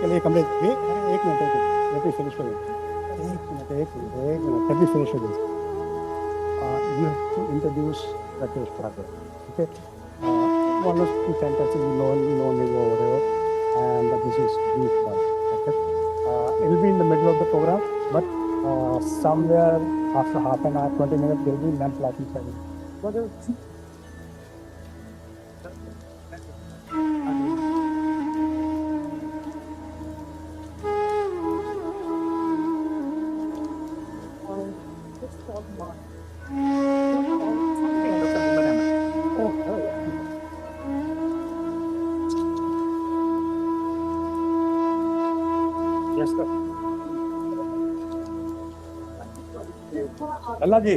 चलिए कमरे एक minute let me finish with it. एक minute let me finish with this. You have to introduce Rakesh Prabhu. Okay. One or two sentences you know me over here, and this is brief one. Okay. It will be in the middle of the program, but somewhere after half an hour, 20 minutes, there will be lamp lighting ceremony. अल्लाह जी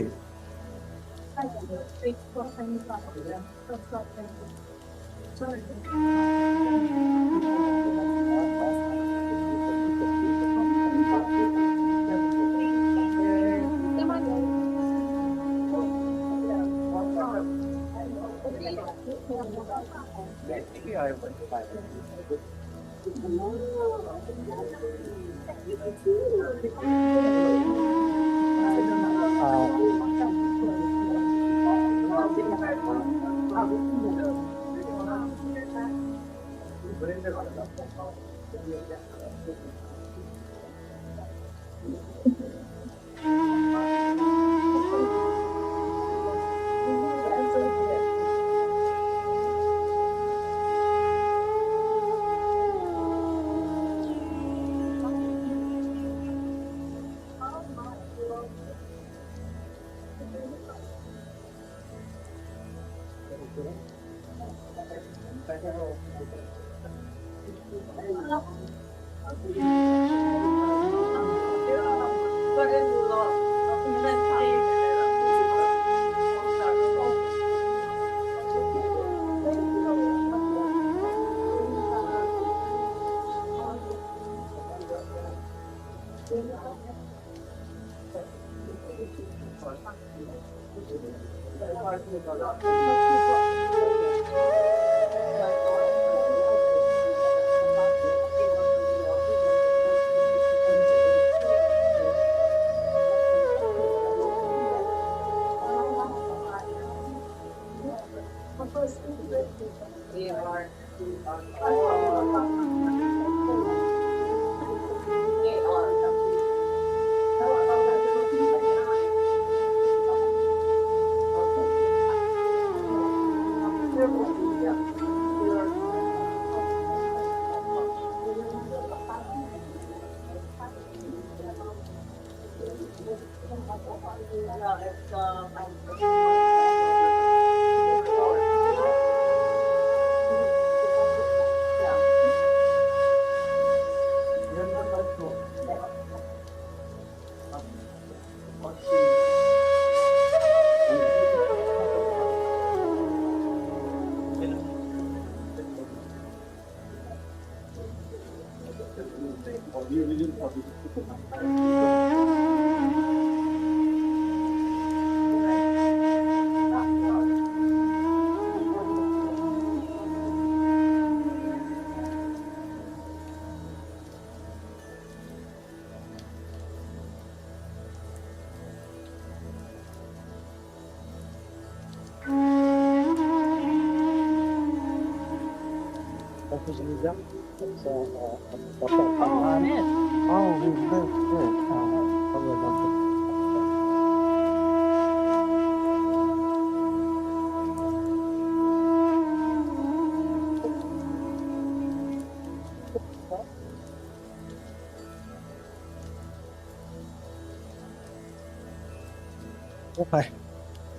हाय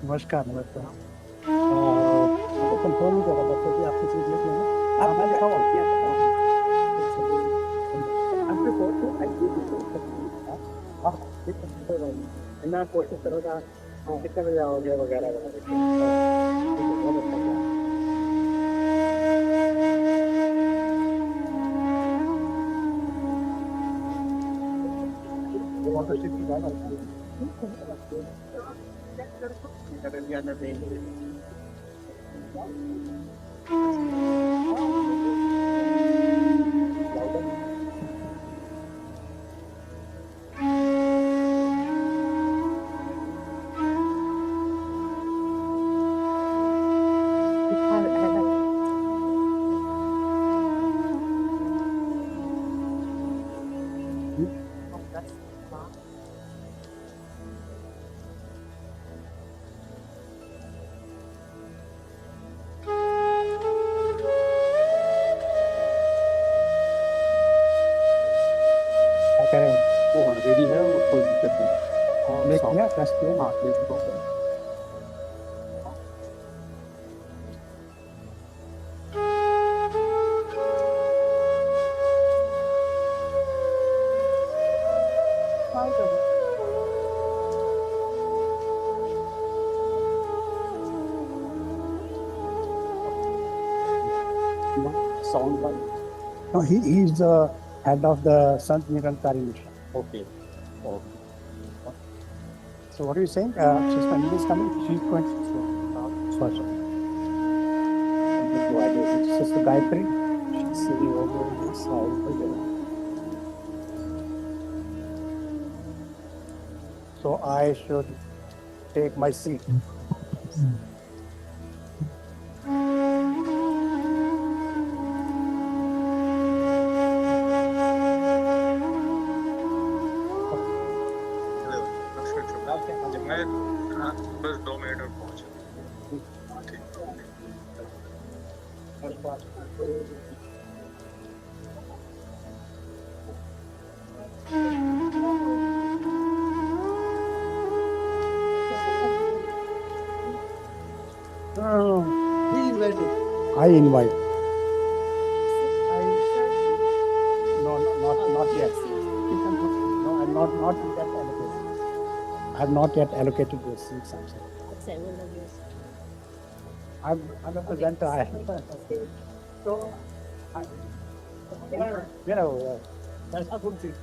नमस्कार नमस्कार confirm नहीं करा बच्चों कि आपकी seat लेते हैं आप मैंने कहा आपके फोटो आप ना कोशिश करोगा कितने बजे आओगे वगैरह बहुत अच्छी बात वो रेडी है वो कोई दिक्कत नहीं और किया टेस्ट किया हाँ टेस्ट तो करें sound by no he's the head of the Sant Nirankari mission okay okay so what are you saying she's when is coming she's going sorry Sister Gayatri she's sitting over on the side over there so I should take my seat बस 2 minute और पहुंच we invited I invite no not yet no I'm not yet allocated I have not yet allocated the seats I'm a presenter I so I, you know that's a good thing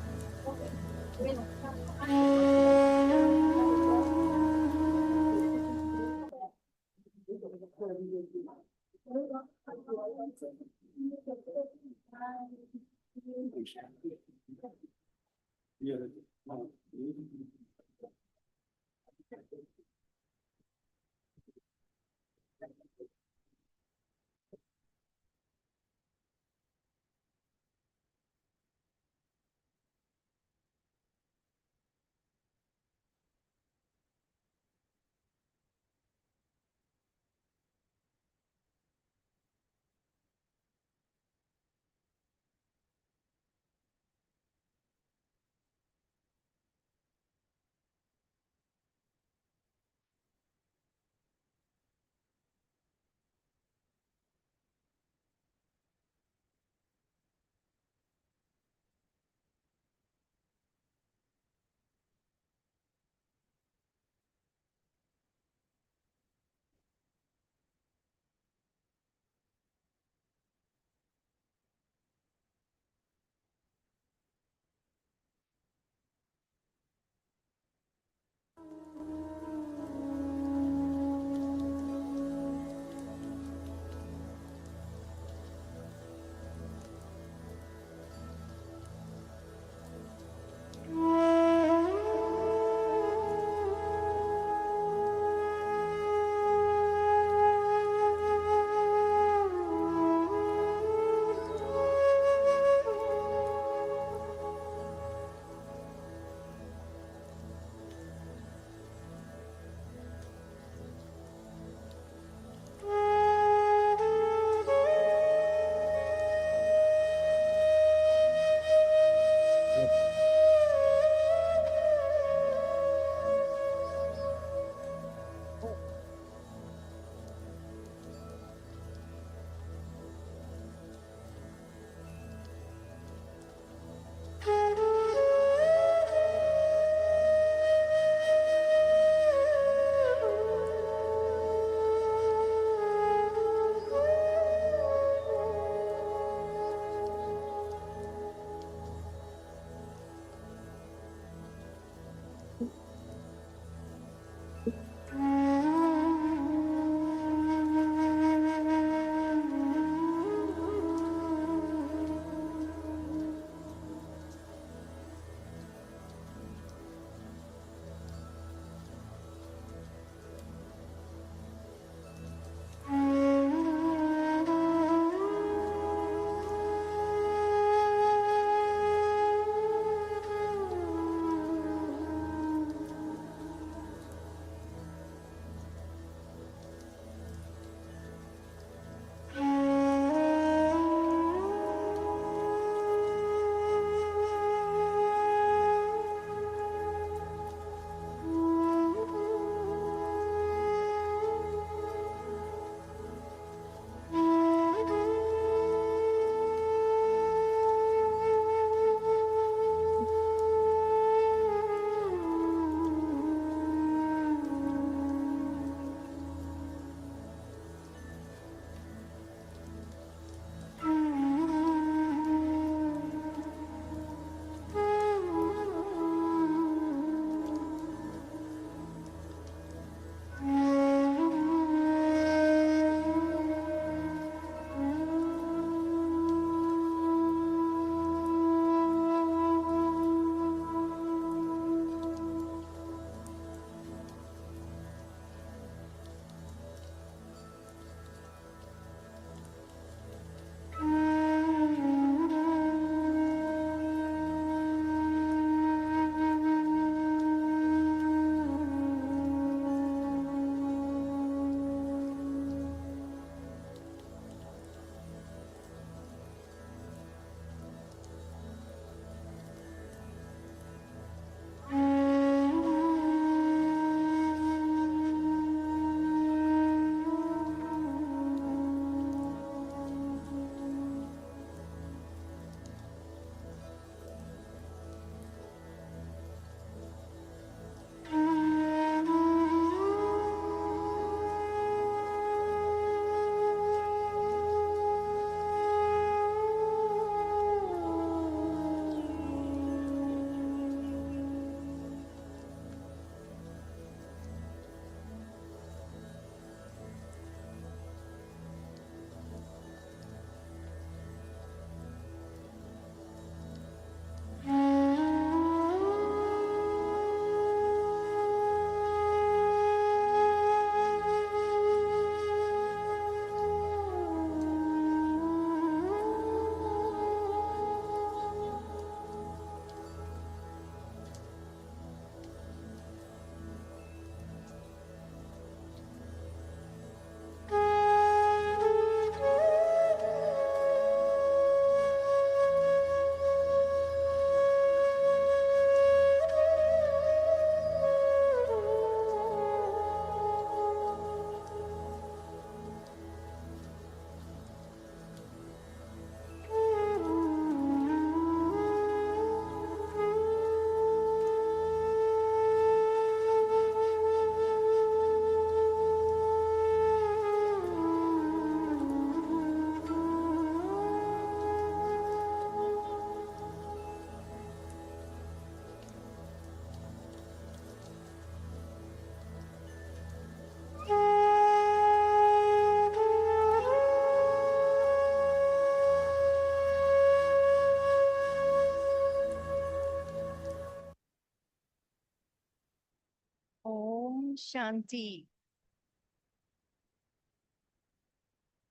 Shanti.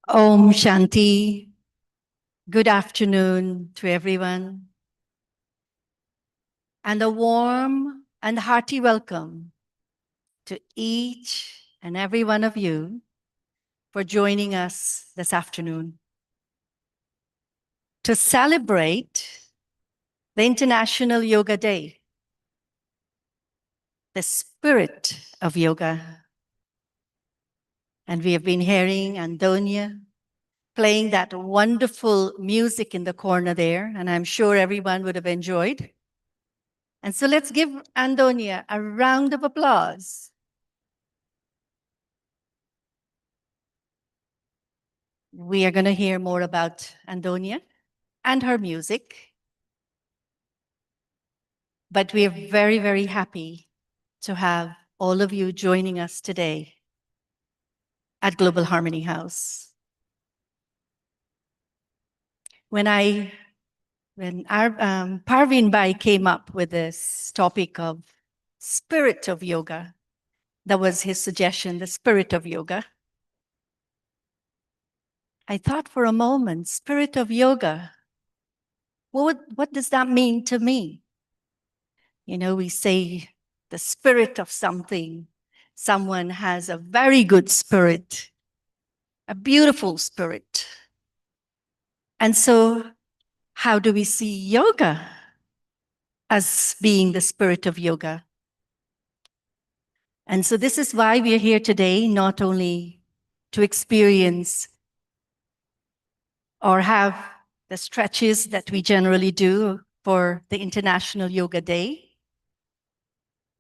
Om Shanti. Good afternoon to everyone. And a warm and hearty welcome to each and every one of you for joining us this afternoon to celebrate the International Yoga Day, the spirit of yoga. And we have been hearing Andonia playing that wonderful music in the corner there, and I'm sure everyone would have enjoyed. And so let's give Andonia a round of applause. We are going to hear more about Andonia and her music. But we are very, very happy to have all of you joining us today at Global Harmony House. When our Parveen Bai came up with this topic of spirit of yoga, that was his suggestion, the spirit of yoga. I thought for a moment, spirit of yoga, what does that mean to me? You know, we say the spirit of something. Someone has a very good spirit, a beautiful spirit. And so, how do we see yoga as being the spirit of yoga? And so this is why we are here today, not only to experience or have the stretches that we generally do for the International Yoga Day,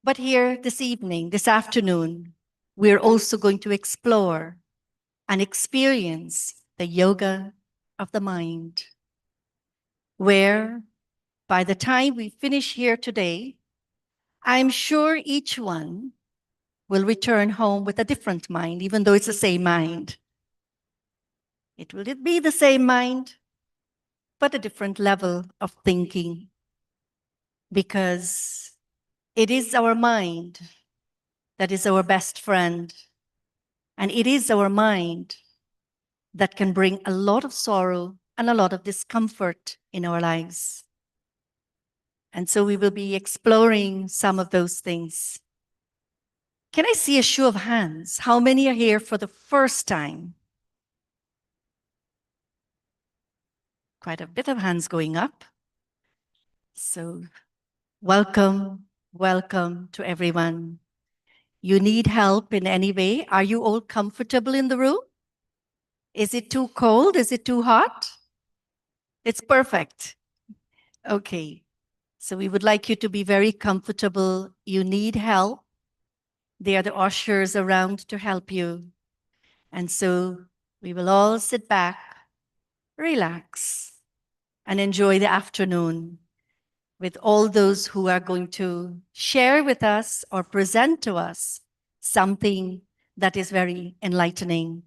but here this evening, this afternoon, we're also going to explore and experience the yoga of the mind, where by the time we finish here today, I'm sure each one will return home with a different mind, even though it's the same mind. It will be the same mind, but a different level of thinking, because it is our mind that is our best friend, and it is our mind that can bring a lot of sorrow and a lot of discomfort in our lives. And so we will be exploring some of those things. Can I see a show of hands? How many are here for the first time? Quite a bit of hands going up. So welcome, welcome to everyone. You need help in any way? Are you all comfortable in the room? Is it too cold? Is it too hot? It's perfect. Okay. So we would like you to be very comfortable. You need help. There are the ushers around to help you. And so we will all sit back, relax, and enjoy the afternoon with all those who are going to share with us or present to us something that is very enlightening.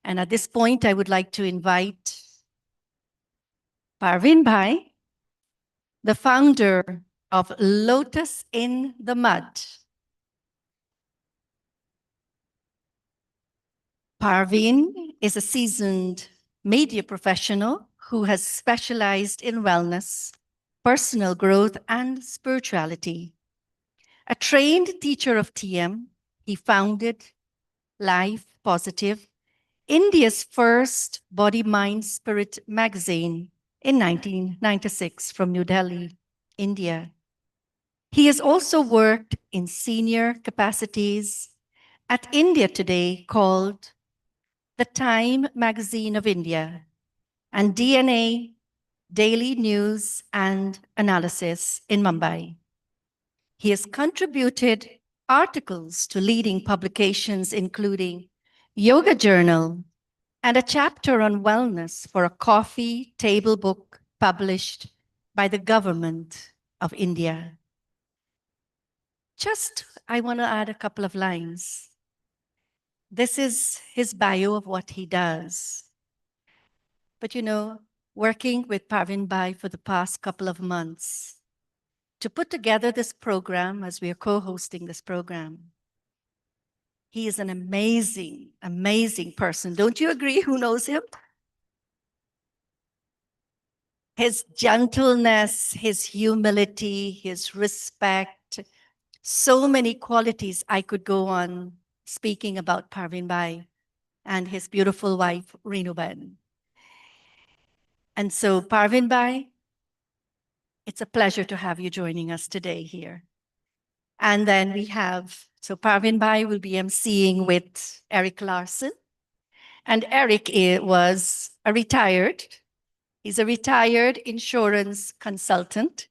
And at this point, I would like to invite Parveen Bhai, the founder of Lotus in the Mud. Parveen is a seasoned media professional who has specialized in wellness, personal growth, and spirituality. A trained teacher of TM, he founded Life Positive, India's first body, mind, spirit magazine in 1996 from New Delhi, India. He has also worked in senior capacities at India Today, called the Time Magazine of India, and DNA, Daily News and Analysis in Mumbai. He has contributed articles to leading publications, including Yoga Journal and a chapter on wellness for a coffee table book published by the government of India. I want to add a couple of lines. This is his bio of what he does. But you know, working with Parveen Bhai for the past couple of months to put together this program, as we are co-hosting this program, He is an amazing, amazing person. Don't you agree? Who knows him? His gentleness, his humility, his respect, so many qualities. I could go on speaking about Parveen Bhai and his beautiful wife, Renuben. And so, Parveen Bhai, it's a pleasure to have you joining us today here. And then we have, so Parveen Bhai will be emceeing with Eric Larson. And Eric was a retired, he's a retired insurance consultant.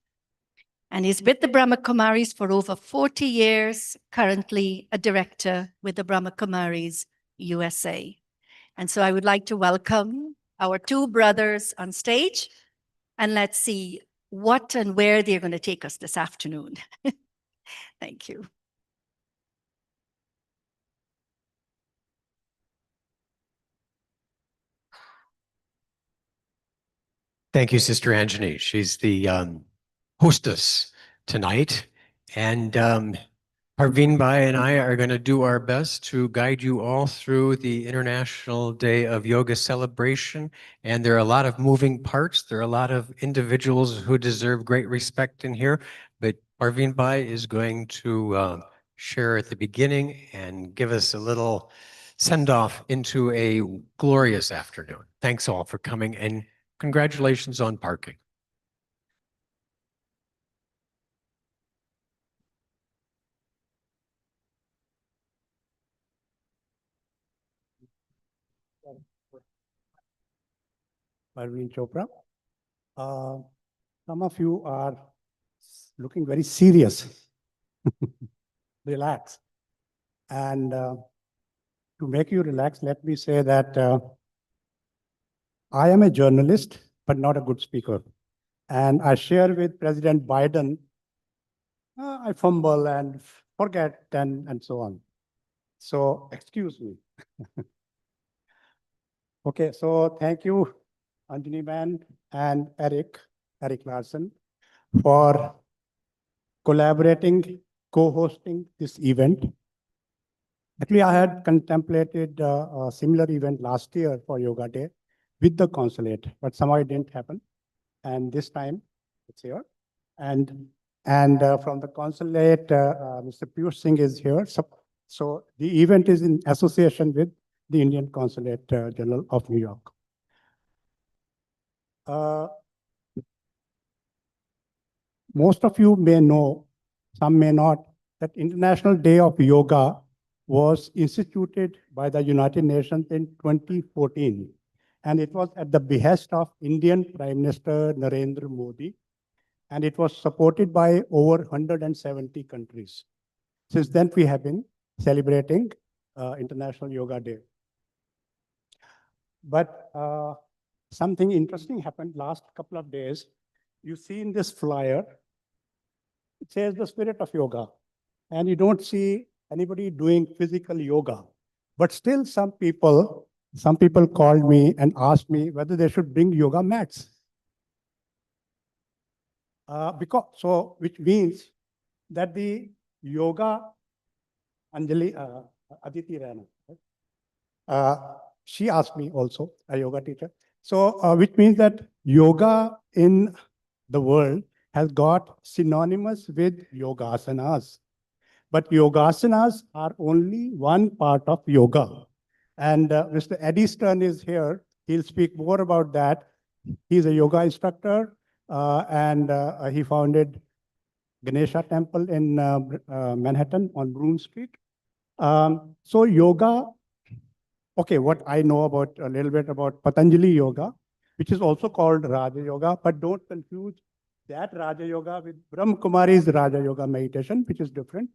And he's with the Brahma Kumaris for over 40 years, currently a director with the Brahma Kumaris USA. And so I would like to welcome our two brothers on stage, and let's see what and where they're going to take us this afternoon. Thank you. Thank you, Sister Anjani. She's the hostess tonight. And Parveen Bhai and I are going to do our best to guide you all through the International Day of Yoga celebration. And there are a lot of moving parts. There are a lot of individuals who deserve great respect in here. But Parveen Bhai is going to share at the beginning and give us a little send-off into a glorious afternoon. Thanks all for coming, and congratulations on parking. Parveen Chopra. Some of you are looking very serious. Relax. And to make you relax, let me say that I am a journalist, but not a good speaker. And I share with President Biden, I fumble and forget and so on. So excuse me. Okay, so thank you, Anjani Man and Eric Larson, for collaborating, co-hosting this event. Actually, I had contemplated a similar event last year for Yoga Day with the consulate, but somehow it didn't happen. And this time it's here. And from the consulate, Mr. Piyush Singh is here. So the event is in association with the Indian Consulate General of New York. Most of you may know, some may not, that International Day of Yoga was instituted by the United Nations in 2014. And it was at the behest of Indian Prime Minister Narendra Modi. And it was supported by over 170 countries. Since then, we have been celebrating International Yoga Day. But something interesting happened last couple of days. You see in this flyer, it says the spirit of yoga. And you don't see anybody doing physical yoga. But still some people called me and asked me whether they should bring yoga mats. Which means that the yoga, Anjali, Aditi Rana, she asked me also, a yoga teacher. So, which means that yoga in the world has got synonymous with yogasanas. But yogasanas are only one part of yoga. And Mr. Eddie Stern is here. He'll speak more about that. He's a yoga instructor, and he founded Ganesha Temple in Manhattan on Broome Street. So yoga, okay, what I know about a little bit about Patanjali Yoga, which is also called Raja Yoga, but don't confuse that Raja Yoga with Brahma Kumaris Raja Yoga meditation, which is different.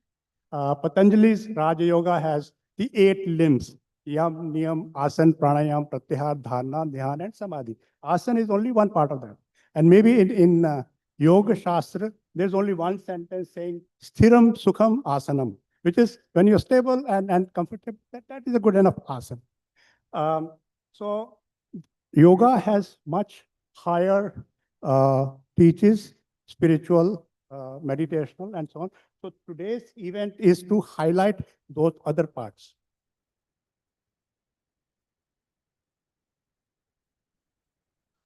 Patanjali's Raja Yoga has the 8 limbs: Yam, Niyam, Asan, Pranayam, Pratyahar, Dharana, Dhyan, and Samadhi. Asan is only one part of that. And maybe in Yoga Shastra, there's only one sentence saying Sthiram Sukham Asanam, which is when you're stable and comfortable, that is a good enough asana. So yoga has much higher teaches, spiritual, meditational, and so on. So today's event is to highlight those other parts.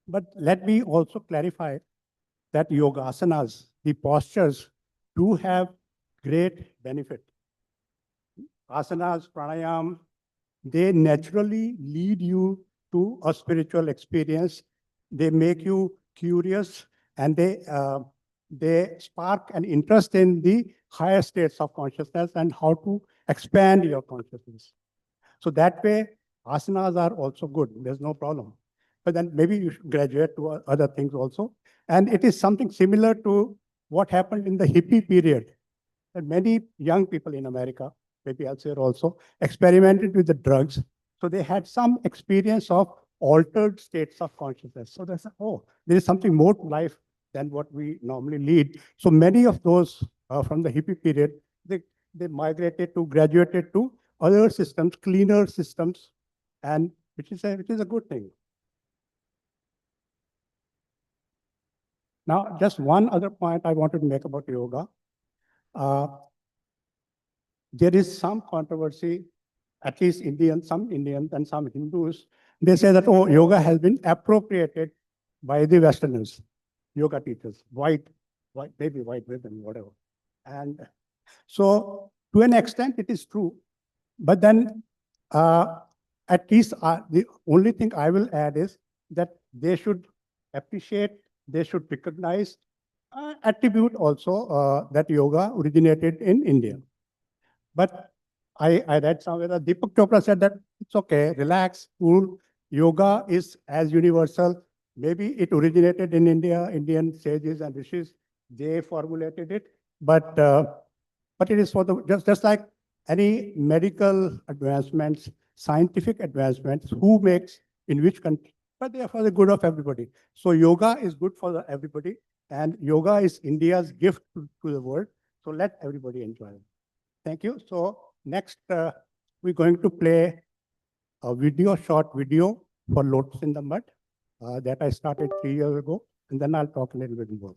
But let me also clarify that yogasanas, the postures, do have great benefit. Asanas, pranayam, they naturally lead you to a spiritual experience. They make you curious, and they spark an interest in the higher states of consciousness and how to expand your consciousness. So that way, asanas are also good. There's no problem. But then maybe you should graduate to other things also. And it is something similar to what happened in the hippie period. And many young people in America, maybe elsewhere also, experimented with the drugs. So they had some experience of altered states of consciousness. So they said, oh, there is something more to life than what we normally lead. So many of those from the hippie period, they migrated to, graduated to other systems, cleaner systems, and which is a good thing. Now, just one other point I wanted to make about yoga. There is some controversy, at least some Indians and some Hindus. They say that, oh, yoga has been appropriated by the Westerners, yoga teachers, white, maybe white women, whatever. And so to an extent, it is true. But then at least the only thing I will add is that they should appreciate, they should recognize, attribute also that yoga originated in India. But I read somewhere that Deepak Chopra said that it's okay, relax, cool. Yoga is as universal. Maybe it originated in India, Indian sages and rishis, they formulated it. But it is for the, just like any medical advancements, scientific advancements, who makes, in which country, but they are for the good of everybody. So yoga is good for everybody, and yoga is India's gift to the world. So let everybody enjoy it. Thank you. So next, we're going to play a short video for Lotus in the Mud that I started 3 years ago, and then I'll talk a little bit more.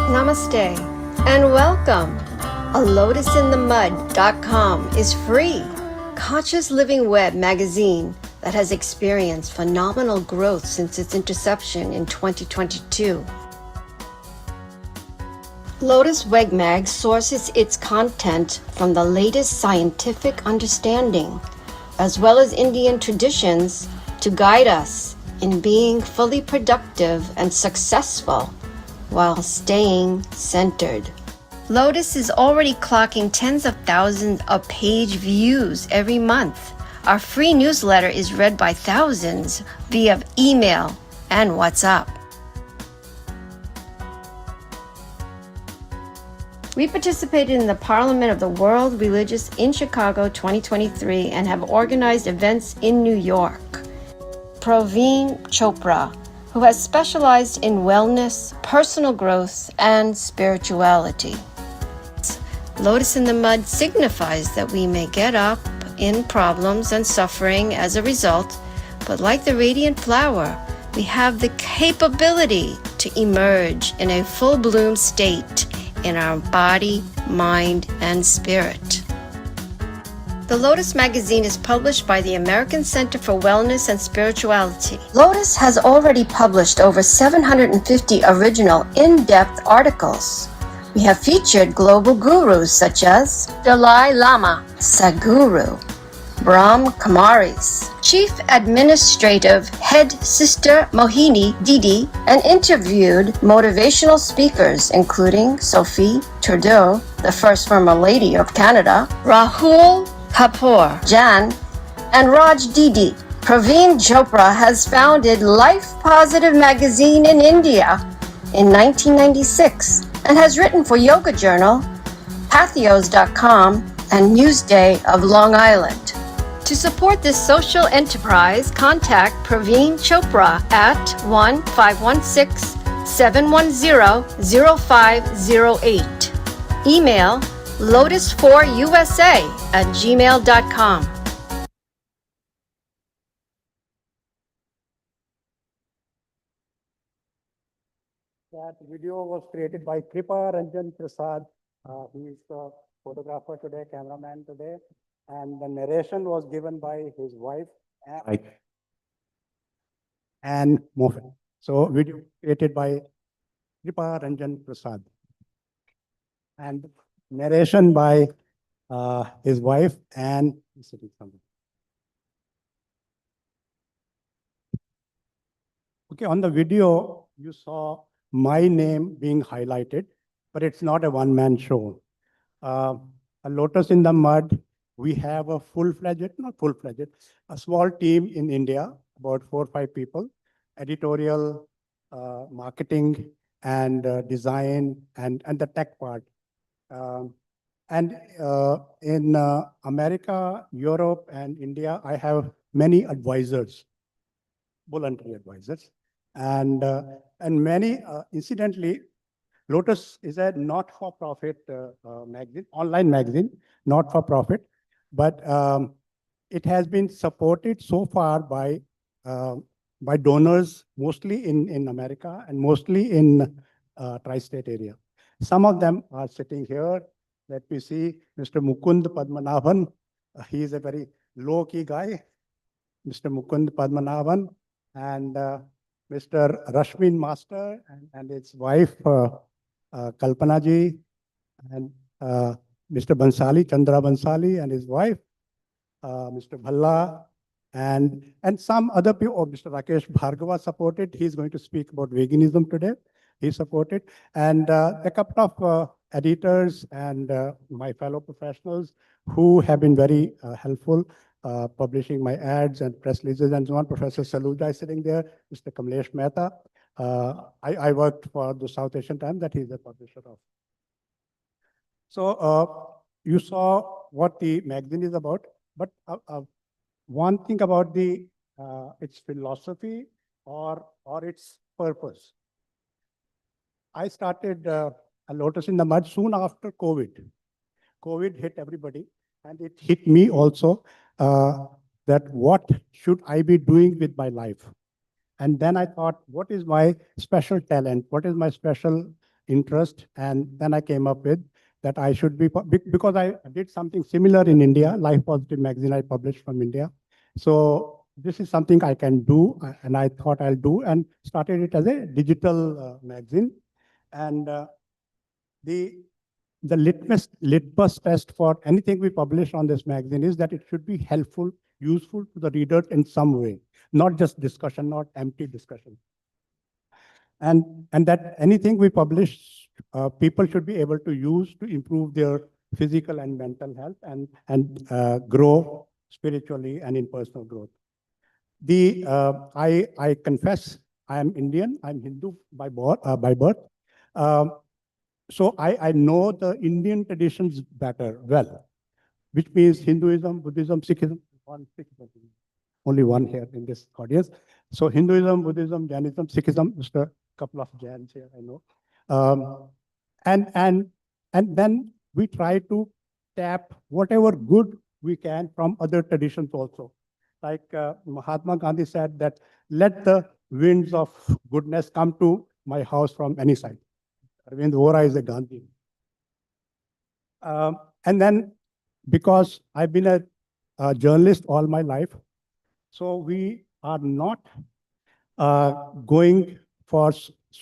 Namaste and welcome. ALotusinthemud.com is free, conscious living web magazine that has experienced phenomenal growth since its inception in 2022. Lotus WebMag sources its content from the latest scientific understanding, as well as Indian traditions, to guide us in being fully productive and successful while staying centered. Lotus is already clocking tens of thousands of page views every month. Our free newsletter is read by thousands via email and WhatsApp. We participated in the Parliament of the World Religious in Chicago 2023 and have organized events in New York. Praveen Chopra, who has specialized in wellness, personal growth, and spirituality. Lotus in the Mud signifies that we may get up in problems and suffering as a result, but like the radiant flower, we have the capability to emerge in a full bloom state in our body, mind, and spirit. The Lotus magazine is published by the American Center for Wellness and Spirituality. Lotus has already published over 750 original, in-depth articles. We have featured global gurus such as Dalai Lama, Sadhguru, Brahma Kumaris, Chief Administrative Head Sister Mohini, Didi, and interviewed motivational speakers including Sophie Trudeau, the first former lady of Canada, Rahul Kapoor, Jan, and Raj Didi. Praveen Chopra has founded Life Positive magazine in India in 1996 and has written for Yoga Journal, Pathos.com, and Newsday of Long Island. To support this social enterprise, contact Praveen Chopra at 1-516-710-0508. Email lotus4usa@gmail.com. That video was created by Kripa Ranjan Prasad. He is the photographer today, cameraman today. And the narration was given by his wife and Mohini. So video created by Kripa Ranjan Prasad. And narration by his wife and he's sitting somewhere. Okay, on the video, you saw my name being highlighted, but it's not a one-man show. A Lotus in the Mud, we have a full-fledged, not full-fledged, a small team in India, about 4 or 5 people, editorial, marketing, and design, and the tech part. In America, Europe, and India, I have many advisors, voluntary advisors, and many, incidentally, Lotus is a not-for-profit magazine, online magazine, not-for-profit, but it has been supported so far by donors, mostly in America and mostly in tri-state area. Some of them are sitting here. Let me see, Mr. Mukund Padmanabhan. He is a very low-key guy, Mr. Mukund Padmanabhan, and Mr. Rashmin Master and his wife, Kalpana ji, and Mr. Bansali, Chandra Bansali, and his wife, Mr. Bhalla, and some other people. Oh, Mr. Rakesh Bhargava supported. He's going to speak about veganism today. He supported, and a couple of editors and my fellow professionals who have been very helpful, publishing my ads and press releases and so on. Professor Saluja is sitting there, Mr. Kamlesh Mehta. I worked for the South Asian Times that he's the publisher of. So you saw what the magazine is about, but one thing about its philosophy or its purpose. I started a Lotus in the Mud soon after COVID. COVID hit everybody, and it hit me also, that what should I be doing with my life? And then I thought, what is my special talent? What is my special interest? And then I came up with that I should be, because I did something similar in India, Life Positive magazine I published from India. So this is something I can do, and I thought I'll do, and started it as a digital magazine. And the litmus test for anything we publish on this magazine is that it should be helpful, useful to the reader in some way, not just discussion, not empty discussion. And that anything we publish, people should be able to use to improve their physical and mental health and grow spiritually and in personal growth. I confess I am Indian. I'm Hindu by birth. So I know the Indian traditions better, well, which means Hinduism, Buddhism, Sikhism, only one here in this audience. So Hinduism, Buddhism, Jainism, Sikhism, just a couple of Jains here, I know. And then we try to tap whatever good we can from other traditions also. like Mahatma Gandhi said that let the winds of goodness come to my house from any side. Arvind Vohra is a Gandhi. And then because I've been a journalist all my life, so we are not going for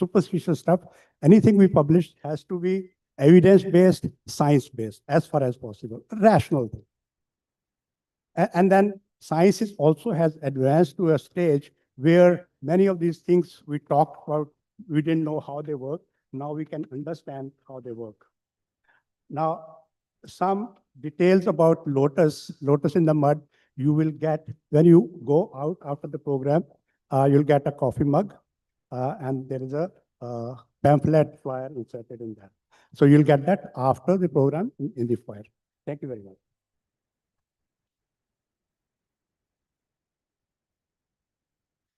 superstitious stuff. Anything we publish has to be evidence-based, science-based, as far as possible, rational thing. And then science also has advanced to a stage where many of these things we talked about, we didn't know how they work. Now we can understand how they work. Now, some details about Lotus in the mud, you will get, when you go out after the program, you'll get a coffee mug, and there is a pamphlet flyer inserted in that. So you'll get that after the program in the foyer. Thank you very much.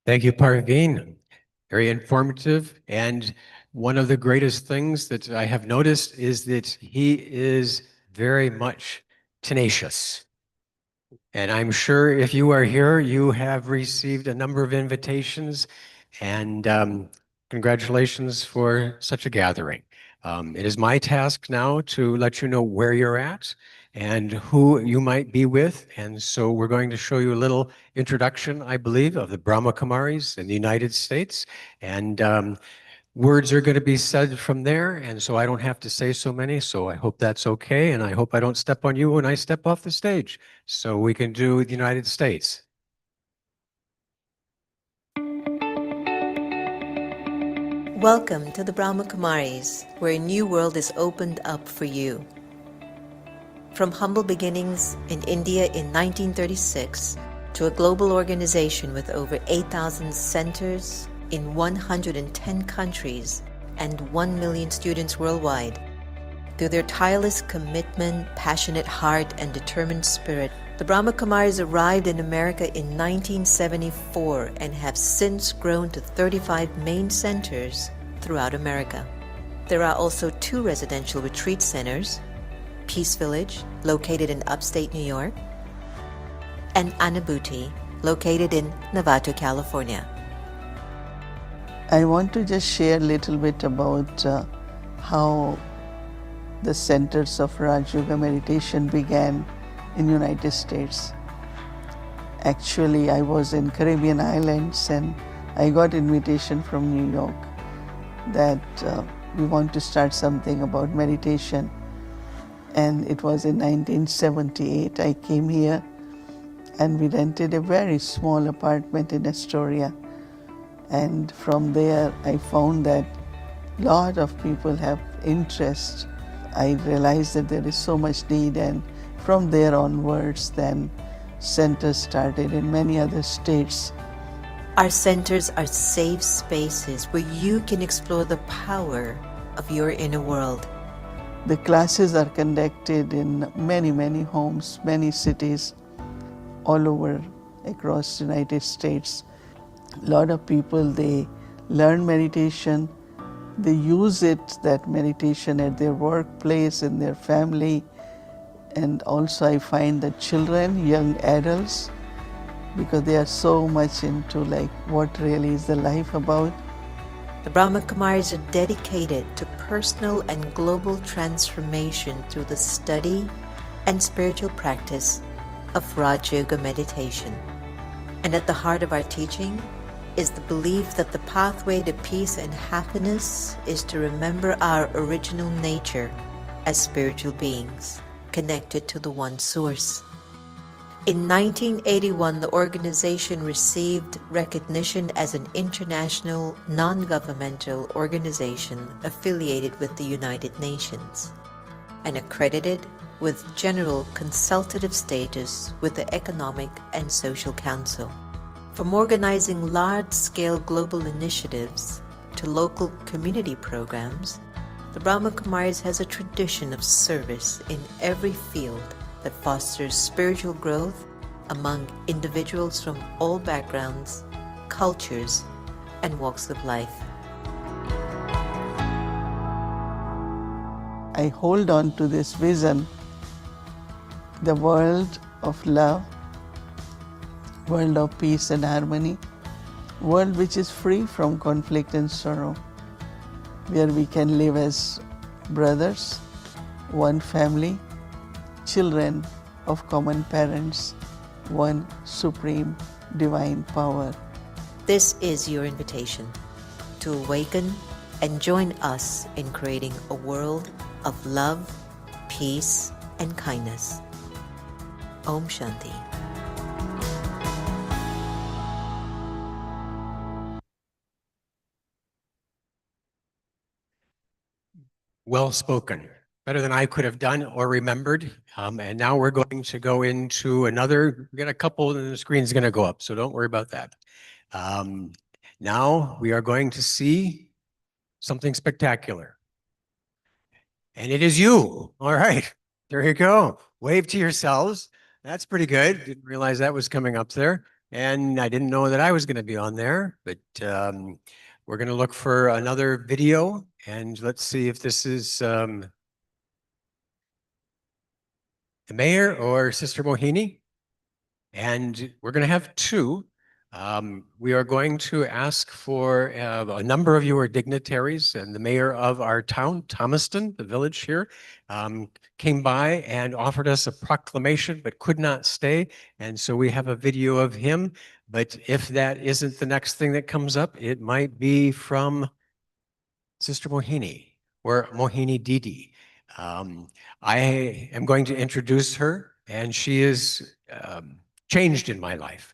Thank you, Parveen. Very informative. And one of the greatest things that I have noticed is that he is very much tenacious. And I'm sure if you are here, you have received a number of invitations, and congratulations for such a gathering. It is my task now to let you know where you're at and who you might be with. And so we're going to show you a little introduction, I believe, of the Brahma Kumaris in the United States. And words are going to be said from there, and so I don't have to say so many, so I hope that's okay, and I hope I don't step on you when I step off the stage, so we can do the United States. Welcome to the Brahma Kumaris, where a new world is opened up for you. From humble beginnings in India in 1936 to a global organization with over 8,000 centers in 110 countries and 1 million students worldwide. Through their tireless commitment, passionate heart, and determined spirit, the Brahma Kumaris arrived in America in 1974 and have since grown to 35 main centers throughout America. There are also 2 residential retreat centers, Peace Village, located in upstate New York, and Anubhuti, located in Novato, California. I want to just share a little bit about how the centers of Raj Yoga meditation began in United States. Actually, I was in Caribbean islands and I got invitation from New York that we want to start something about meditation. And it was in 1978 I came here and we rented a very small apartment in Astoria. And from there, I found that a lot of people have interest. I realized that there is so much need, and from there onwards, then centers started in many other states. Our centers are safe spaces where you can explore the power of your inner world. The classes are conducted in many, many homes, many cities, all over across the United States. A lot of people, they learn meditation, they use it, that meditation, at their workplace, in their family, and also I find that children, young adults, because they are so much into like what really is the life about. The Brahma Kumaris are dedicated to personal and global transformation through the study and spiritual practice of Raj Yoga meditation. And at the heart of our teaching is the belief that the pathway to peace and happiness is to remember our original nature as spiritual beings connected to the One Source. In 1981, the organization received recognition as an international non-governmental organization affiliated with the United Nations and accredited with general consultative status with the Economic and Social Council. From organizing large-scale global initiatives to local community programs, the Brahma Kumaris has a tradition of service in every field that fosters spiritual growth among individuals from all backgrounds, cultures, and walks of life. I hold on to this vision, the world of love, world of peace and harmony, world which is free from conflict and sorrow, where we can live as brothers, one family, children of common parents, one supreme divine power. This is your invitation to awaken and join us in creating a world of love, peace, and kindness. Om Shanti. Well spoken, better than I could have done or remembered. And now we're going to go into another, we got a couple and the screen's going to go up, so don't worry about that. Now we are going to see something spectacular. And it is you. All right, there you go. Wave to yourselves. That's pretty good. Didn't realize that was coming up there. And I didn't know that I was going to be on there, but we're going to look for another video and let's see if this is the mayor or Sister Mohini. And we're going to have two. We are going to ask for a number of you are dignitaries, and the mayor of our town, Thomaston, the village here, came by and offered us a proclamation but could not stay. And so we have a video of him. But if that isn't the next thing that comes up, it might be from Sister Mohini or Mohini Didi. I am going to introduce her, and she is changed in my life.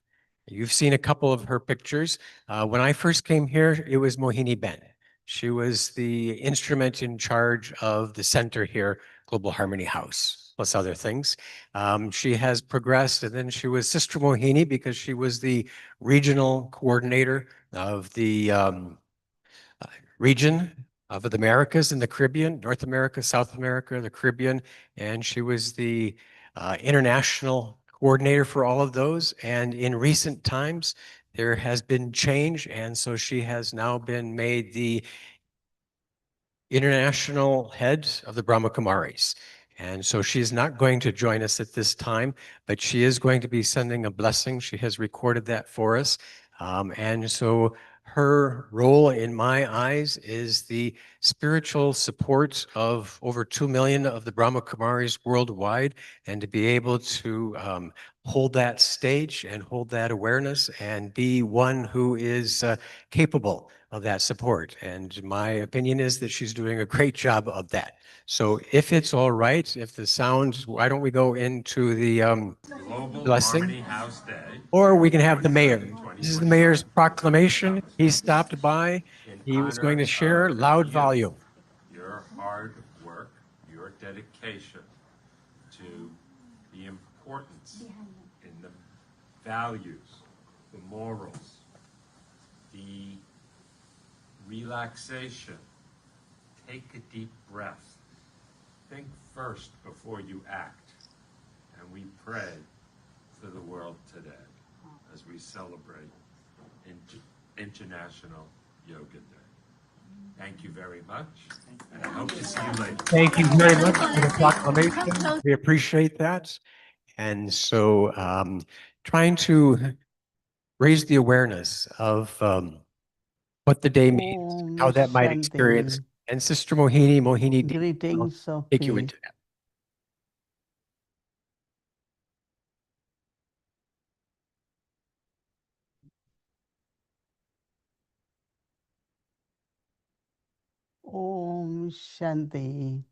You've seen a couple of her pictures. When I first came here, it was Mohini Ben. She was the instrument in charge of the center here, Global Harmony House, plus other things. She has progressed, and then she was Sister Mohini because she was the regional coordinator of the region of the Americas and the Caribbean, North America, South America, the Caribbean, and she was the international coordinator for all of those. And in recent times, there has been change, and so she has now been made the international head of the Brahma Kumaris. And so she is not going to join us at this time, but she is going to be sending a blessing. She has recorded that for us. And so her role in my eyes is the spiritual support of over 2 million of the Brahma Kumaris worldwide, and to be able to hold that stage and hold that awareness and be one who is capable of that support. And my opinion is that she's doing a great job of that. So if it's all right, if the sound, why don't we go into the Global blessing? Harmony House Day. Or we can have the mayor. This is the mayor's proclamation. He stopped by. In He was going to honor share of loud you, volume. your hard work, your dedication to the importance in the values, the morals, the relaxation. Take a deep breath. Think first before you act. And we pray for the world today as we celebrate International Yoga Day. Thank you very much, and I hope to see you later. Thank you very much for the proclamation. We appreciate that. And so trying to raise the awareness of what the day means, Om how that might experience. Shanti. And Sister Mohini Didi, will Greetings of take you peace. into that. Om Shanti.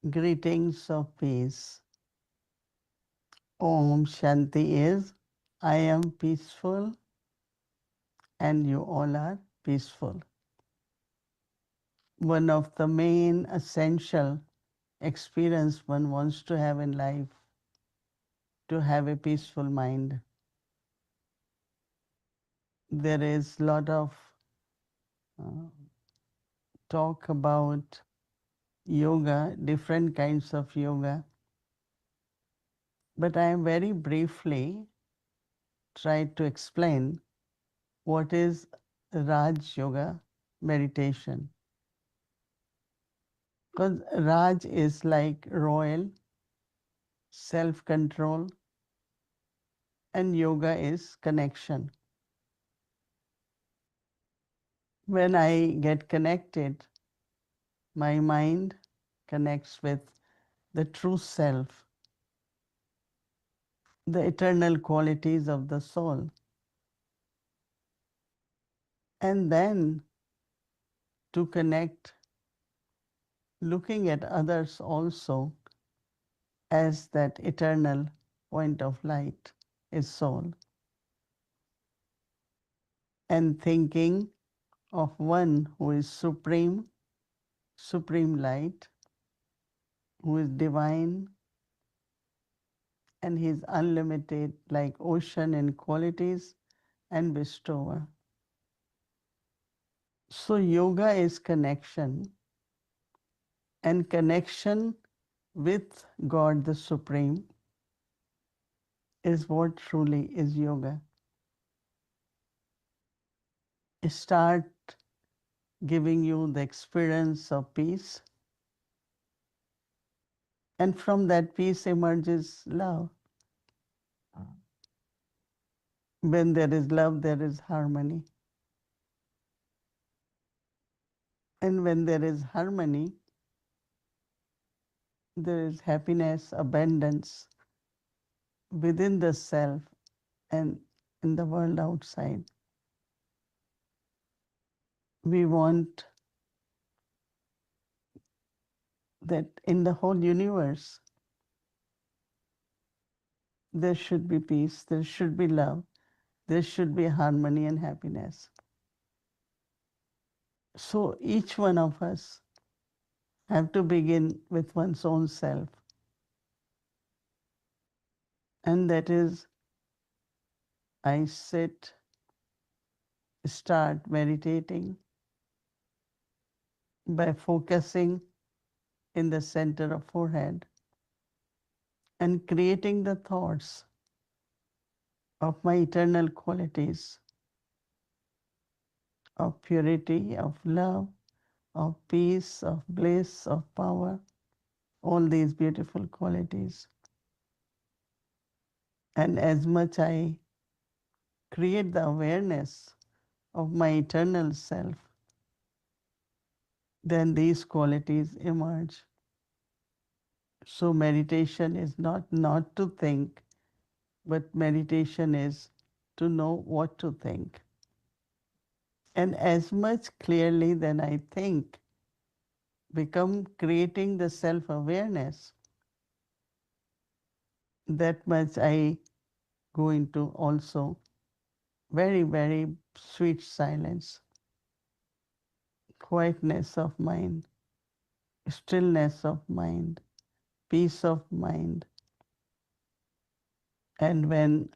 Greetings of peace. Om Shanti is I am peaceful and you all are peaceful. One of the main essential experience one wants to have in life, to have a peaceful mind. There is a lot of talk about yoga, different kinds of yoga. But I am very briefly try to explain what is Raj Yoga meditation. Because Raj is like royal, self-control, and yoga is connection. When I get connected, my mind connects with the true self, the eternal qualities of the soul. And then to connect, looking at others also as that eternal point of light is soul. And thinking of one who is supreme, supreme light, who is divine, and he is unlimited like ocean in qualities and bestower. So yoga is connection, and connection with God the Supreme is what truly is yoga. Start giving you the experience of peace, and from that peace emerges love. When there is love, there is harmony. And when there is harmony, there is happiness, abundance within the self and in the world outside. We want that in the whole universe, there should be peace, there should be love, there should be harmony and happiness. So each one of us have to begin with one's own self. And that is, I sit, start meditating by focusing in the center of forehead and creating the thoughts of my eternal qualities of purity, of love, of peace, of bliss, of power, all these beautiful qualities. And as much I create the awareness of my eternal self, then these qualities emerge. So meditation is not to think, but meditation is to know what to think. And as much clearly than I think, become creating the self-awareness, that much I go into also very, very sweet silence, quietness of mind, stillness of mind, peace of mind. And when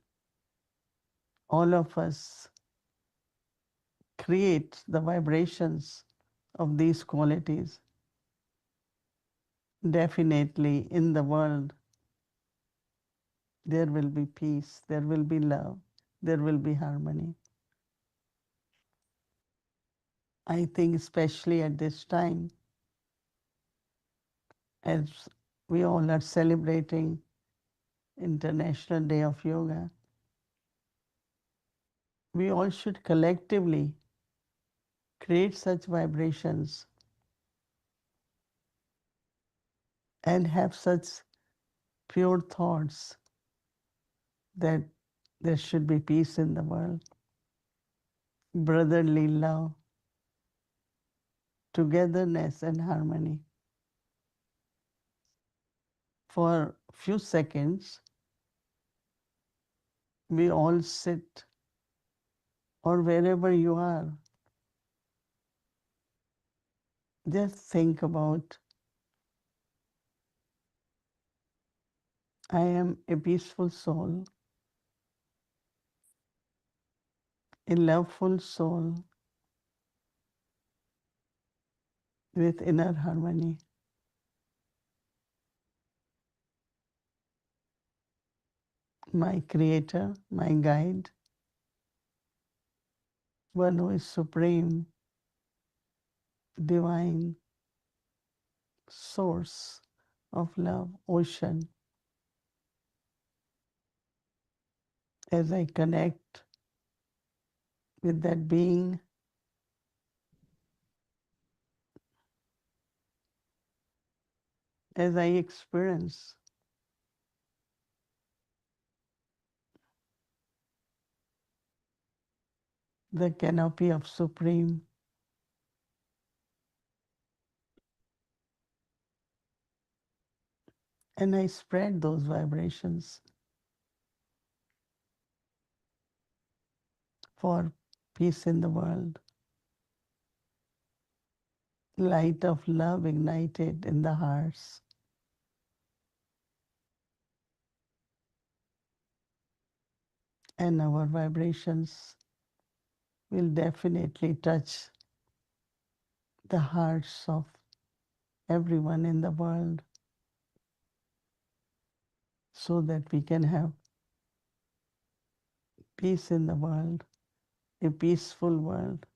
all of us create the vibrations of these qualities, definitely in the world there will be peace, there will be love, there will be harmony. I think especially at this time, as we all are celebrating International Day of Yoga, we all should collectively create such vibrations and have such pure thoughts that there should be peace in the world, brotherly love, togetherness and harmony. For a few seconds, we all sit, or wherever you are, just think about, I am a peaceful soul, a loveful soul with inner harmony. My creator, my guide, one who is supreme, divine, source of love, ocean, as I connect with that being, as I experience the canopy of Supreme, and I spread those vibrations for peace in the world, light of love ignited in the hearts, and our vibrations will definitely touch the hearts of everyone in the world so that we can have peace in the world, a peaceful world.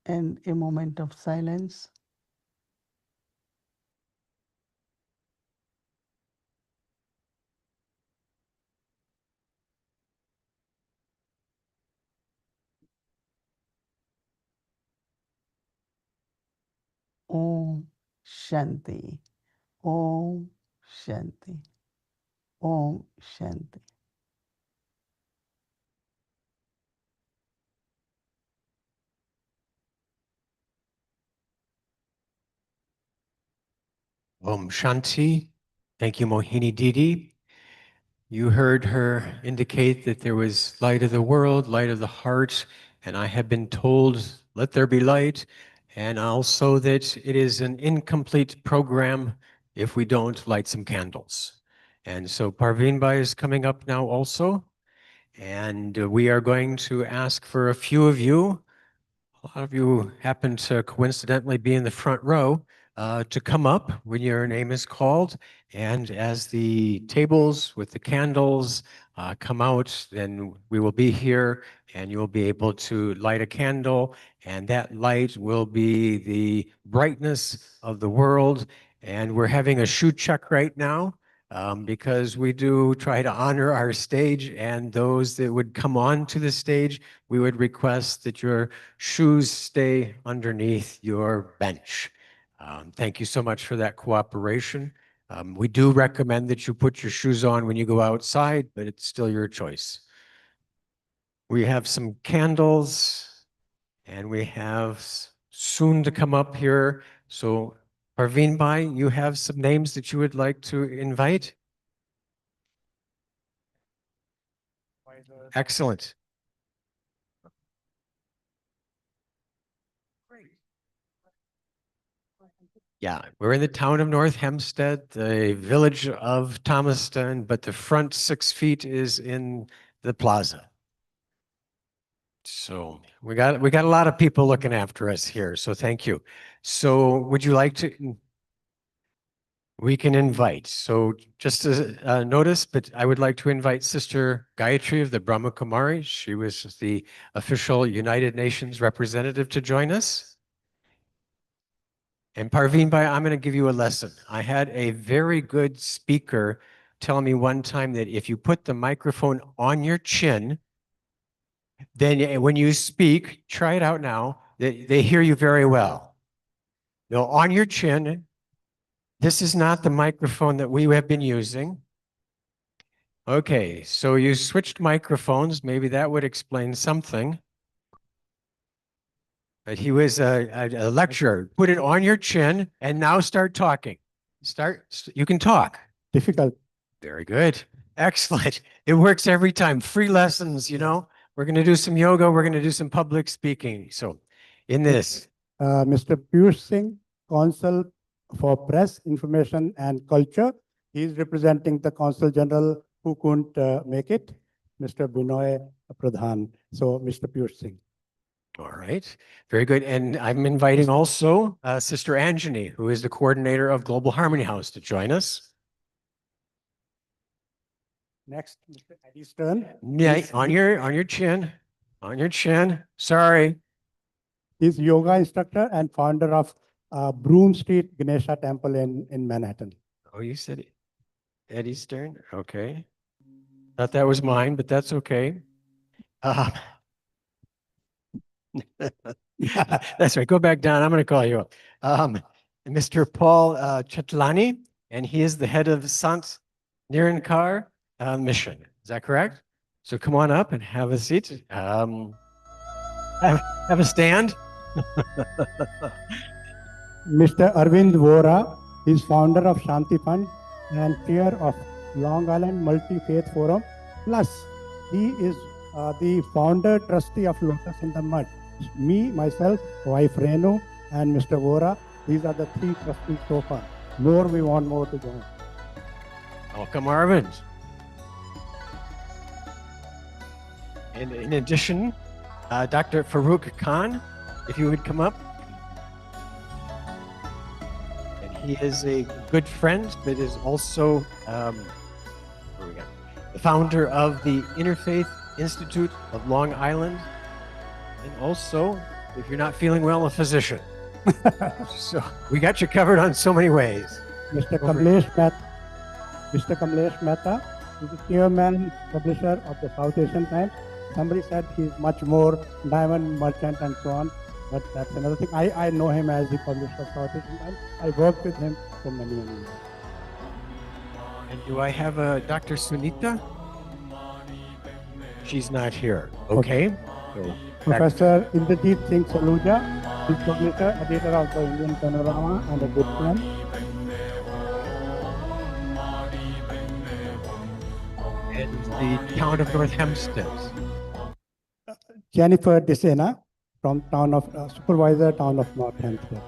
And a moment of silence. Om Shanti. Om Shanti. Om Shanti. Om Shanti. Thank you, Mohini Didi. You heard her indicate that there was light of the world, light of the heart, and I have been told, let there be light, and also that it is an incomplete program if we don't light some candles. And so Parveen Bhai is coming up now also, and we are going to ask for a few of you. A lot of you happen to coincidentally be in the front row to come up when your name is called. And as the tables with the candles come out, then we will be here and you will be able to light a candle. And that light will be the brightness of the world. And we're having a shoe check right now. Because we do try to honor our stage, and those that would come on to the stage, we would request that your shoes stay underneath your bench. Thank you so much for that cooperation. We do recommend that you put your shoes on when you go outside, but it's still your choice. We have some candles, and we have soon to come up here. So Parveen Bhai, you have some names that you would like to invite? Excellent. Yeah, we're in the town of North Hempstead, the village of Thomaston, but the front 6 feet is in the plaza. So we got a lot of people looking after us here, so thank you. So would you like to? We can invite. So just as a notice, but I would like to invite Sister Gayatri of the Brahma Kumaris. She was the official United Nations representative to join us. And Parveen Bhai, I'm going to give you a lesson. I had a very good speaker tell me one time that if you put the microphone on your chin, then when you speak, try it out now, they hear you very well. No, on your chin. This is not the microphone that we have been using. Okay, so you switched microphones. Maybe that would explain something. But he was a lecturer. Put it on your chin and now start talking. You can talk. Difficult. Very good. Excellent. It works every time. Free lessons, you know. We're going to do some yoga. We're going to do some public speaking. So in this. Mr. Piyush Singh, Consul for Press, Information and Culture. He is representing the Consul General who couldn't make it, Mr. Binaya Pradhan. So Mr. Piyush Singh. All right, very good. And I'm inviting also Sister Anjani, who is the coordinator of Global Harmony House, to join us. Next, Mr. Eddie Stern. Yeah, on your chin. Sorry. He's yoga instructor and founder of Broome Street Ganesha Temple in Manhattan. Oh, you said Eddie Stern? Okay. Thought that was mine, but that's okay. That's right. Go back down. I'm going to call you up. Mr. Paul Chatlani, and he is the head of Sant Nirankar mission. Is that correct? So come on up and have a seat. Have a stand. Mr. Arvind Vora is founder of Shanti Fund and chair of Long Island Multi-Faith Forum. Plus, he is the founder trustee of Lotus in the Mud. Me, myself, wife Renu, and Mr. Vora, these are the 3 trustees so far. More, we want more to join. Welcome, Arvind. And in addition, Dr. Farooq Khan, if you would come up. And he is a good friend, but is also the founder of the Interfaith Institute of Long Island. And also, if you're not feeling well, a physician. So we got you covered on so many ways. Mr. Kamlesh Mehta is the chairman, publisher of the South Asian Times. Somebody said he's much more diamond merchant and so on, but that's another thing. I know him as the publisher of South Asian Times. I worked with him for many, many years. And do I have a Dr. Sunita? She's not here. Okay. So Professor Indrajit Singh Saluja is publisher, editor of the Indian Panorama, and a good friend. and the town of North Hempstead. Jennifer Desena from town of supervisor town of North Hempstead.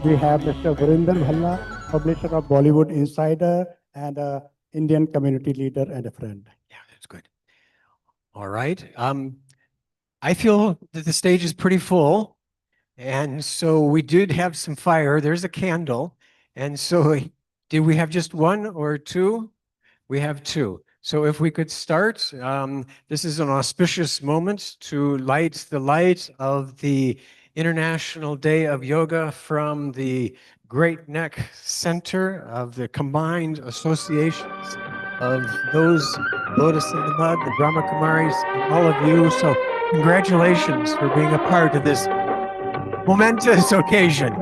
We have Mr. Gurinder Bhalla, publisher of Bollywood Insider and a Indian community leader and a friend. Yeah, that's good. All right. I feel that the stage is pretty full. And so we did have some fire. There's a candle. And so did we have just one or two? We have two. So if we could start, this is an auspicious moment to light the light of the International Day of Yoga from the Great Neck Center of the combined associations of those Lotus in the Mud, the Brahma Kumaris, and all of you. So congratulations for being a part of this momentous occasion.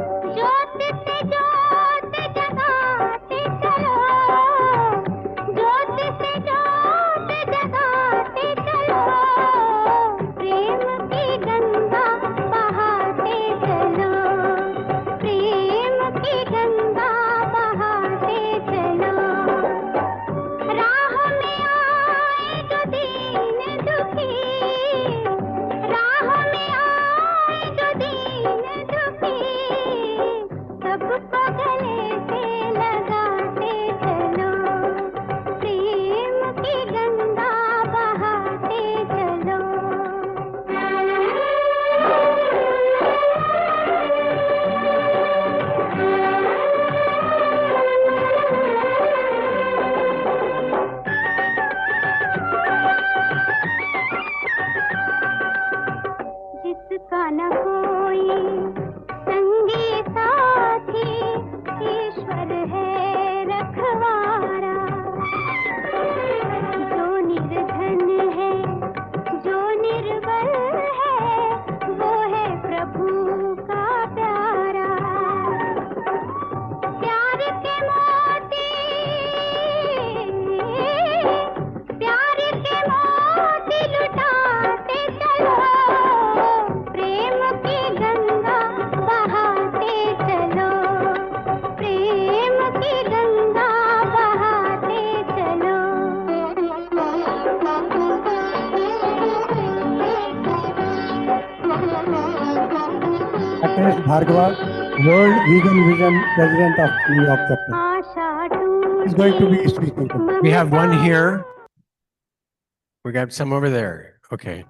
Bhargava, World Vegan Vision President of New York chapter. He's going to be speaking. We have one here. We got some over there. Okay.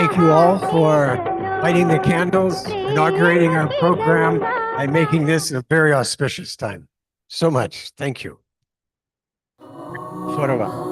thank you all for lighting the candles, inaugurating our program, and making this a very auspicious time. So much. Thank you. Forever.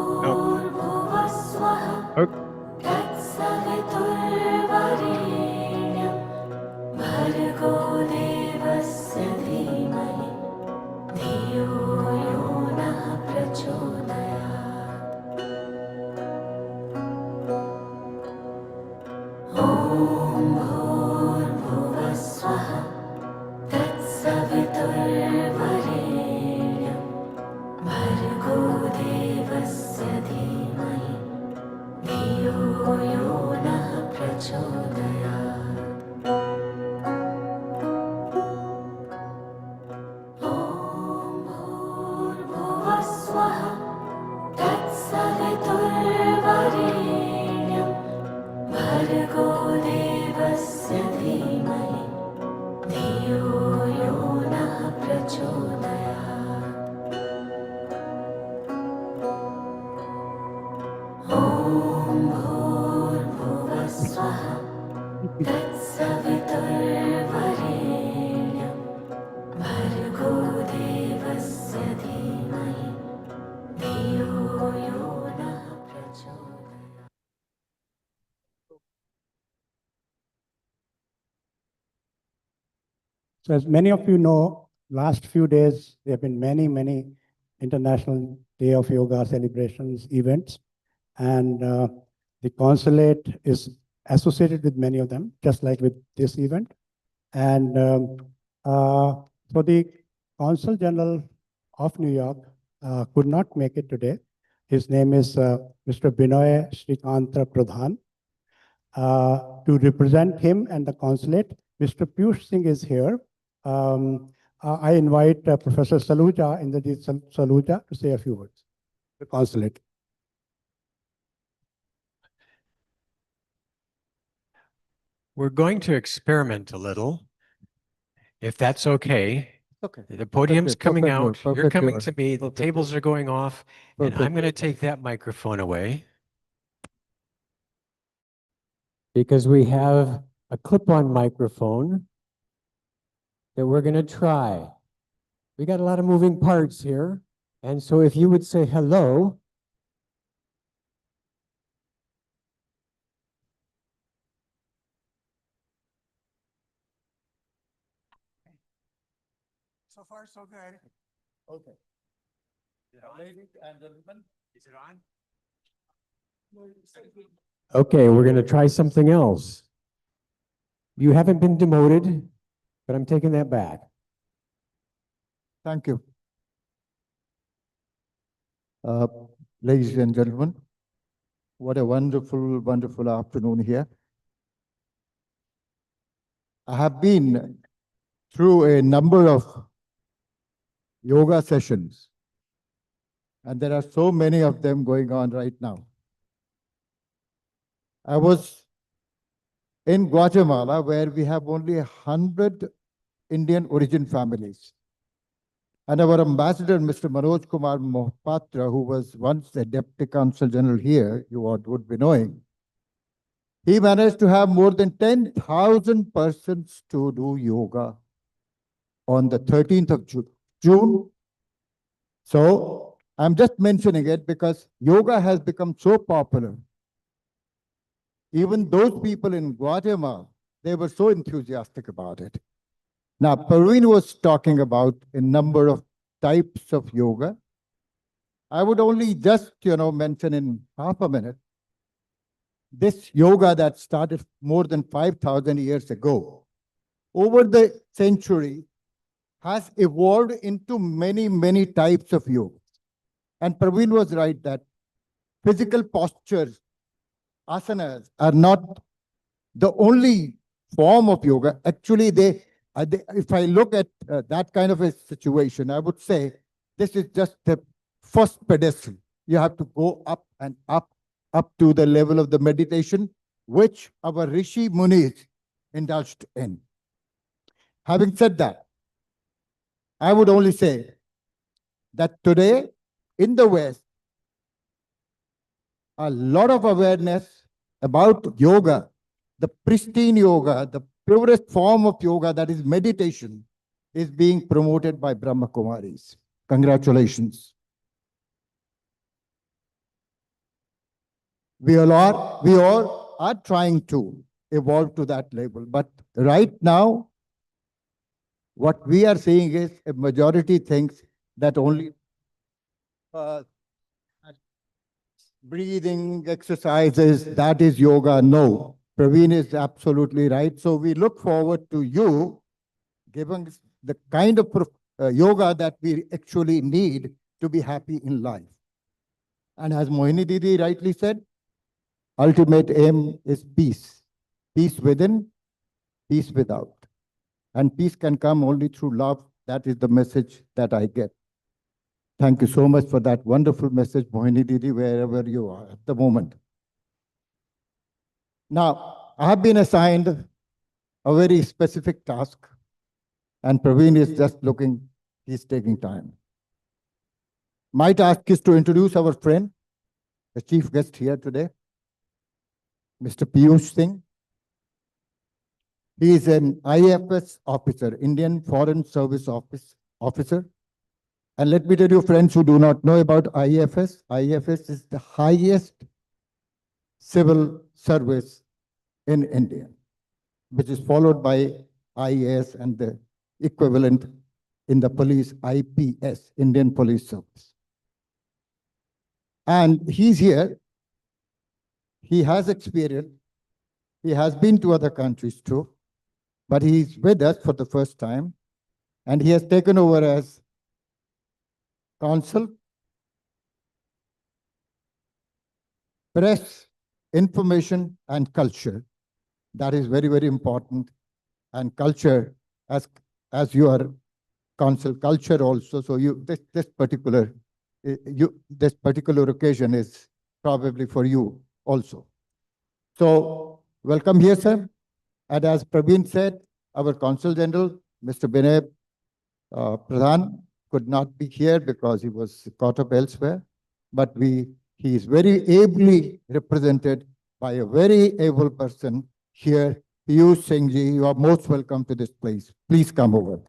So as many of you know, last few days, there have been many International Day of Yoga celebrations, events, and the consulate is associated with many of them, just like with this event. And so the Consul General of New York could not make it today. His name is Mr. Binaya Srikanta Pradhan. To represent him and the consulate, Mr. Piyush Singh is here. I invite Professor Saluja, Indrajit Saluja, to say a few words. The consulate. We're going to experiment a little, if that's okay. Okay. The podium's coming out. You're perfect coming word. to me. The tables are going off, and I'm going to take that microphone away. Because we have a clip-on microphone that we're going to try. We got a lot of moving parts here. And so if you would say hello. So far, so good. Okay. Ladies and gentlemen, is it on? Okay, we're going to try something else. You haven't been demoted, but I'm taking that back. Thank you. Ladies and gentlemen, what a wonderful afternoon here. I have been through a number of yoga sessions, and there are so many of them going on right now. I was in Guatemala, where we have only 100 Indian origin families. And our ambassador, Mr. Manoj Kumar Mohapatra, who was once the Deputy Consul General here, you all would be knowing, he managed to have more than 10,000 persons to do yoga on the 13th of June. So I'm just mentioning it because yoga has become so popular. Even those people in Guatemala, they were so enthusiastic about it. Now, Parveen was talking about a number of types of yoga. I would only just, mention in half a minute, this yoga that started more than 5,000 years ago, over the century, has evolved into many types of yoga. And Parveen was right that physical postures, asanas, are not the only form of yoga. Actually, if I look at that kind of a situation, I would say this is just the first pedestal. You have to go up and up to the level of the meditation, which our Rishi Munis indulged in. Having said that, I would only say that today in the West, a lot of awareness about yoga the pristine yoga, the purest form of yoga, that is meditation, is being promoted by Brahma Kumaris. Congratulations. We all are trying to evolve to that level. But right now, what we are seeing is a majority thinks that only breathing exercises, that is yoga. No, Praveen is absolutely right. So we look forward to you giving us the kind of yoga that we actually need to be happy in life. And as Mohini Didi rightly said, ultimate aim is peace. Peace within, peace without. And peace can come only through love. That is the message that I get. Thank you so much for that wonderful message, Mohini Didi, wherever you are at the moment. Now, I have been assigned a very specific task, and Praveen is just looking, he's taking time. My task is to introduce our friend, the chief guest here today, Mr. Piyush Singh. He is an IFS officer, Indian Foreign Service officer. And let me tell you, friends who do not know about IFS, IFS is the highest civil service in India, which is followed by IAS and the equivalent in the police, IPS, Indian Police Service. And he's here. He has experience. He has been to other countries too, but he's with us for the first time. And he has taken over as Consul, Press, Information, and Culture. That is very, very important. And culture, as you are Consul, culture also. So this particular occasion is probably for you also. So welcome here, sir. And as Praveen said, our Consul General, Mr. Binaya Pradhan, could not be here because he was caught up elsewhere. But he is very ably represented by a very able person here, Piyush Singh ji. You are most welcome to this place. Please come over.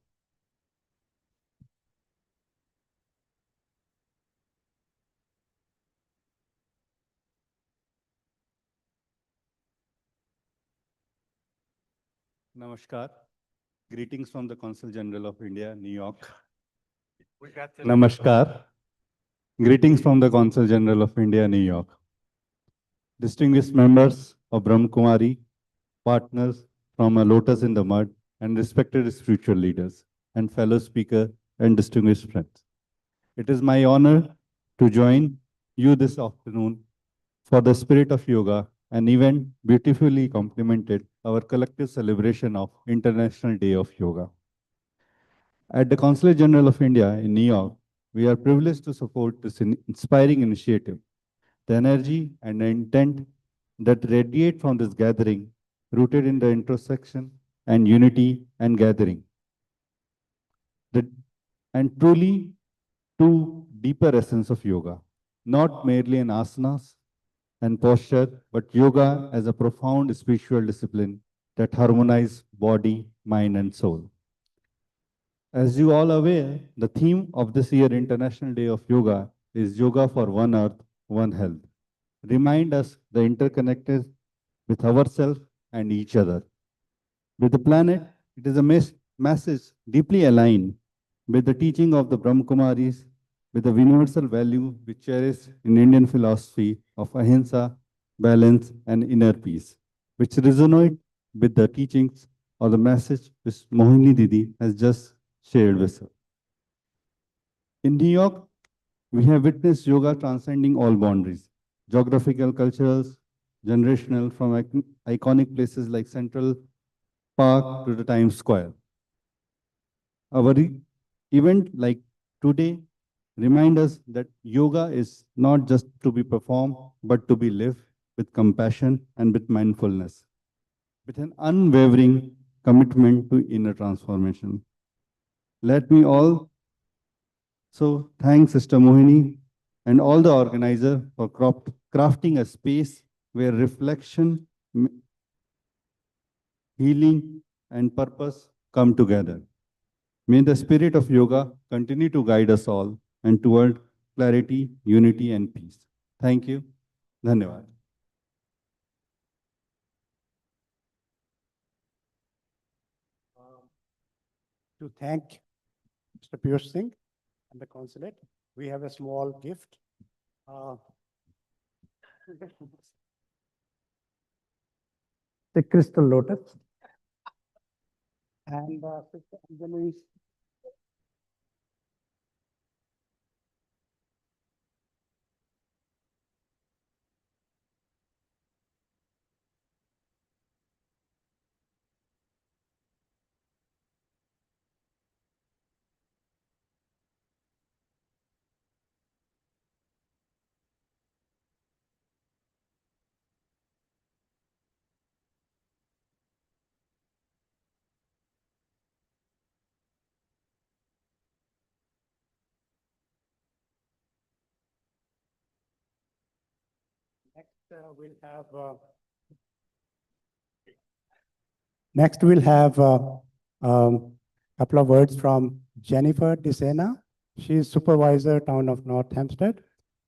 Namaskar. Greetings from the Consul General of India, New York. Namaskar. Greetings from the Consul General of India, New York. Distinguished members of Brahma Kumari, partners from a Lotus in the Mud, and respected spiritual leaders, and fellow speaker and distinguished friends. It is my honor to join you this afternoon for the Spirit of Yoga, an event beautifully complemented our collective celebration of International Day of Yoga. At the Consulate General of India in New York, we are privileged to support this inspiring initiative. The energy and the intent that radiate from this gathering, rooted in the intersection and unity and gathering. And truly to deeper essence of yoga, not merely an asanas and posture, but yoga as a profound spiritual discipline that harmonizes body, mind, and soul. As you all aware, the theme of this year International Day of Yoga is Yoga for One Earth, One Health. Remind us the interconnected with ourselves and each other. With the planet, it is a message deeply aligned with the teaching of the Brahma Kumaris, with the universal value we cherish in Indian philosophy of ahimsa, balance, and inner peace, which resonate with the teachings or the message which Mohini Didi has just shared with us. In New York, we have witnessed yoga transcending all boundaries, geographical, cultures, generational, from iconic places like Central Park to the Times Square. Our event like today remind us that yoga is not just to be performed, but to be lived with compassion and with mindfulness, with an unwavering commitment to inner transformation. Let me also thank Sister Mohini and all the organizers for crafting a space where reflection healing, and purpose come together. May the spirit of yoga continue to guide us all and toward clarity, unity, and peace. Thank you. Dhanyavad. To thank Mr. Piyush Singh and the consulate, we have a small gift. The crystal lotus. And Sister Anjali's next we'll have couple of words from Jennifer DeSena. She is supervisor town of North Hempstead,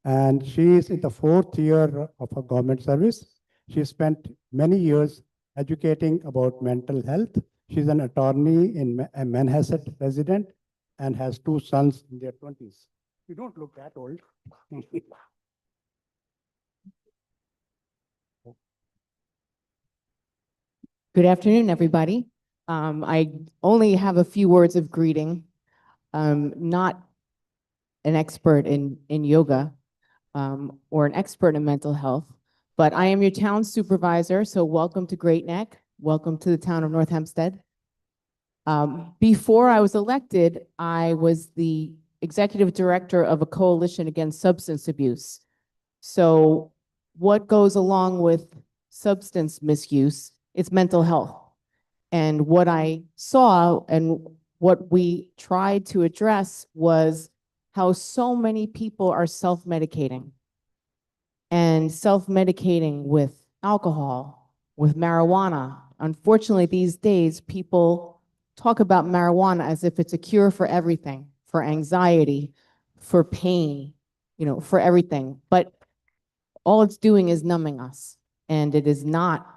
and she is in the 4th year of her government service. She spent many years educating about mental health. She's an attorney in a Manhasset resident and has 2 sons in their 20s. You don't look that old. Good afternoon, everybody. I only have a few words of greeting. Not an expert in yoga or an expert in mental health, but I am your town supervisor, so welcome to Great Neck. Welcome to the town of North Hempstead. Before I was elected, I was the executive director of a coalition against substance abuse. So what goes along with substance misuse? It's mental health. And what I saw and what we tried to address was how so many people are self-medicating and self-medicating with alcohol, with marijuana. Unfortunately, these days, people talk about marijuana as if it's a cure for everything, for anxiety, for pain, for everything. But all it's doing is numbing us. And it is not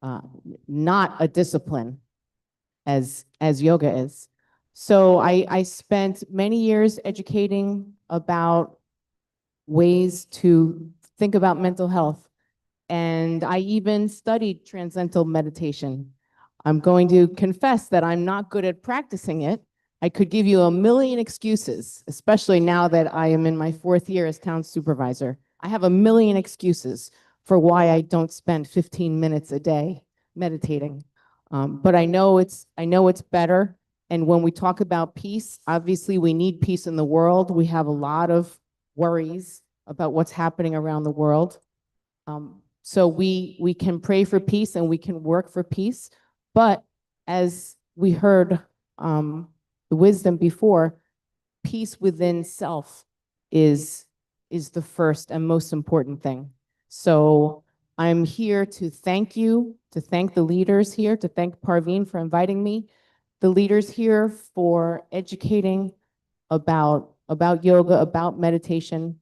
a discipline as yoga is. So I spent many years educating about ways to think about mental health. And I even studied transcendental meditation. I'm going to confess that I'm not good at practicing it. I could give you a million excuses, especially now that I am in my 4th year as town supervisor. I have a million excuses for why I don't spend 15 minutes a day meditating. But I know it's better. And when we talk about peace, obviously we need peace in the world. We have a lot of worries about what's happening around the world. So we can pray for peace and we can work for peace. But as we heard the wisdom before, peace within self is the first and most important thing. So I'm here to thank you, to thank the leaders here, to thank Parveen for inviting me, the leaders here for educating about yoga, about meditation.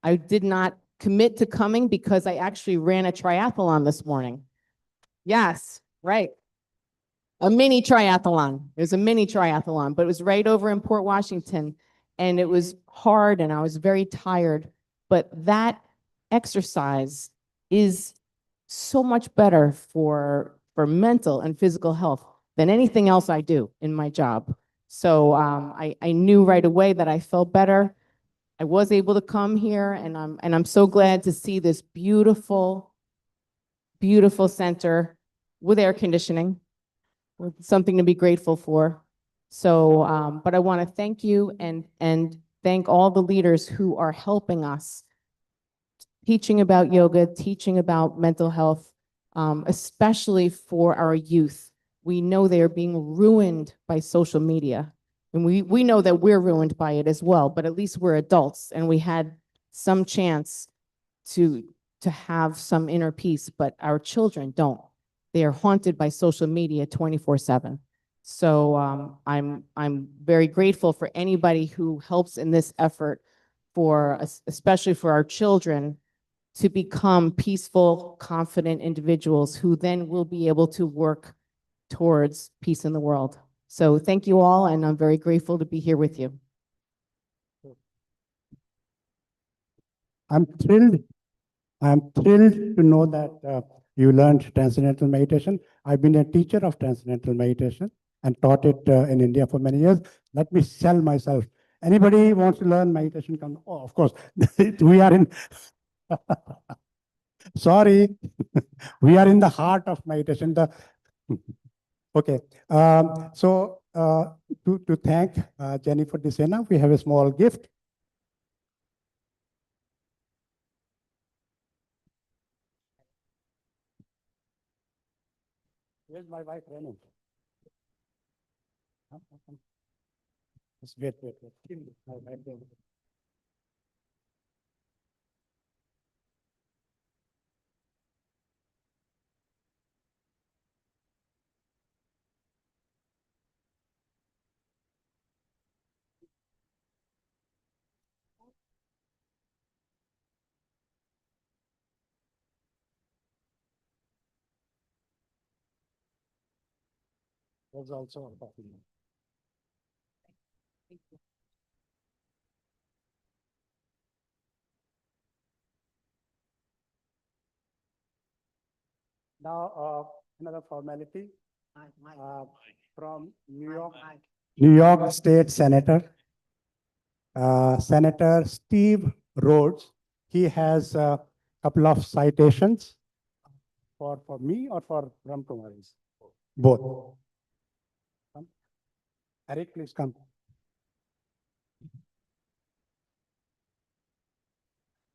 I did not commit to coming because I actually ran a triathlon this morning. Yes, right. A mini triathlon. It was a mini triathlon, but it was right over in Port Washington. And it was hard and I was very tired. But that exercise is so much better for mental and physical health than anything else I do in my job. So I knew right away that I felt better. I was able to come here, and I'm so glad to see this beautiful, beautiful center with air conditioning, with something to be grateful for. So, but I want to thank you and thank all the leaders who are helping us, teaching about yoga, teaching about mental health, especially for our youth. We know they are being ruined by social media. And we know that we're ruined by it as well, but at least we're adults and we had some chance to have some inner peace, but our children don't. they are haunted by social media 24/7. So I'm very grateful for anybody who helps in this effort for especially for our children to become peaceful, confident individuals who then will be able to work towards peace in the world. So thank you all, and I'm very grateful to be here with you. I'm thrilled. I'm thrilled to know that you learned transcendental meditation. I've been a teacher of transcendental meditation and taught it in India for many years. Let me sell myself. Anybody wants to learn meditation? Come. Oh, of course. We are in. Sorry, we are in the heart of meditation. Okay. To thank Jennifer Desena, we have a small gift. Where's my wife, Renu? Just wait. My wife, Renu. Was also a copy. Now, another formality from New York State Senator, Senator Steve Rhodes. He has a couple of citations for me or for Brahma Kumaris? Both. Come. Eric, please come.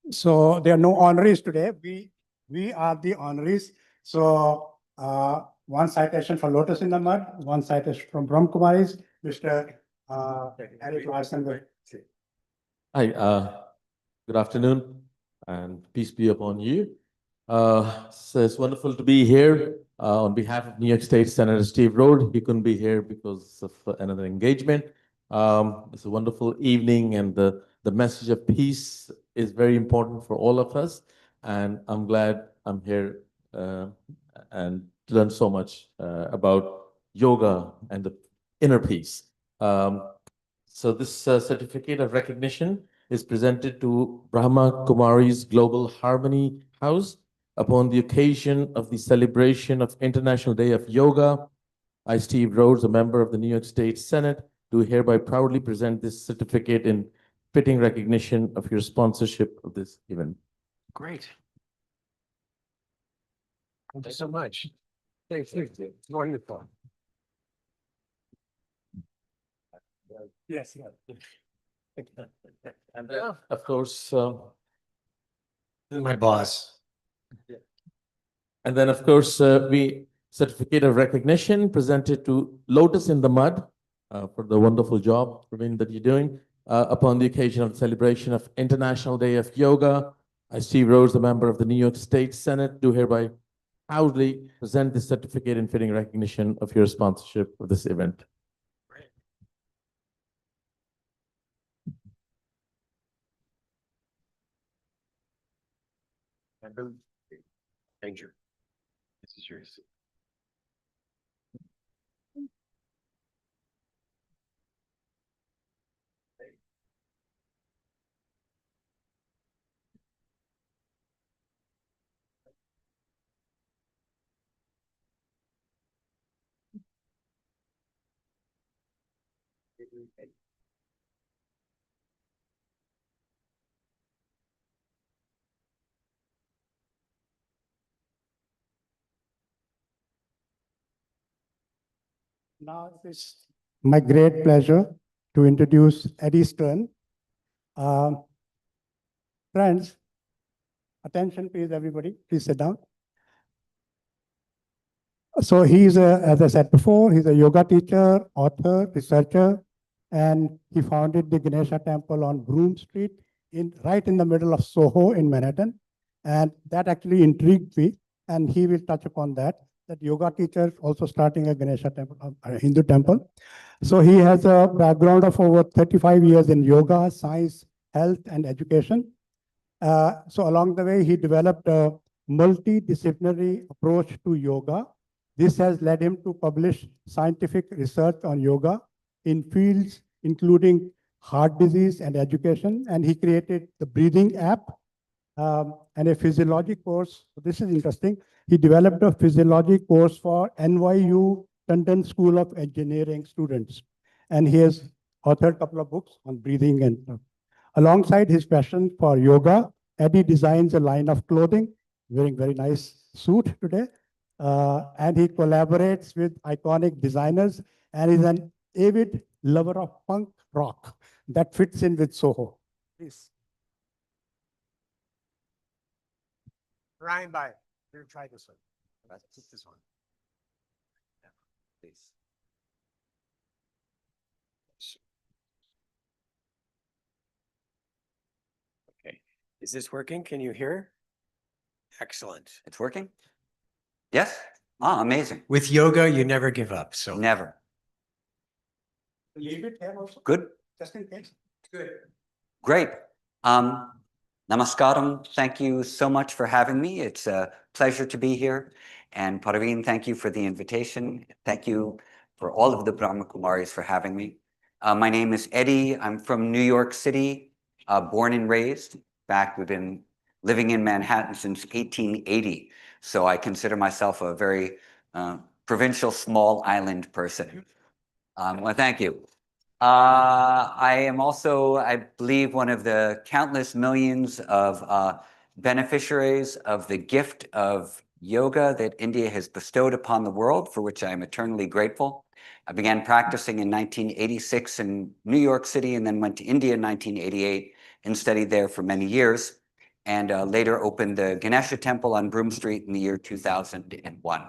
So there are no honorees today. We are the honorees. So one citation for Lotus in the Mud, one citation from Brahma Kumaris. Mr. Eric Larson will say. Hi, good afternoon, and peace be upon you. So it's wonderful to be here on behalf of New York State Senator Steve Rhodes. He couldn't be here because of another engagement. It's a wonderful evening, and the message of peace is very important for all of us. And I'm glad I'm here and to learn so much about yoga and the inner peace. So this certificate of recognition is presented to Brahma Kumaris Global Harmony House upon the occasion of the celebration of International Day of Yoga. I, Steve Rhodes, a member of the New York State Senate, do hereby proudly present this certificate in fitting recognition of your sponsorship of this event. Great. Thank you so much. Thank you. Wonderful. Yes. And of course, This is my boss. and then of course, we certificate of recognition presented to Lotus in the Mud for the wonderful job, Praveen, that you're doing upon the occasion of the celebration of International Day of Yoga. I, Steve Rhodes, a member of the New York State Senate, do hereby proudly present this certificate in fitting recognition of your sponsorship of this event. Thank you. This is yours. Now it is my great pleasure to introduce Eddie Stern. Friends, attention please, everybody. Please sit down. So he's as I said before, he's a yoga teacher, author, researcher, and he founded the Ganesha temple on Broome Street, right in the middle of Soho in Manhattan. And that actually intrigued me, and he will touch upon that. that yoga teacher, also starting a Ganesha temple, a Hindu temple. So he has a background of over 35 years in yoga, science, health, and education. So along the way, he developed a multidisciplinary approach to yoga. This has led him to publish scientific research on yoga in fields including heart disease and education. And he created the breathing app and a physiology course. So this is interesting. He developed a physiology course for NYU London School of Engineering students. And he has authored a couple of books on breathing and alongside his passion for yoga, Eddie designs a line of clothing, wearing very nice suit today. And he collaborates with iconic designers and is an avid lover of punk rock that fits in with Soho. Please. Ryan, bye. We'll try this one. Let's this one. Yeah, please. Okay. Is this working? Can you hear? Excellent. It's working? Yes? Ah, amazing. With yoga, you never give up. So Never. Leave it here also, Good? just in case. Good. Great. Namaskaram. Thank you so much for having me. It's a pleasure to be here. And Pradhan, thank you for the invitation. Thank you for all of the Brahma Kumaris for having me. My name is Eddie. I'm from New York City, born and raised. In fact, we've been living in Manhattan since 1880. So I consider myself a very provincial, small island person. Well, thank you. I am also, I believe, one of the countless millions of beneficiaries of the gift of yoga that India has bestowed upon the world, for which I am eternally grateful. I began practicing in 1986 in New York City and then went to India in 1988 and studied there for many years, and later opened the Ganesha temple on Broome Street in the year 2001.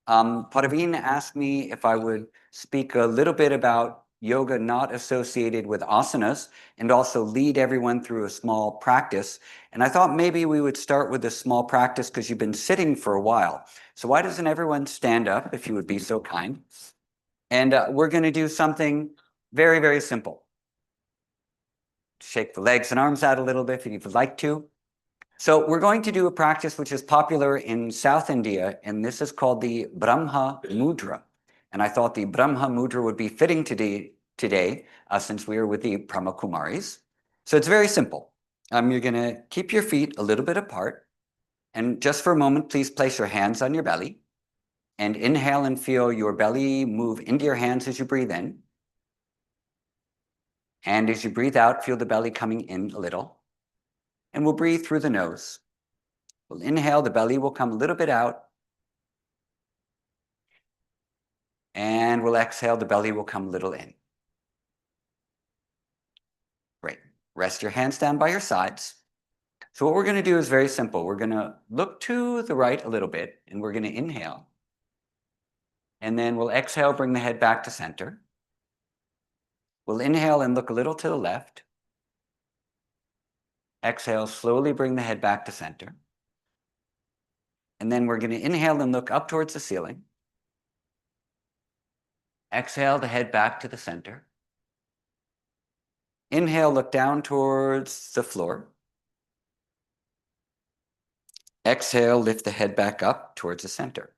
Pradhan asked me if I would speak a little bit about yoga not associated with asanas and also lead everyone through a small practice. And I thought maybe we would start with a small practice because you've been sitting for a while. So why doesn't everyone stand up, if you would be so kind? And we're going to do something very, very simple. Shake the legs and arms out a little bit if you would like to. So we're going to do a practice which is popular in South India, and this is called the Brahma Mudra. And I thought the Brahma Mudra would be fitting today since we are with the Brahma Kumaris. So it's very simple. You're going to keep your feet a little bit apart. And just for a moment, please place your hands on your belly. And inhale and feel your belly move into your hands as you breathe in. And as you breathe out, feel the belly coming in a little. And we'll breathe through the nose. We'll inhale, the belly will come a little bit out. And we'll exhale, the belly will come a little in. Great. Rest your hands down by your sides. So what we're going to do is very simple. We're going to look to the right a little bit, and we're going to inhale. And then we'll exhale, bring the head back to center. We'll inhale and look a little to the left. Exhale, slowly bring the head back to center. And then we're going to inhale and look up towards the ceiling. Exhale the head back to the center. Inhale, look down towards the floor. Exhale, lift the head back up towards the center.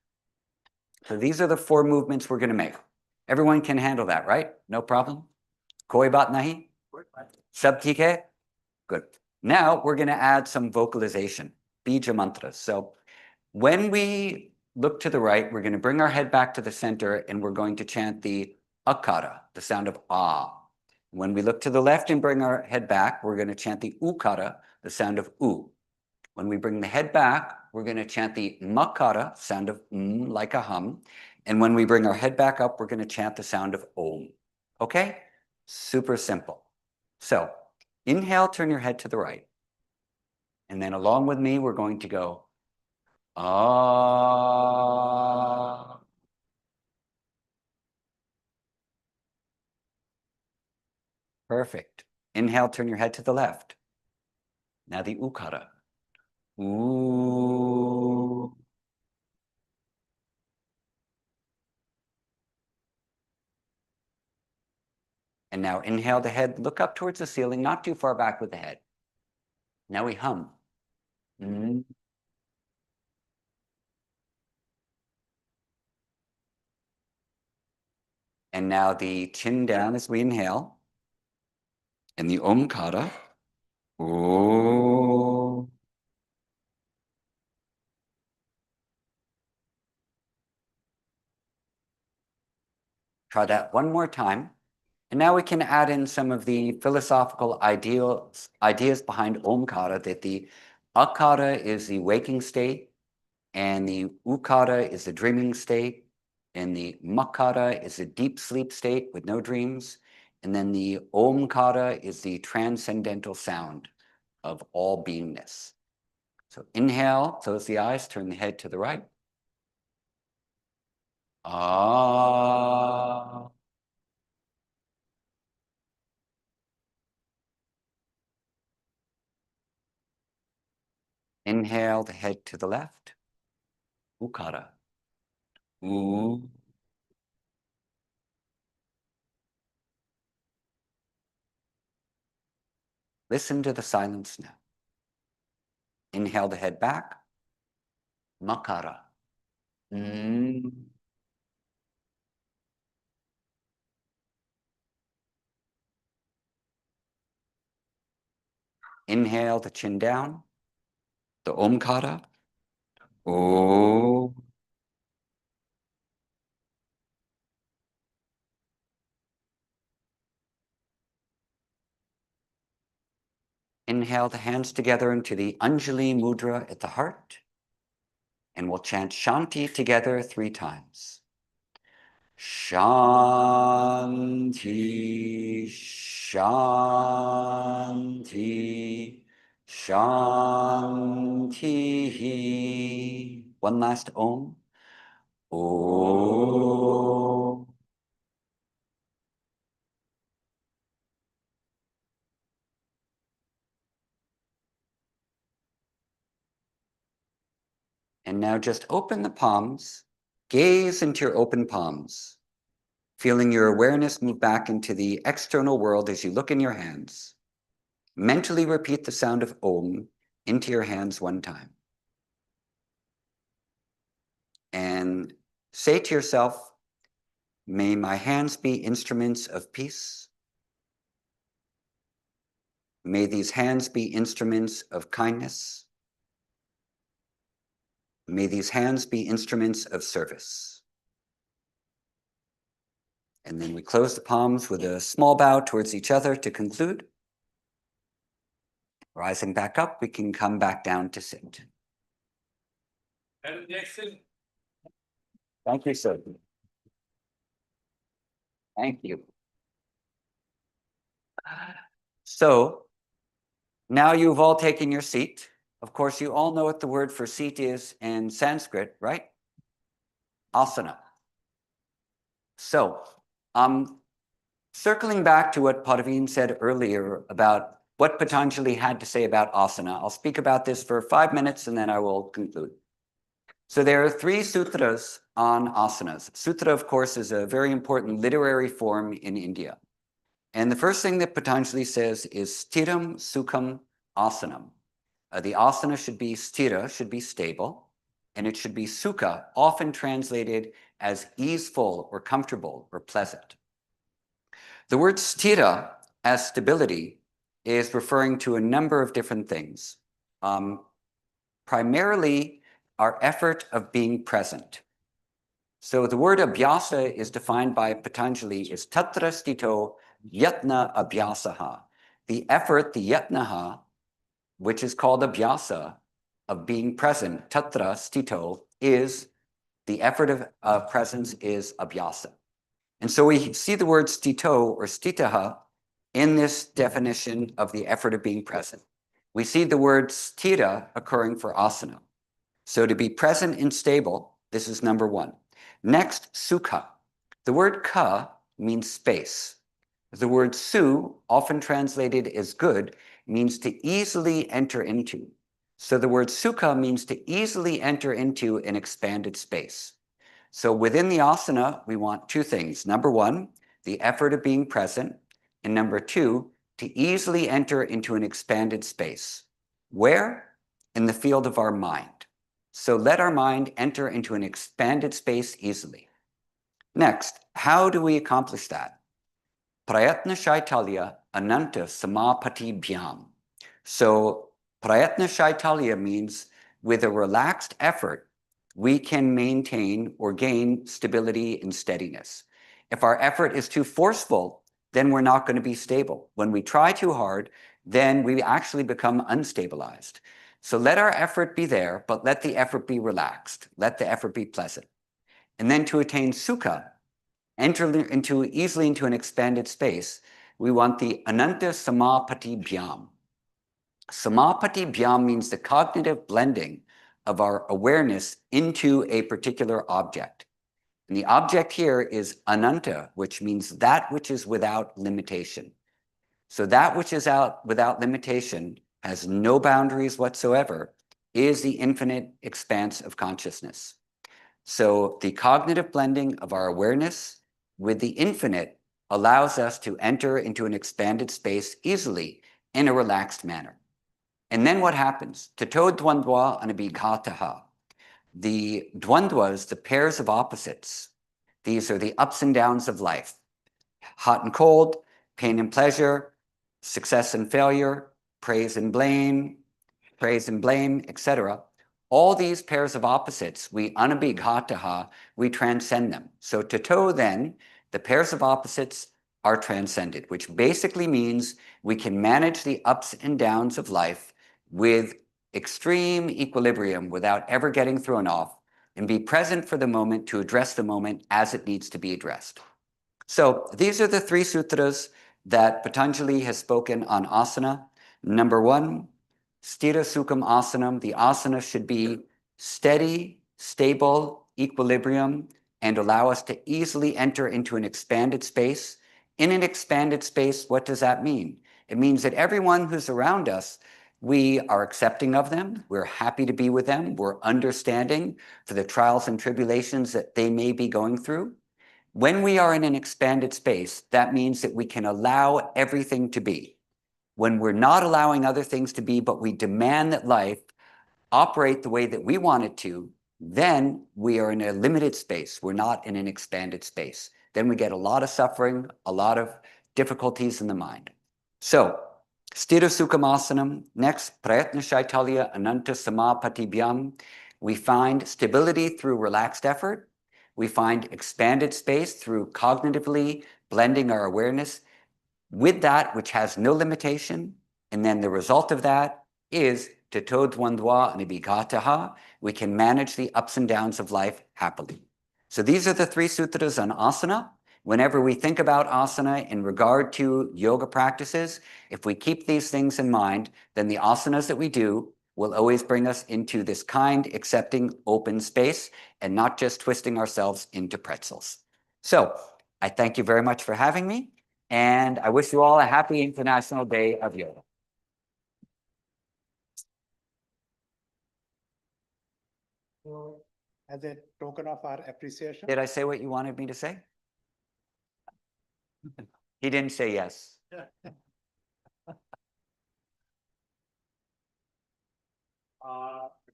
So these are the 4 movements we're going to make. Everyone can handle that, right? No problem? Koi baat nahi? Sab theek hai? Good. Now we're going to add some vocalization, bija mantras. So when we look to the right, we're going to bring our head back to the center and we're going to chant the akara, the sound of ah. When we look to the left and bring our head back, we're going to chant the ukara, the sound of u. When we bring the head back, we're going to chant the makara, sound of like a hum. And when we bring our head back up, we're going to chant the sound of om. Okay? Super simple. So inhale, turn your head to the right. And then along with me, we're going to go ah. Perfect. Inhale, turn your head to the left. Now the ukara. Ooh. And now inhale the head, look up towards the ceiling, not too far back with the head. Now we hum. Mm. And now the chin down as we inhale. And the Omkara. Oh. Try that one more time. And now we can add in some of the philosophical ideas behind Omkara, that the Akara is the waking state, and the Ukara is the dreaming state, and the Makara is a deep sleep state with no dreams, and then the Omkara is the transcendental sound of all beingness. So inhale, close the eyes, turn the head to the right. Ah. Inhale the head to the left. Ukara. Ooh. Listen to the silence now. Inhale the head back. Makara. Mm. Inhale the chin down. The Omkara. Oh. Inhale the hands together into the Anjali Mudra at the heart. And we'll chant Shanti together 3 times. Shanti, Shanti, Shanti. One last Om. Om. And now just open the palms, gaze into your open palms, feeling your awareness move back into the external world as you look in your hands. Mentally repeat the sound of Om into your hands 1 time. And say to yourself, may my hands be instruments of peace. May these hands be instruments of kindness. May these hands be instruments of service. And then we close the palms with a small bow towards each other to conclude. Rising back up, we can come back down to sit. Thank you, sir. Thank you. So now you've all taken your seat. Of course, you all know what the word for seat is in Sanskrit, right? Asana. So, circling back to what Pradhan said earlier about what Patanjali had to say about asana, I'll speak about this for 5 minutes and then I will conclude. So there are 3 sutras on asanas. Sutra, of course, is a very important literary form in India. And the first thing that Patanjali says is stiram sukham asanam. The asana should be stira, should be stable, and it should be sukha, often translated as easeful or comfortable or pleasant. The word stira, as stability, is referring to a number of different things. Primarily, our effort of being present. So the word abhyasa is defined by Patanjali as tatra stito yatna abhyasaha. The effort, the yatnaha, which is called abhyasa, of being present, tatra stito, is the effort of presence is abhyasa. And so we see the word stito or stitaha in this definition of the effort of being present. We see the word stira occurring for asana. So to be present and stable, this is number 1. Next, sukha. The word ka means space. The word su, often translated as good, means to easily enter into. So the word sukha means to easily enter into an expanded space. So within the asana, we want 2 things. Number 1, the effort of being present. And number two, to easily enter into an expanded space. Where? In the field of our mind. So let our mind enter into an expanded space easily. Next, how do we accomplish that? Prayatna Shaitalya Ananta Samapati Bhyam. So Prayatna Shaitalya means with a relaxed effort, we can maintain or gain stability and steadiness. If our effort is too forceful, then we're not going to be stable. When we try too hard, then we actually become unstabilized. So let our effort be there, but let the effort be relaxed. Let the effort be pleasant. And then to attain sukha, enter easily into an expanded space, we want the Ananta Samapati Bhyam. Samapati Bhyam means the cognitive blending of our awareness into a particular object. And the object here is Ananta, which means that which is without limitation. So that which is without limitation, has no boundaries whatsoever, is the infinite expanse of consciousness. So the cognitive blending of our awareness with the infinite allows us to enter into an expanded space easily in a relaxed manner. And then what happens? Tato dvandva anabhighataha. The dvandvas, the pairs of opposites, these are the ups and downs of life. Hot and cold, pain and pleasure, success and failure, praise and blame, etc. All these pairs of opposites, we anabhighataha, we transcend them. So tato then, the pairs of opposites are transcended, which basically means we can manage the ups and downs of life with extreme equilibrium without ever getting thrown off, and be present for the moment to address the moment as it needs to be addressed. So these are the three sutras that Patanjali has spoken on asana. Number one, Sthira Sukham Asanam. The asana should be steady, stable, equilibrium, and allow us to easily enter into an expanded space. In an expanded space, what does that mean? It means that everyone who's around us, we are accepting of them, we're happy to be with them, we're understanding for the trials and tribulations that they may be going through. When we are in an expanded space, that means that we can allow everything to be. When we're not allowing other things to be, but we demand that life operate the way that we want it to, then we are in a limited space. We're not in an expanded space. Then we get a lot of suffering, a lot of difficulties in the mind. So, Sthira Sukhamasanam. Next, Prayatna Shaitalya Ananta Samapatibhyam. We find stability through relaxed effort. We find expanded space through cognitively blending our awareness with that which has no limitation. And then the result of that is tato dvandva anabhighataha. We can manage the ups and downs of life happily. So these are the three sutras on asana. Whenever we think about asana in regard to yoga practices, if we keep these things in mind, then the asanas that we do will always bring us into this kind, accepting, open space, and not just twisting ourselves into pretzels. So I thank you very much for having me, and I wish you all a happy International Day of Yoga. So, as a token of our appreciation. Did I say what you wanted me to say? He didn't say yes.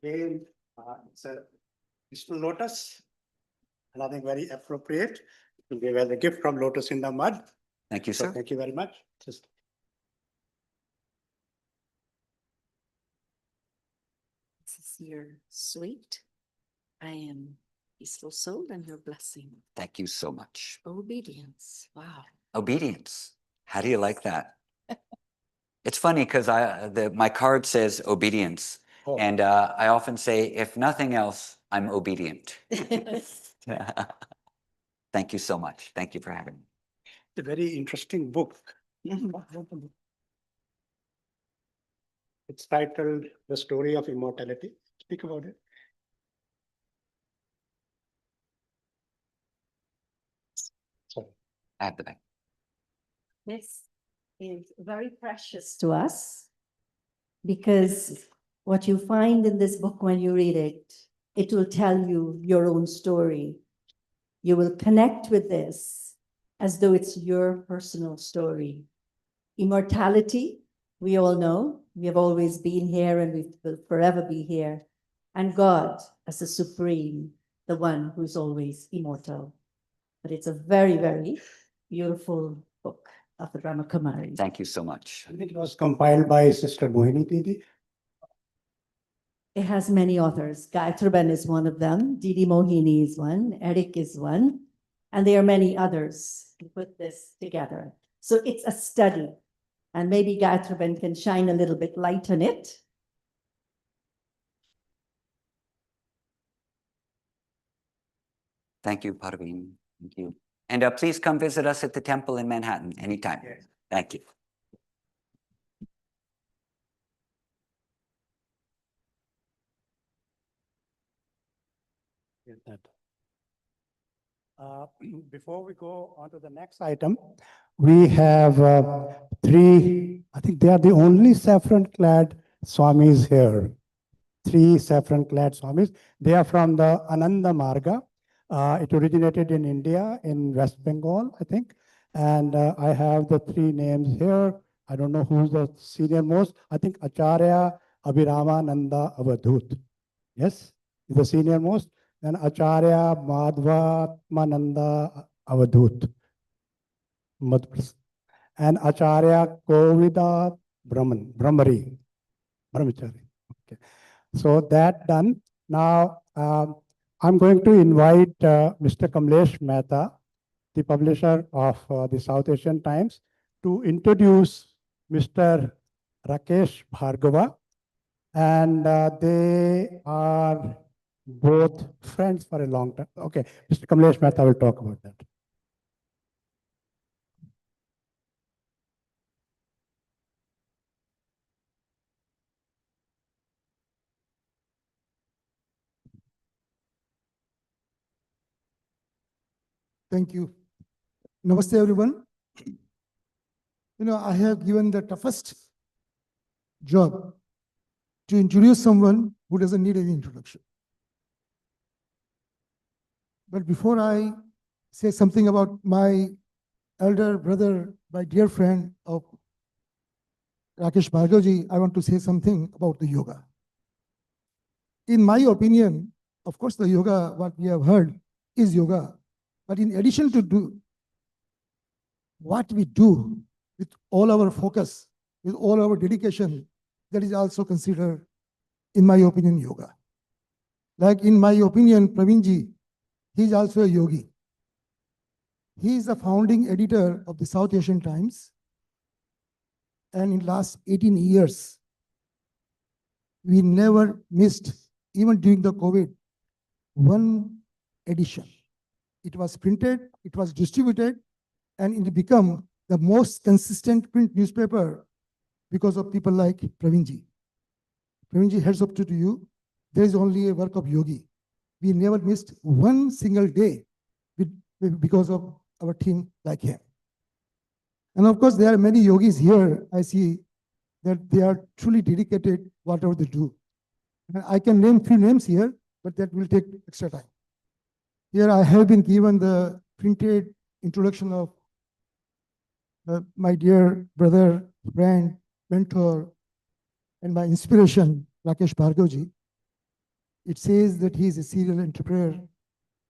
Again, it's a crystal lotus, and I think very appropriate to give as a gift from Lotus in the Mud. Thank you, sir. Thank you very much. This is your sweet. I am peaceful soul and your blessing. Thank you so much. Obedience. Wow. Obedience. How do you like that? It's funny because my card says obedience. Oh. And I often say, if nothing else, I'm obedient. Thank you so much. Thank you for having me. It's a very interesting book. It's titled The Story of Immortality. Speak about it. Sorry, I have the back. This is very precious to us because what you find in this book when you read it, it will tell you your own story. You will connect with this as though it's your personal story. Immortality, we all know. We have always been here and we will forever be here. And God as the supreme, the one who's always immortal. But it's a very, very beautiful book of the Brahma Kumaris. Thank you so much. I think it was compiled by Sister Mohini, Didi. It has many authors. Gayatri is one of them. Didi Mohini is one. Eric is one. And there are many others who put this together. So it's a study. And maybe Gayatri can shine a little bit light on it. Thank you, Parveen. Thank you. And please come visit us at the temple in Manhattan anytime. Yes. Thank you. Before we go on to the next item, we have three, I think they are the only saffron-clad Swamis here. Three saffron-clad Swamis. They are from the Ananda Marga. It originated in India, in West Bengal, I think. And I have the three names here. I don't know who's the senior most. I think Acharya Abhirama Nanda Avadhut. Yes, is the senior most. Then Acharya Madhvatmananda Avadhut. And Acharya Kovida Brahmari. Brahmachari. Okay. So that done. Now, I'm going to invite Mr. Kamlesh Mehta, the publisher of the South Asian Times, to introduce Mr. Rakesh Bhargava. And they are both friends for a long time. Okay, Mr. Kamlesh Mehta will talk about that. Thank you. Namaste, everyone. I have given the toughest job to introduce someone who doesn't need any introduction. But before I say something about my elder brother, my dear friend of Rakesh Bhargavaji, I want to say something about the yoga. In my opinion, of course, the yoga, what we have heard, is yoga. But in addition to what we do with all our focus, with all our dedication, that is also considered, in my opinion, yoga. Like in my opinion, Praveenji, he is also a yogi. He is the founding editor of the South Asian Times. And in last 18 years, we never missed, even during the COVID, one edition. It was printed, it was distributed, and it became the most consistent print newspaper because of people like Praveenji. Praveenji, heads up to you. There is only a work of yogi. We never missed one single day because of our team like him. And of course, there are many yogis here. I see that they are truly dedicated whatever they do. And I can name few names here, but that will take extra time. Here I have been given the printed introduction of my dear brother, friend, mentor, and my inspiration, Rakesh Bhargavaji. It says that he is a serial entrepreneur.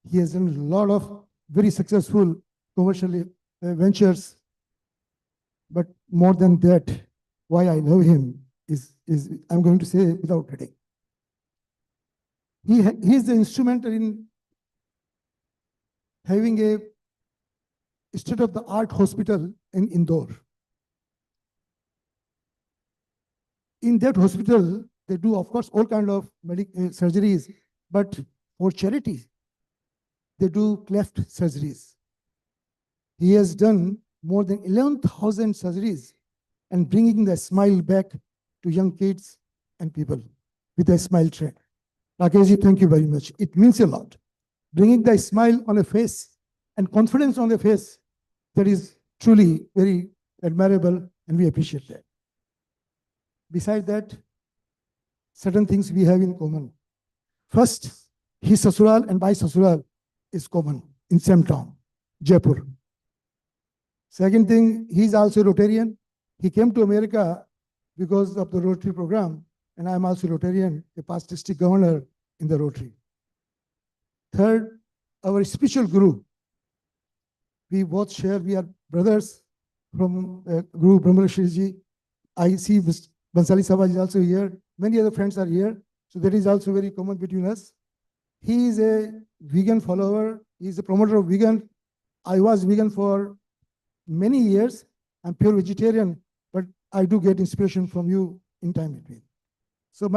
He has done a lot of very successful commercial ventures. But more than that, why I love him is I'm going to say without kidding. He is the instrumental in having a state-of-the-art hospital in Indore. In that hospital, they do, of course, all kinds of surgeries, but for charity, they do cleft surgeries. He has done more than 11,000 surgeries and bringing the smile back to young kids and people with a smile trend. Rakeshji, thank you very much. It means a lot. Bringing the smile on a face and confidence on the face, that is truly very admirable, and we appreciate that. Besides that, certain things we have in common. First, his sasural and my sasural is common in same town, Jaipur. Second thing, he is also Rotarian. He came to America because of the Rotary program, and I'm also Rotarian, a past district governor in the Rotary. Third, our spiritual guru. We both share, we are brothers from Guru Brahma Ji. I see Bansali Sabha is also here. Many other friends are here. So that is also very common between us. He is a vegan follower. He is a promoter of vegan. I was vegan for many years. I'm pure vegetarian, but I do get inspiration from you in time between. So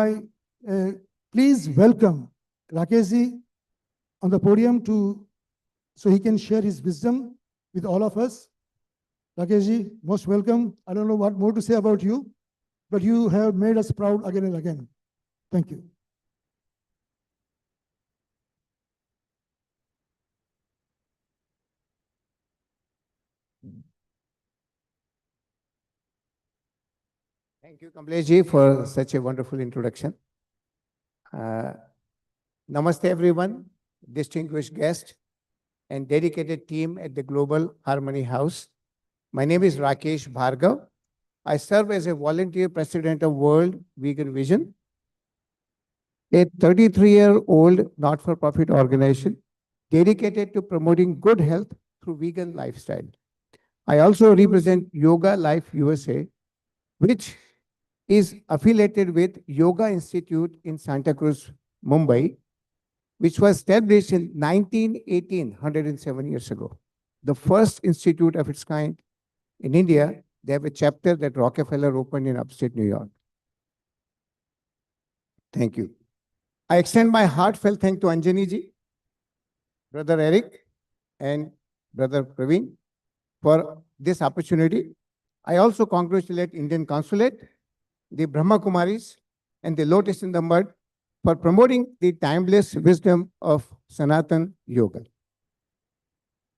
please welcome Rakeshji on the podium so he can share his wisdom with all of us. Rakeshji, most welcome. I don't know what more to say about you, but you have made us proud again and again. Thank you. Thank you, Kamlesh, for such a wonderful introduction. Namaste, everyone, distinguished guest, and dedicated team at the Global Harmony House. My name is Rakesh Bhargav. I serve as a volunteer president of World Vegan Vision, a 33-year-old not-for-profit organization dedicated to promoting good health through vegan lifestyle. I also represent Yoga Life USA, which is affiliated with Yoga Institute in Santa Cruz, Mumbai, which was established in 1918, 107 years ago. The first institute of its kind in India. They have a chapter that Rockefeller opened in upstate New York. Thank you. I extend my heartfelt thanks to Anjani ji, Brother Eric, and Brother Praveen for this opportunity. I also congratulate Indian Consulate, the Brahma Kumaris, and the Lotus in the Mud for promoting the timeless wisdom of Sanatan Yoga.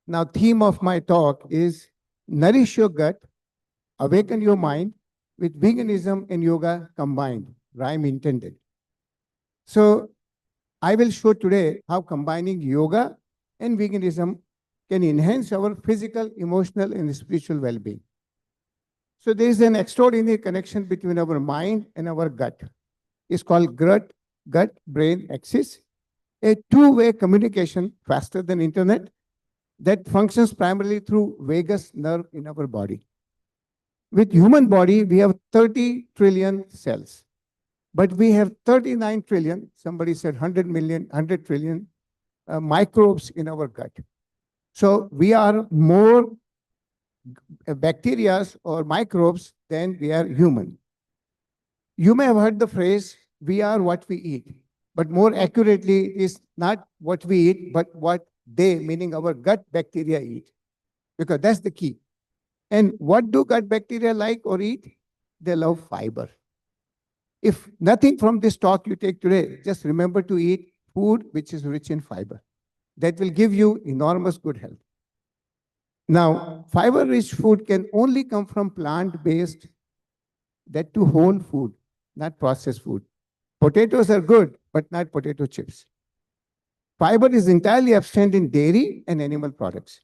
Now, theme of my talk is Nourish Your Gut, Awaken Your Mind with Veganism and Yoga combined, rhyme intended. So, I will show today how combining yoga and veganism can enhance our physical, emotional, and spiritual well-being. So there is an extraordinary connection between our mind and our gut. It's called gut-brain axis, a two-way communication faster than internet that functions primarily through vagus nerve in our body. With human body, we have 30 trillion cells, but we have 39 trillion, somebody said 100 million, 100 trillion microbes in our gut. So we are more bacteria or microbes than we are human. You may have heard the phrase, we are what we eat, but more accurately is not what we eat, but what they, meaning our gut bacteria, eat, because that's the key. And what do gut bacteria like or eat? They love fiber. If nothing from this talk you take today, just remember to eat food which is rich in fiber. That will give you enormous good health. Now, fiber-rich food can only come from plant-based, that too whole food, not processed food. Potatoes are good, but not potato chips. Fiber is entirely absent in dairy and animal products,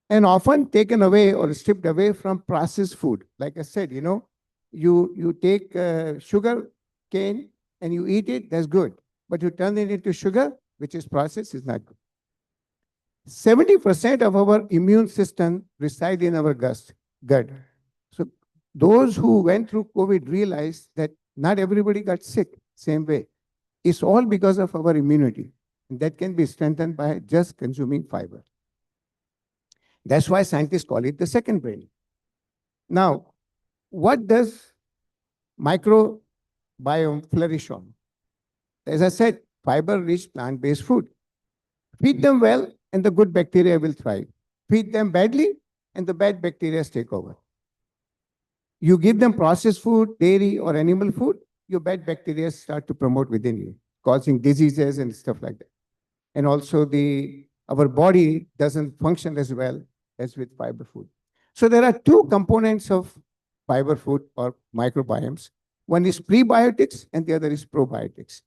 and often taken away or stripped away from processed food. Like I said, you take sugar cane and you eat it, that's good. But you turn it into sugar, which is processed, is not good. 70% of our immune system reside in our gut. So those who went through COVID realized that not everybody got sick same way. It's all because of our immunity. And that can be strengthened by just consuming fiber. That's why scientists call it the second brain. Now, what does microbiome flourish on? As I said, fiber-rich plant-based food. Feed them well, and the good bacteria will thrive. Feed them badly, and the bad bacteria take over. You give them processed food, dairy, or animal food, your bad bacteria start to promote within you, causing diseases and stuff like that. And also our body doesn't function as well as with fiber food. So there are two components of fiber food or microbiomes. One is prebiotics and the other is probiotics.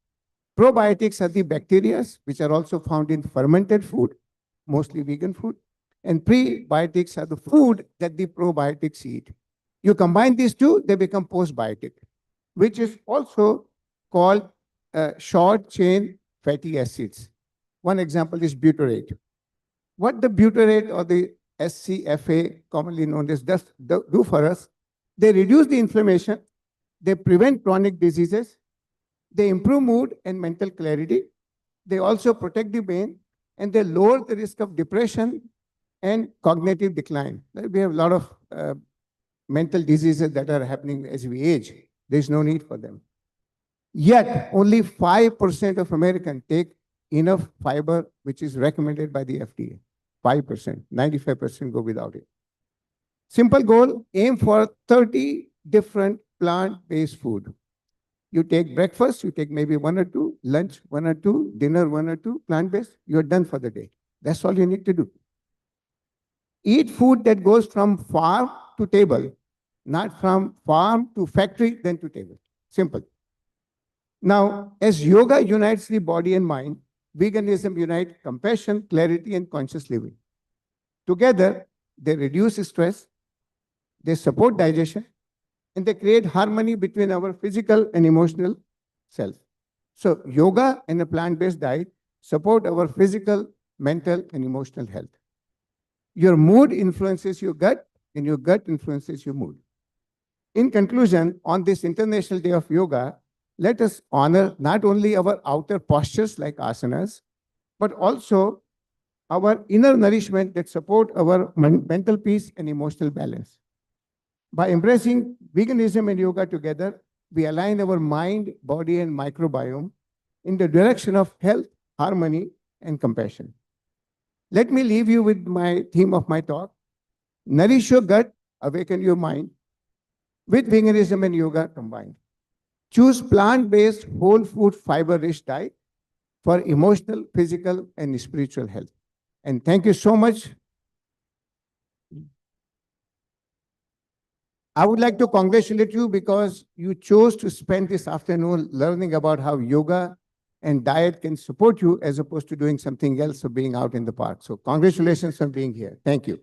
Probiotics are the bacteria which are also found in fermented food, mostly vegan food. And prebiotics are the food that the probiotics eat. You combine these two, they become postbiotic, which is also called short chain fatty acids. One example is butyrate. What the butyrate or the SCFA, commonly known as, do for us, they reduce the inflammation, they prevent chronic diseases, they improve mood and mental clarity, they also protect the brain, and they lower the risk of depression and cognitive decline. We have a lot of mental diseases that are happening as we age. There's no need for them. Yet, only 5% of Americans take enough fiber, which is recommended by the FDA. 5%, 95% go without it. Simple goal, aim for 30 different plant-based food. You take breakfast, you take maybe 1 or 2, lunch 1 or 2, dinner 1 or 2, plant-based, you're done for the day. That's all you need to do. Eat food that goes from farm to table, not from farm to factory, then to table. Simple. Now, as yoga unites the body and mind, veganism unites compassion, clarity, and conscious living. Together, they reduce stress, they support digestion, and they create harmony between our physical and emotional self. So, yoga and a plant-based diet support our physical, mental, and emotional health. Your mood influences your gut, and your gut influences your mood. In conclusion, on this International Day of Yoga, let us honor not only our outer postures like asanas, but also our inner nourishment that support our mental peace and emotional balance. By embracing veganism and yoga together, we align our mind, body, and microbiome in the direction of health, harmony, and compassion. Let me leave you with my theme of my talk. Nourish your gut, awaken your mind, with veganism and yoga combined. Choose plant-based, whole food, fiber-rich diet for emotional, physical, and spiritual health. And thank you so much. I would like to congratulate you because you chose to spend this afternoon learning about how yoga and diet can support you as opposed to doing something else or being out in the park. So congratulations on being here. Thank you.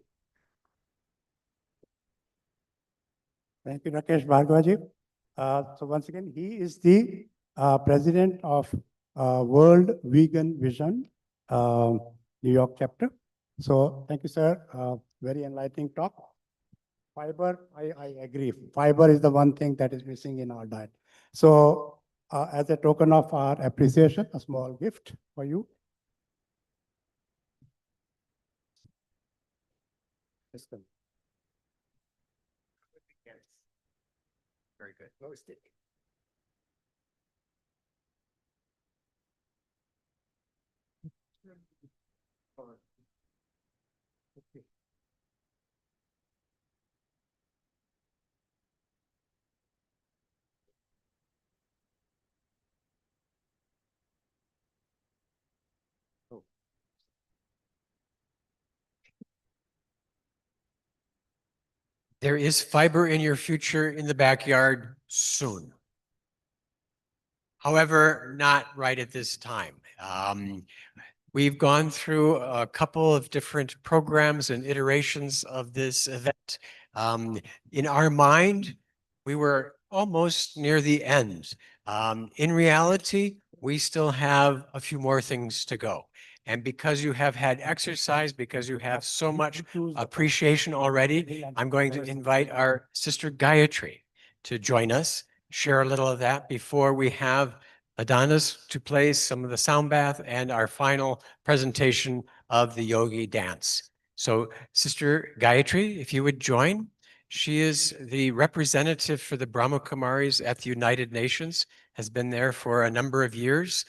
Thank you, Rakesh Bhargavaji. So once again, he is the president of World Vegan Vision, New York chapter. So thank you, sir. Very enlightening talk. Fiber, I agree. Fiber is the one thing that is missing in our diet. So as a token of our appreciation, a small gift for you. Very good. There is fiber in your future in the backyard soon. However, not right at this time. We've gone through a couple of different programs and iterations of this event. In our mind, we were almost near the end. In reality, we still have a few more things to go. And because you have had exercise, because you have so much appreciation already, I'm going to invite our sister Gayatri to join us, share a little of that before we have Adonis to play some of the sound bath and our final presentation of the yogi dance. So Sister Gayatri, if you would join. She is the representative for the Brahma Kumaris at the United Nations, has been there for a number of years.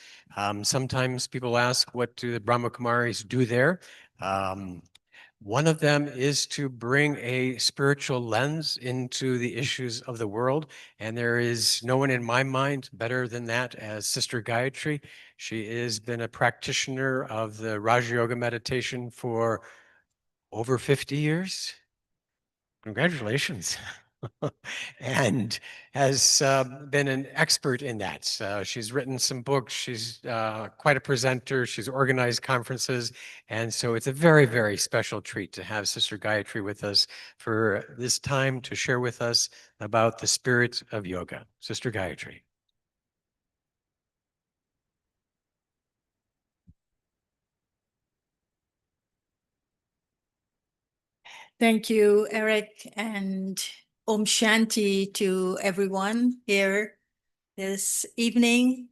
Sometimes people ask, what do the Brahma Kumaris do there? One of them is to bring a spiritual lens into the issues of the world. And there is no one in my mind better than that as Sister Gayatri. She has been a practitioner of the Raja Yoga meditation for over 50 years. Congratulations. and has been an expert in that. She's written some books. She's quite a presenter. She's organized conferences. And so it's a very, very special treat to have Sister Gayatri with us for this time to share with us about the spirit of yoga. Sister Gayatri. Thank you, Eric, and Om Shanti to everyone here this evening.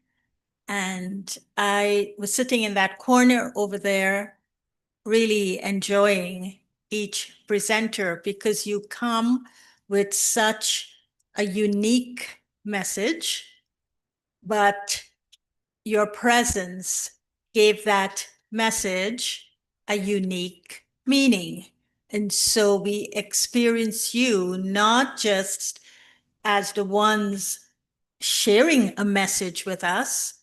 And I was sitting in that corner over there, really enjoying each presenter because you come with such a unique message, but your presence gave that message a unique meaning. And so we experience you not just as the ones sharing a message with us,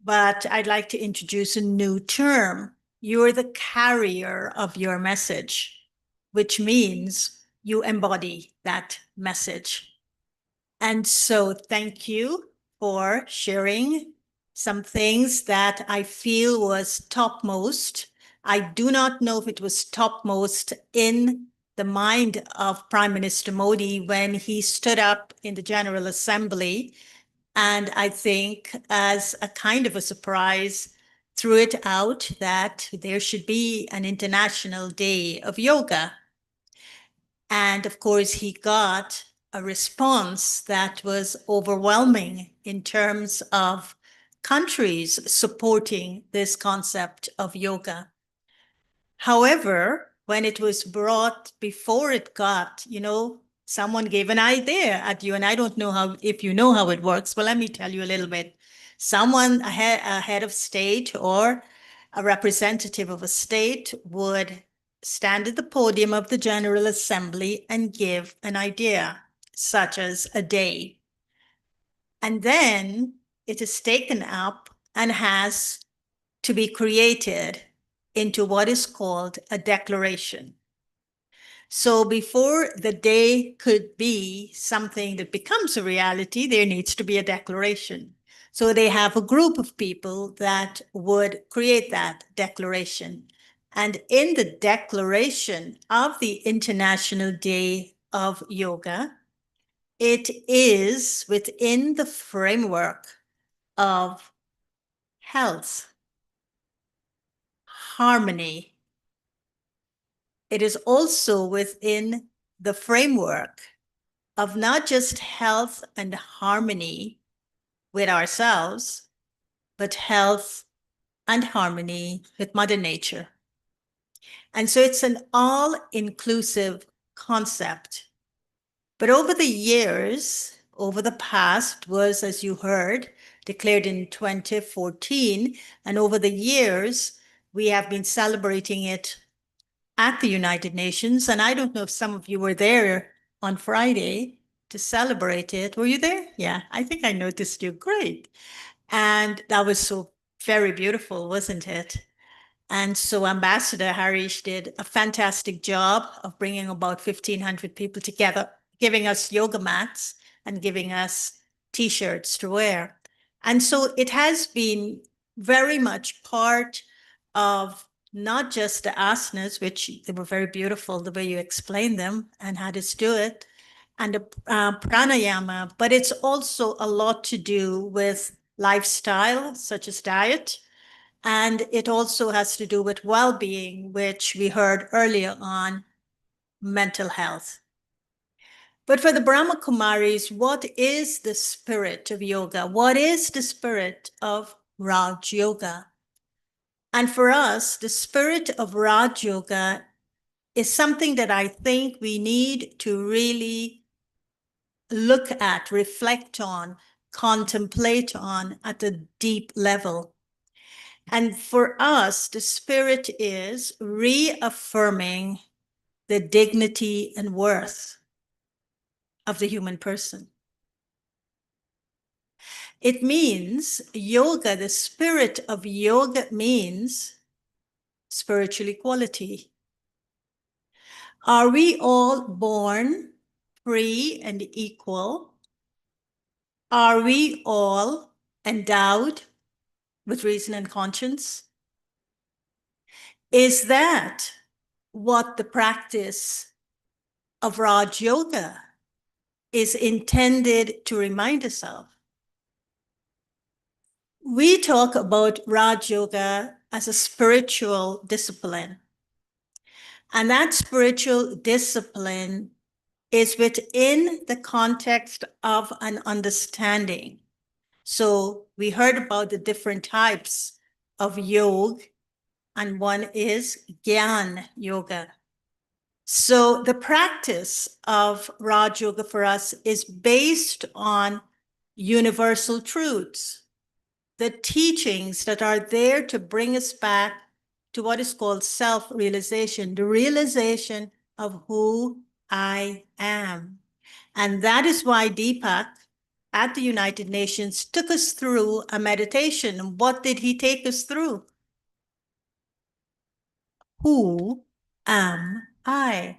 but I'd like to introduce a new term. You're the carrier of your message, which means you embody that message. And so thank you for sharing some things that I feel was topmost. I do not know if it was topmost in the mind of Prime Minister Modi when he stood up in the General Assembly, and I think as a kind of a surprise, threw it out that there should be an International Day of Yoga. And of course, he got a response that was overwhelming in terms of countries supporting this concept of yoga. However, when it was brought before it got, someone gave an idea at you, and I don't know if you know how it works, but let me tell you a little bit. Someone, a head of state or a representative of a state would stand at the podium of the General Assembly and give an idea, such as a day. And then it is taken up and has to be created into what is called a declaration. So before the day could be something that becomes a reality, there needs to be a declaration. So they have a group of people that would create that declaration. And in the declaration of the International Day of Yoga, it is within the framework of health, harmony. It is also within the framework of not just health and harmony with ourselves, but health and harmony with Mother Nature. And so it's an all-inclusive concept. But over the years, over the past was, as you heard, declared in 2014, and over the years, we have been celebrating it at the United Nations. And I don't know if some of you were there on Friday to celebrate it. Were you there? Yeah, I think I noticed you. Great. And that was so very beautiful, wasn't it? And so Ambassador Harish did a fantastic job of bringing about 1,500 people together, giving us yoga mats and giving us T-shirts to wear. And so it has been very much part of not just the asanas, which they were very beautiful, the way you explained them and how to do it, and the pranayama, but it's also a lot to do with lifestyle, such as diet. And it also has to do with well-being, which we heard earlier on, mental health. But for the Brahma Kumaris, what is the spirit of yoga? What is the spirit of Raj Yoga? And for us, the spirit of Raj Yoga is something that I think we need to really look at, reflect on, contemplate on at a deep level. And for us, the spirit is reaffirming the dignity and worth of the human person. It means yoga, the spirit of yoga means spiritual equality. Are we all born free and equal? Are we all endowed with reason and conscience? Is that what the practice of Raj Yoga is intended to remind us of? We talk about Raj Yoga as a spiritual discipline. And that spiritual discipline is within the context of an understanding. So we heard about the different types of yoga, and one is Gyan Yoga. So the practice of Raj Yoga for us is based on universal truths, the teachings that are there to bring us back to what is called self-realization, the realization of who I am. And that is why Deepak at the United Nations took us through a meditation. And what did he take us through? Who am I?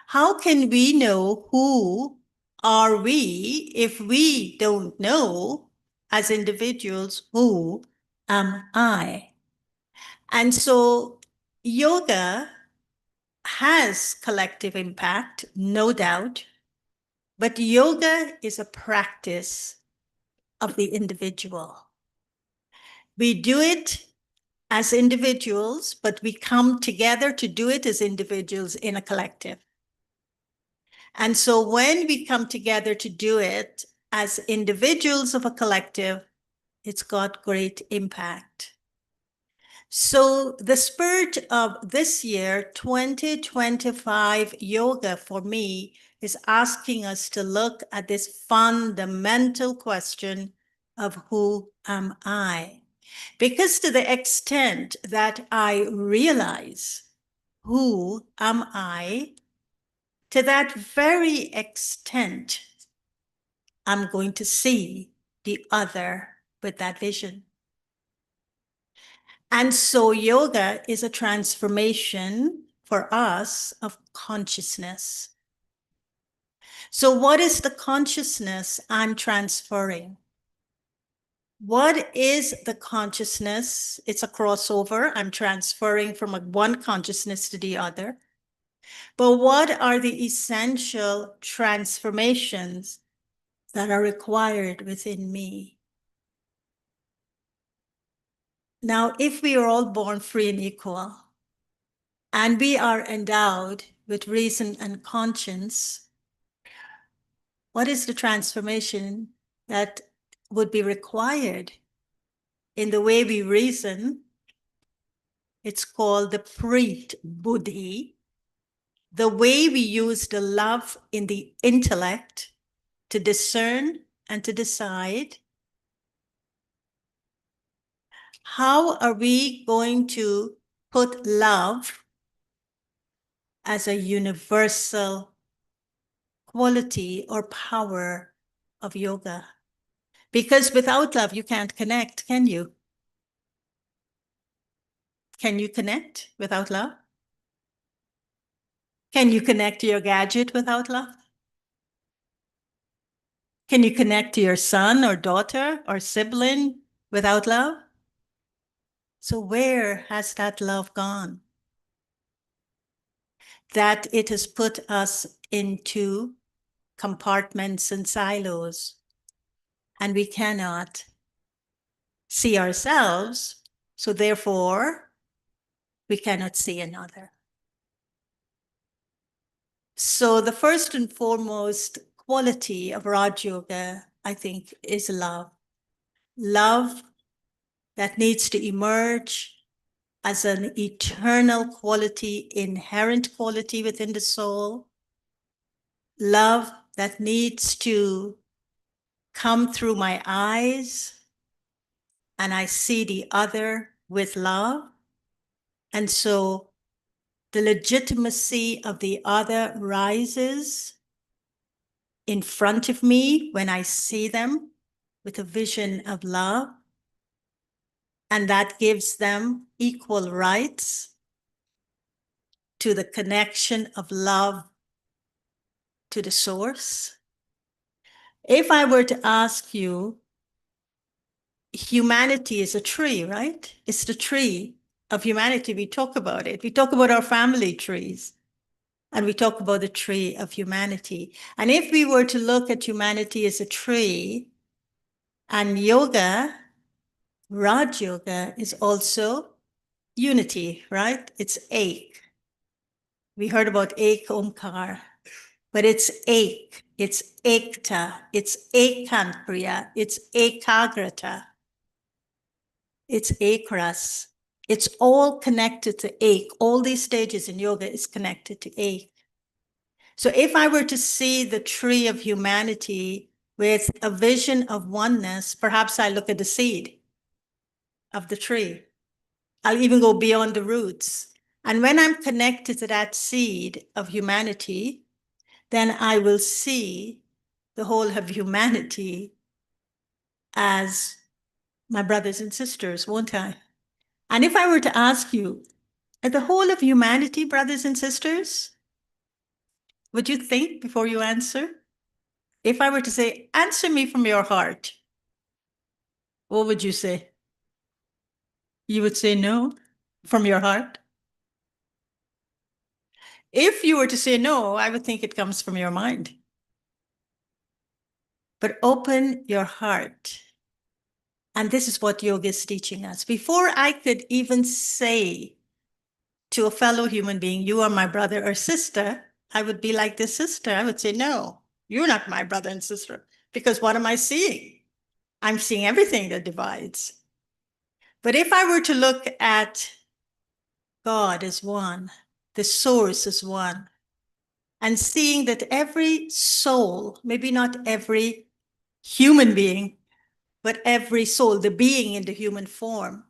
How can we know who are we if we don't know as individuals who am I? And so yoga has collective impact, no doubt, but yoga is a practice of the individual. We do it as individuals, but we come together to do it as individuals in a collective. And so when we come together to do it as individuals of a collective, it's got great impact. So the spirit of this year, 2025 yoga for me is asking us to look at this fundamental question of who am I? Because to the extent that I realize who am I, to that very extent, I'm going to see the other with that vision. And so yoga is a transformation for us of consciousness. So what is the consciousness I'm transferring? What is the consciousness? It's a crossover. I'm transferring from one consciousness to the other. But what are the essential transformations that are required within me? Now, if we are all born free and equal, and we are endowed with reason and conscience, what is the transformation that would be required in the way we reason? It's called the Preet Buddhi, the way we use the love in the intellect to discern and to decide. How are we going to put love as a universal quality or power of yoga? Because without love, you can't connect, can you? Can you connect without love? Can you connect to your gadget without love? Can you connect to your son or daughter or sibling without love? So where has that love gone? That it has put us into compartments and silos, and we cannot see ourselves, so therefore we cannot see another. So the first and foremost quality of Raj Yoga, I think, is love. Love that needs to emerge as an eternal quality, inherent quality within the soul. Love that needs to come through my eyes and I see the other with love. And so the legitimacy of the other rises in front of me when I see them with a vision of love. And that gives them equal rights to the connection of love to the source. If I were to ask you, humanity is a tree, right? It's the tree of humanity. We talk about it. We talk about our family trees, and we talk about the tree of humanity. And if we were to look at humanity as a tree, and yoga, Raj Yoga, is also unity, right? It's ek. We heard about ek omkar, but it's ek, it's ekta, it's ekanpriya, it's ekagrata, it's ekras. It's all connected to ek. All these stages in yoga is connected to ek. So if I were to see the tree of humanity with a vision of oneness, perhaps I look at the seed of the tree. I'll even go beyond the roots. And when I'm connected to that seed of humanity, then I will see the whole of humanity as my brothers and sisters, won't I? And if I were to ask you, are the whole of humanity brothers and sisters? Would you think before you answer? If I were to say, answer me from your heart, what would you say? You would say no, from your heart? If you were to say no, I would think it comes from your mind. But open your heart. And this is what yoga is teaching us. Before I could even say to a fellow human being, you are my brother or sister, I would be like this sister. I would say, no, you're not my brother and sister. Because what am I seeing? I'm seeing everything that divides. But if I were to look at God as one, the source as one, and seeing that every soul, maybe not every human being, but every soul, the being in the human form,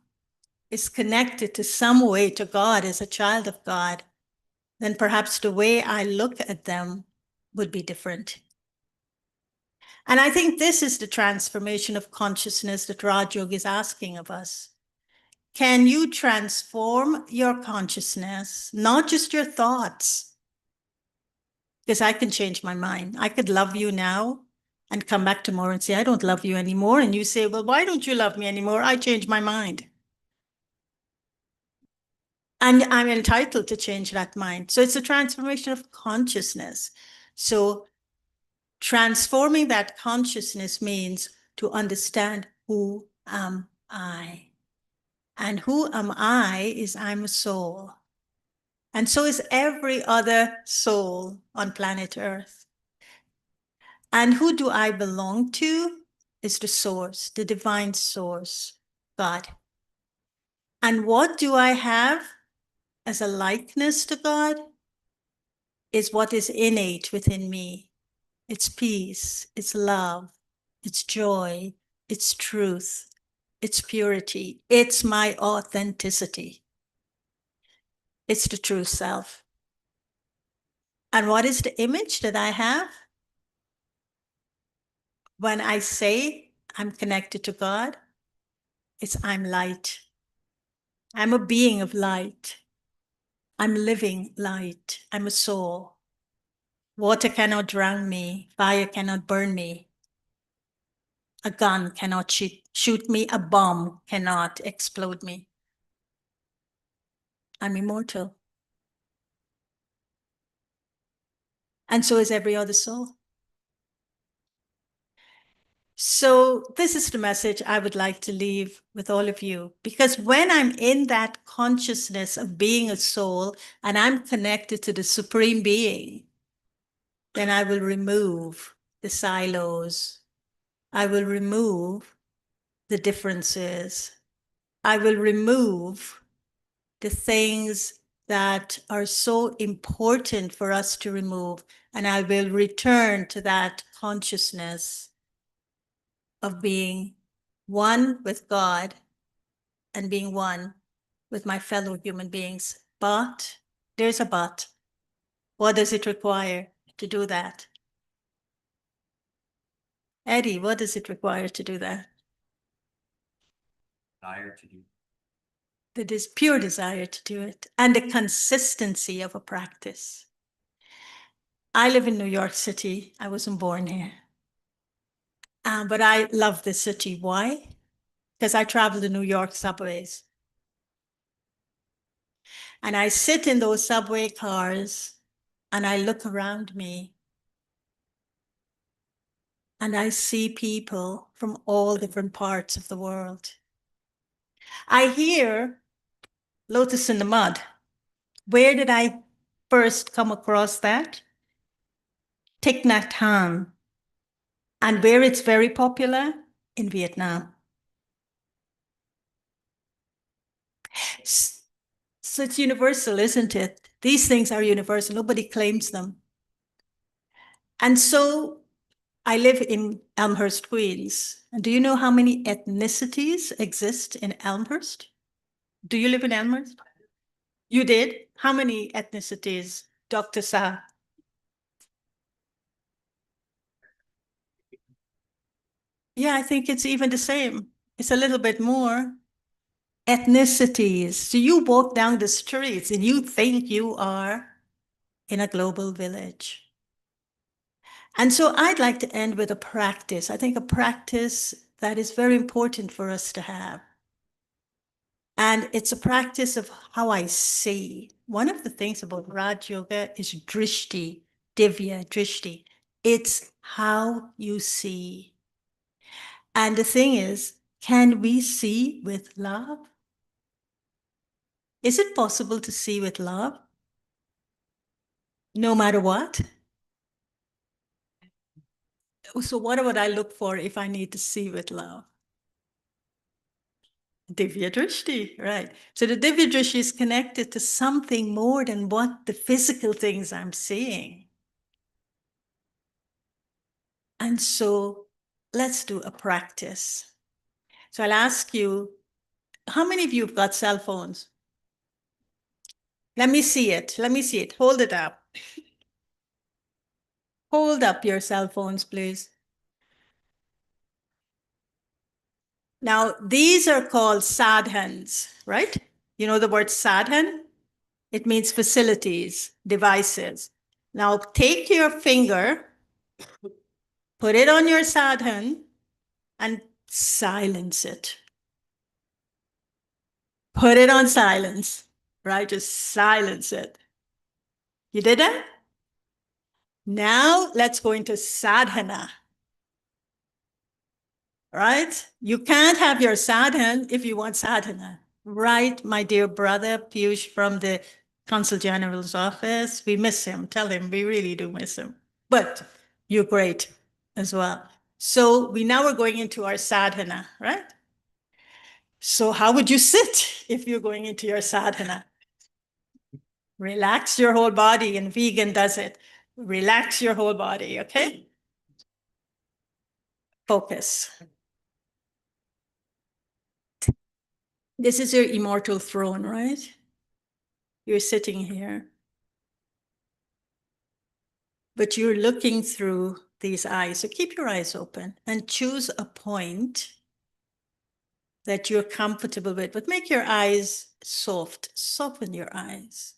is connected to some way to God as a child of God, then perhaps the way I look at them would be different. And I think this is the transformation of consciousness that Raj Yoga is asking of us. Can you transform your consciousness, not just your thoughts? Because I can change my mind. I could love you now and come back tomorrow and say, I don't love you anymore. And you say, well, why don't you love me anymore? I changed my mind. And I'm entitled to change that mind. So it's a transformation of consciousness. So transforming that consciousness means to understand, who am I? And who am I is I'm a soul. And so is every other soul on planet Earth. And who do I belong to? Is the source, the divine source, God. And what do I have as a likeness to God? Is what is innate within me. It's peace, it's love, it's joy, it's truth, it's purity, it's my authenticity. It's the true self. And what is the image that I have? When I say I'm connected to God, it's I'm light. I'm a being of light. I'm living light. I'm a soul. Water cannot drown me. Fire cannot burn me. A gun cannot shoot me. A bomb cannot explode me. I'm immortal. And so is every other soul. So this is the message I would like to leave with all of you, because when I'm in that consciousness of being a soul and I'm connected to the Supreme Being, then I will remove the silos. I will remove the differences. I will remove the things that are so important for us to remove, and I will return to that consciousness of being one with God and being one with my fellow human beings. But there's a but. What does it require to do that? Eddie, what does it require to do that? Desire to do. That is pure desire to do it, and the consistency of a practice. I live in New York City. I wasn't born here. But I love this city. Why? Because I travel the New York subways. And I sit in those subway cars and I look around me and I see people from all different parts of the world. I hear Lotus in the Mud. Where did I first come across that? Thich Nhat Hanh. And where it's very popular? In Vietnam. So it's universal, isn't it? These things are universal. Nobody claims them. And so I live in Elmhurst, Queens. And do you know how many ethnicities exist in Elmhurst? Do you live in Elmhurst? You did? How many ethnicities, Dr. Sa? Yeah, I think it's even the same. It's a little bit more. Ethnicities. So you walk down the streets and you think you are in a global village. And so I'd like to end with a practice. I think a practice that is very important for us to have. And it's a practice of how I see. One of the things about Raj Yoga is drishti, divya, drishti. It's how you see. And the thing is, can we see with love? Is it possible to see with love? No matter what? So what would I look for if I need to see with love? Divya Drishti, right. So the Divya Drishti is connected to something more than what the physical things I'm seeing. And so let's do a practice. So I'll ask you, how many of you have got cell phones? Let me see it. Let me see it. Hold it up. Hold up your cell phones, please. Now, these are called sadhans, right? You know the word sadhan? It means facilities, devices. Now, take your finger, put it on your sadhan, and silence it. Put it on silence, right? Just silence it. You did that? Now, let's go into sadhana. Right? You can't have your sadhan if you want sadhana. Right, my dear brother Piyush from the Consul General's office. We miss him. Tell him we really do miss him. But you're great as well. So we now are going into our sadhana, right? So how would you sit if you're going into your sadhana? Relax your whole body, and vegan does it. Relax your whole body, okay? Focus. This is your immortal throne, right? You're sitting here. But you're looking through these eyes. So keep your eyes open and choose a point that you're comfortable with, but make your eyes soft. Soften your eyes.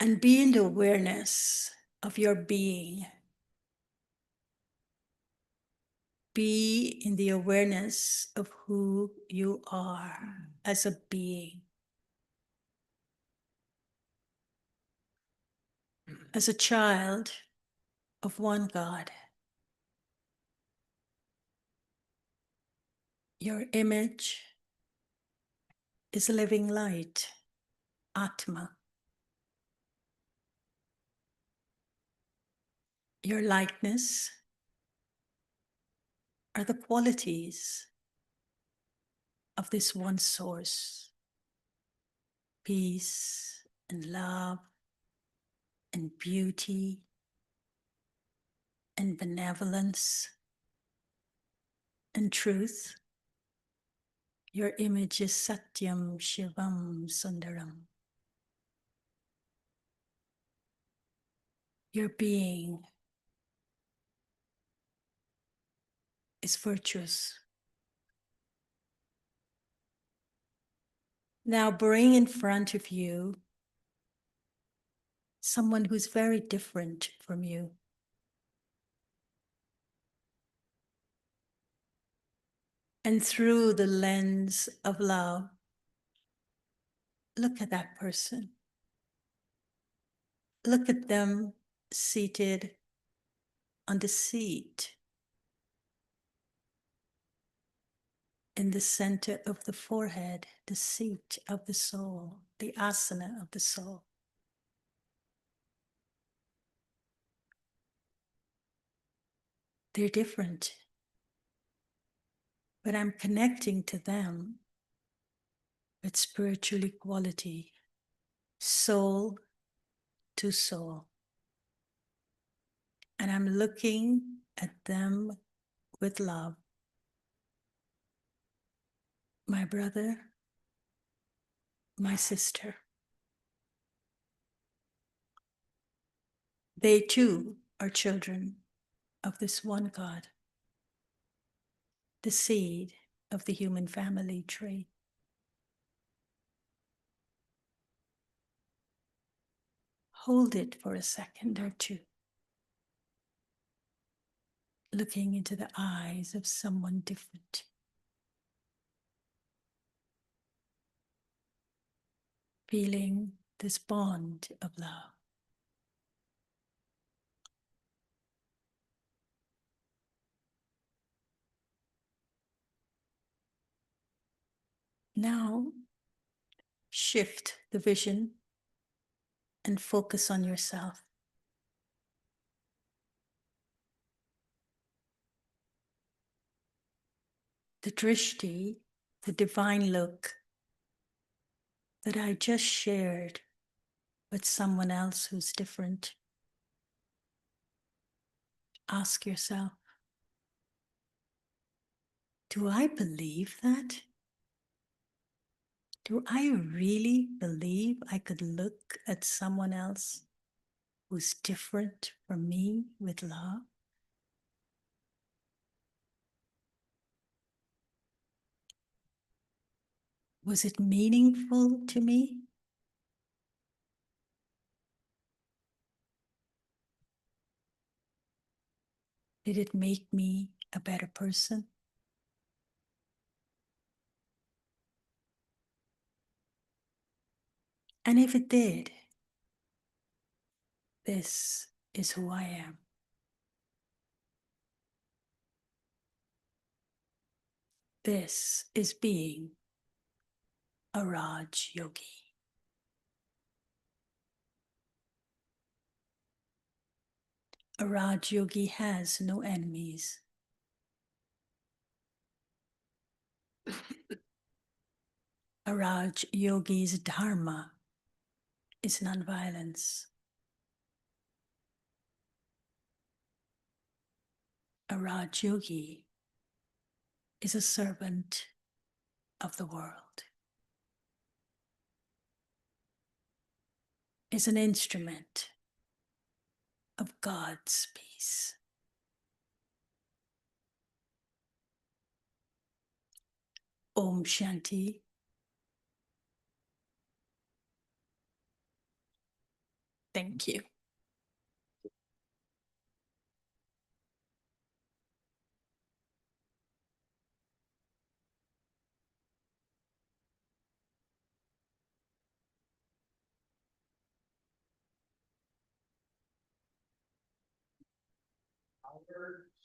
And be in the awareness of your being. Be in the awareness of who you are as a being. As a child of one God. Your image is a living light, Atma. Your likeness are the qualities of this one source. Peace and love and beauty and benevolence and truth. Your image is Satyam Shivam Sundaram. Your being is virtuous. Now bring in front of you someone who's very different from you. And through the lens of love, look at that person. Look at them seated on the seat in the center of the forehead, the seat of the soul, the asana of the soul. They're different, but I'm connecting to them with spiritual equality, soul to soul. And I'm looking at them with love. My brother, my sister. They too are children of this one God, the seed of the human family tree. Hold it for a second or two, looking into the eyes of someone different. Feeling this bond of love. Now, shift the vision and focus on yourself. The drishti, the divine look that I just shared with someone else who's different. Ask yourself, do I believe that? Do I really believe I could look at someone else who's different from me with love? Was it meaningful to me? Did it make me a better person? And if it did, this is who I am. This is being a Raj Yogi. A Raj Yogi has no enemies. A Raj Yogi's dharma is nonviolence. A Raj Yogi is a servant of the world, is an instrument of God's peace. Om Shanti. Thank you.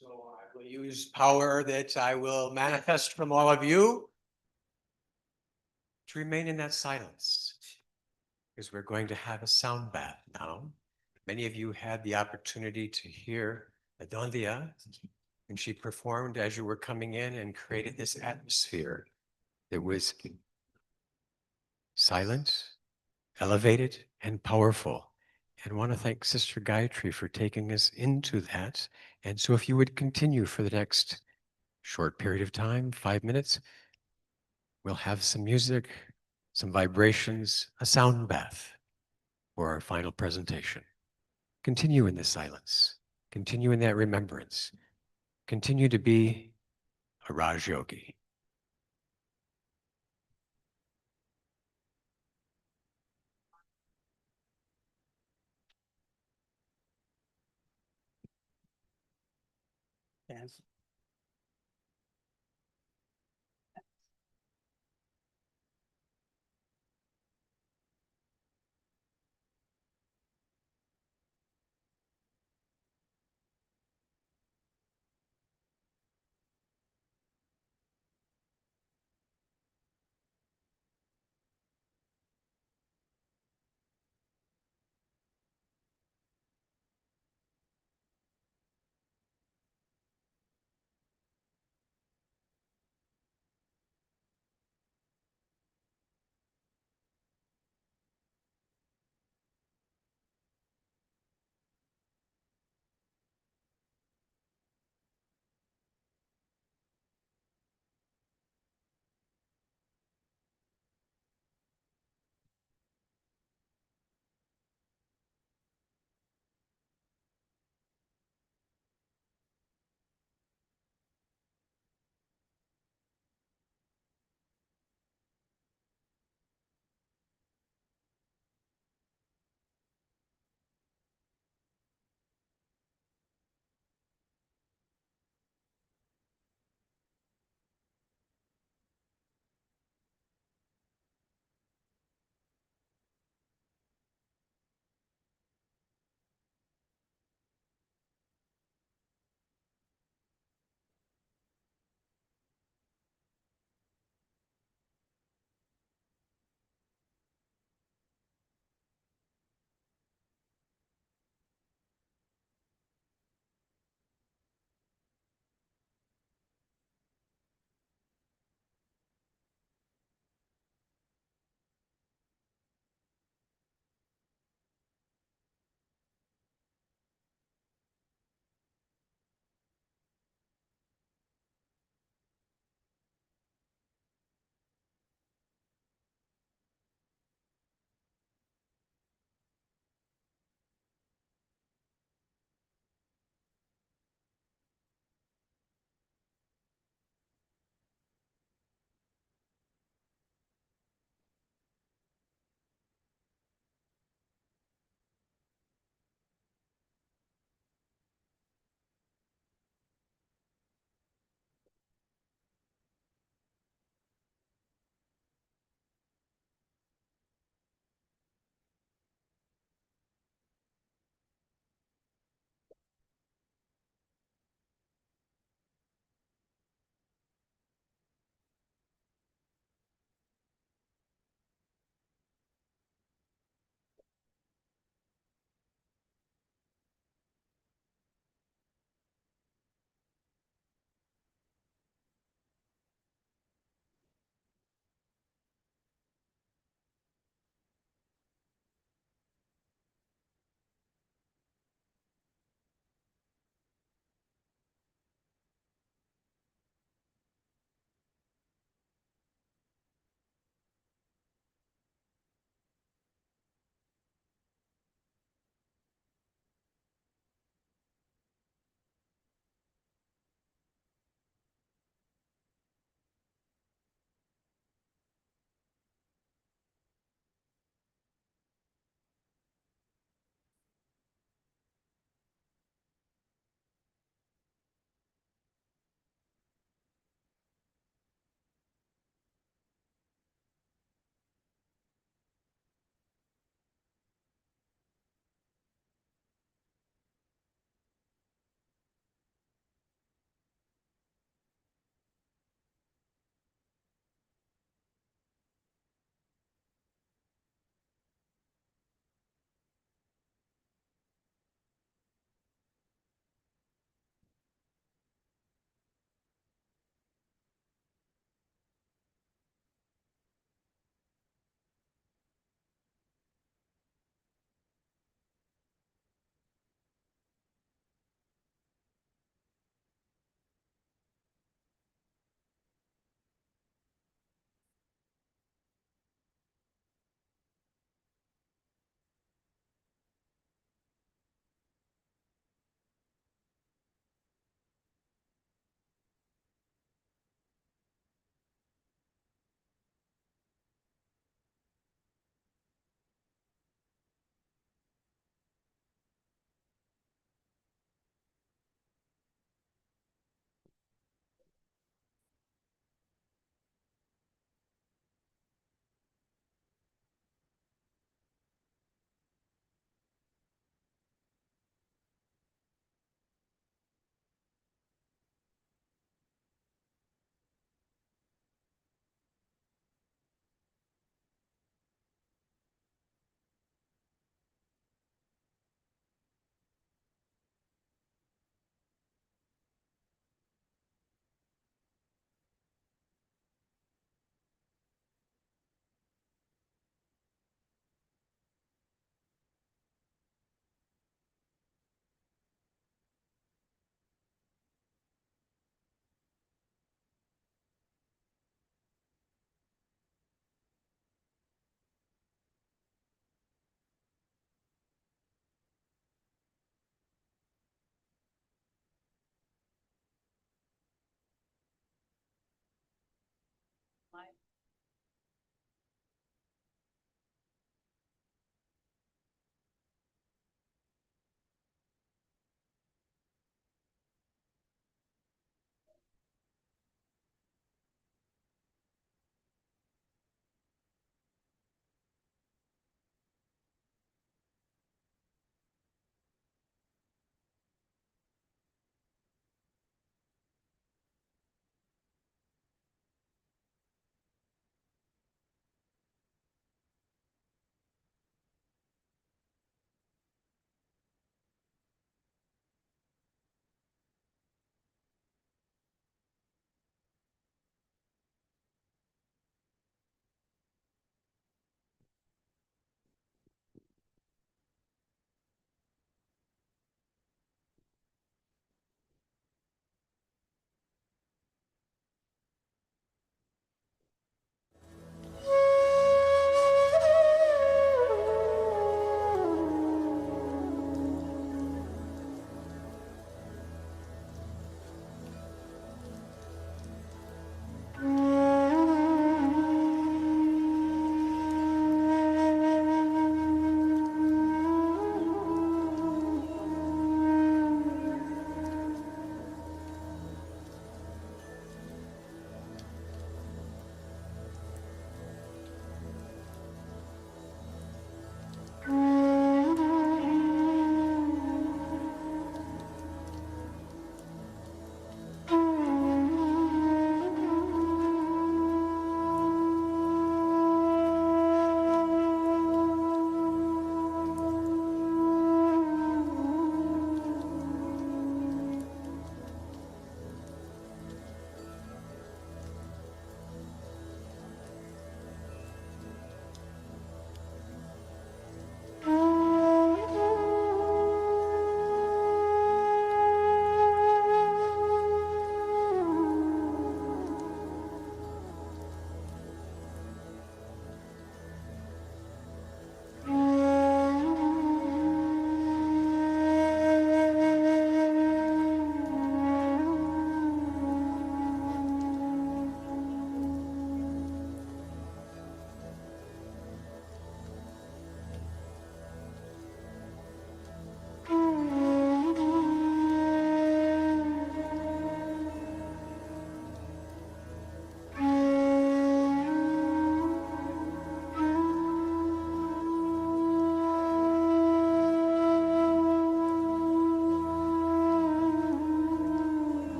So I will use power that I will manifest from all of you to remain in that silence, because we're going to have a sound bath now. Many of you had the opportunity to hear Andonia when she performed as you were coming in and created this atmosphere that was silent, elevated, and powerful. And I want to thank Sister Gayatri for taking us into that. And so if you would continue for the next short period of time, 5 minutes, we'll have some music, some vibrations, a sound bath for our final presentation. Continue in the silence. Continue in that remembrance. Continue to be a Raj Yogi. Yes.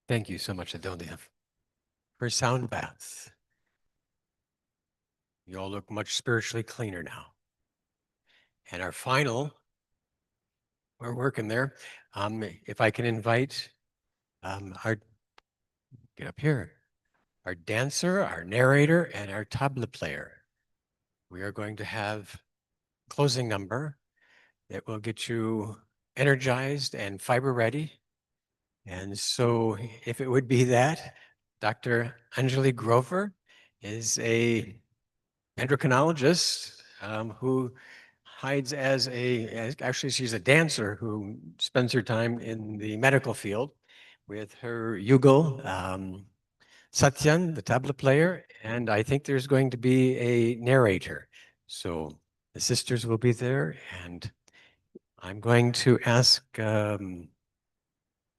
Thank you so much, Andonia, for sound baths. You all look much spiritually cleaner now. And our final, we're working there. If I can invite get up here, our dancer, our narrator, and our tabla player. We are going to have closing number that will get you energized and fiber ready. And so if it would be that, Dr. Anjali Grover is a endocrinologist who hides actually she's a dancer who spends her time in the medical field with her Yugal, Satyan, the tabla player, and I think there's going to be a narrator. So the sisters will be there, and I'm going to ask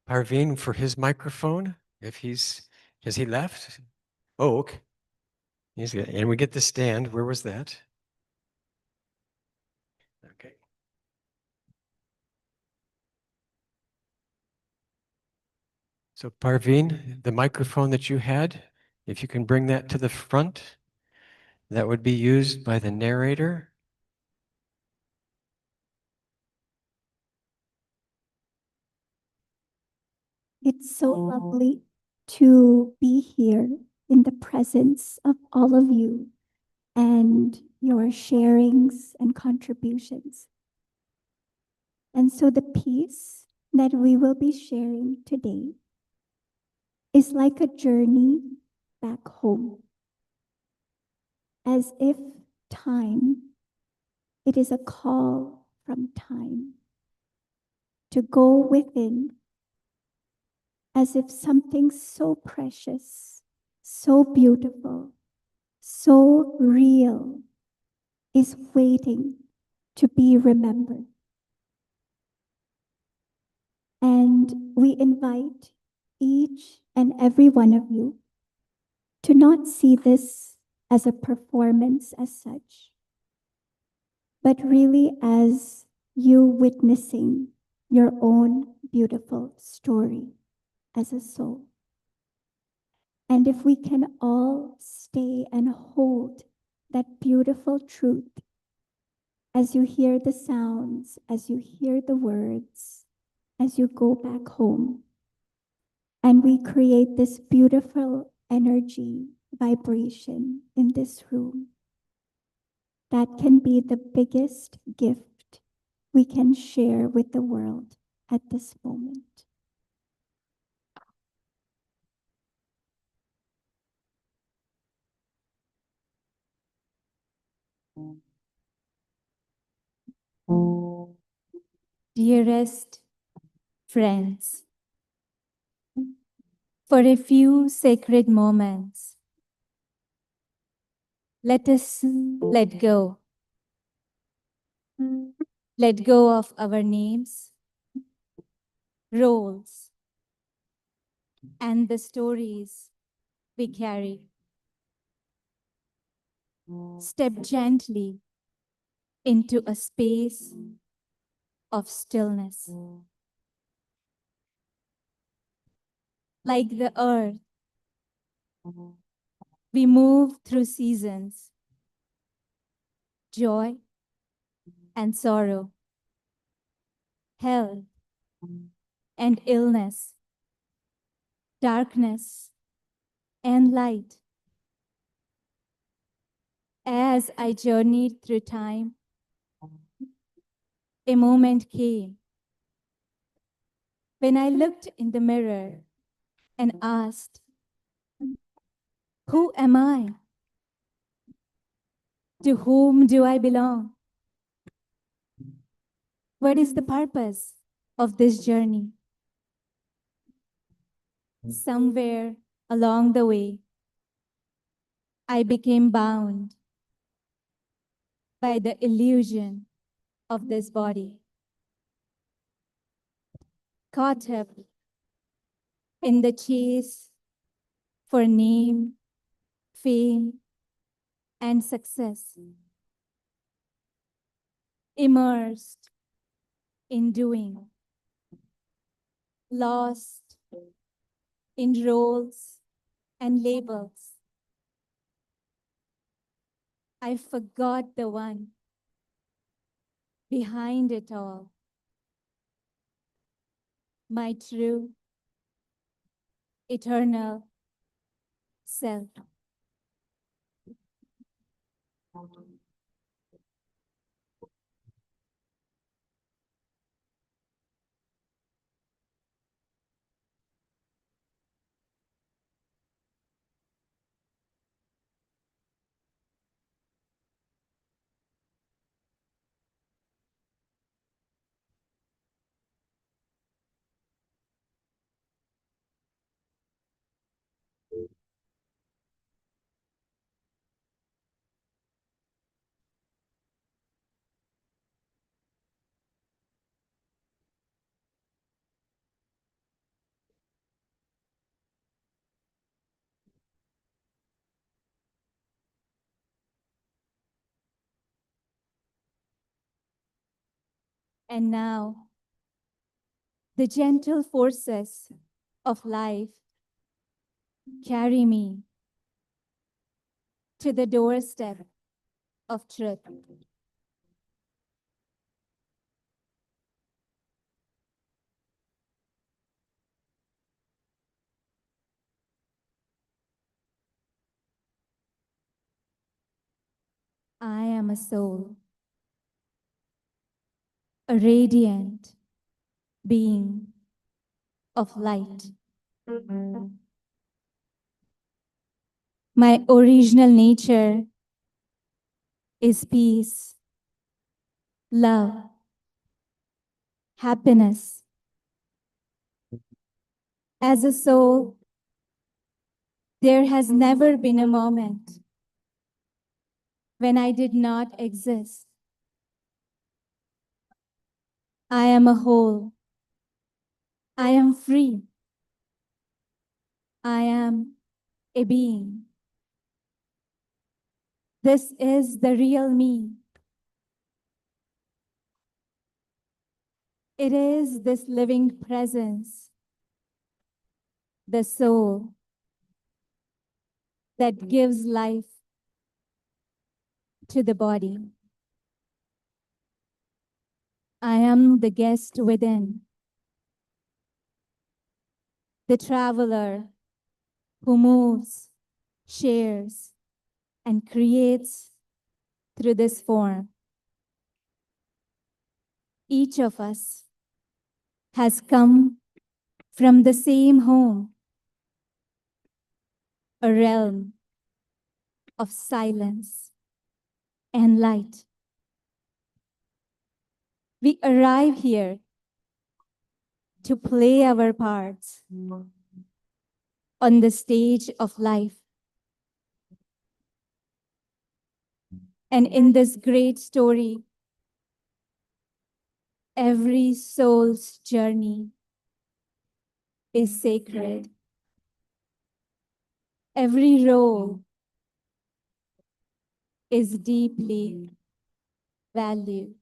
Parveen for his microphone, if has he left? Oh, okay. He's good. And we get the stand. Where was that? Okay. So Parveen, the microphone that you had, if you can bring that to the front, that would be used by the narrator. It's so lovely to be here in the presence of all of you and your sharings and contributions. And so the piece that we will be sharing today is like a journey back home, as if time, it is a call from time to go within, as if something so precious, so beautiful, so real is waiting to be remembered. And we invite each and every one of you to not see this as a performance as such, but really as you witnessing your own beautiful story as a soul. And if we can all stay and hold that beautiful truth as you hear the sounds, as you hear the words, as you go back home, and we create this beautiful energy, vibration in this room, that can be the biggest gift we can share with the world at this moment. Dearest friends, for a few sacred moments, let us let go. Let go of our names, roles, and the stories we carry. Step gently into a space of stillness. Like the earth, we move through seasons, joy and sorrow, health and illness, darkness and light. As I journeyed through time, a moment came when I looked in the mirror and asked, who am I? To whom do I belong? What is the purpose of this journey? Somewhere along the way, I became bound by the illusion of this body, caught up in the chase for name, fame, and success, immersed in doing, lost in roles and labels. I forgot the one behind it all, my true, eternal self. And now, the gentle forces of life carry me to the doorstep of truth. I am a soul, a radiant being of light. My original nature is peace, love, happiness. As a soul, there has never been a moment when I did not exist. I am a whole. I am free. I am a being. This is the real me. It is this living presence, the soul, that gives life to the body. I am the guest within, the traveler who moves, shares, and creates through this form. Each of us has come from the same home, a realm of silence and light. We arrive here to play our parts on the stage of life. And in this great story, every soul's journey is sacred. Every role is deeply valued.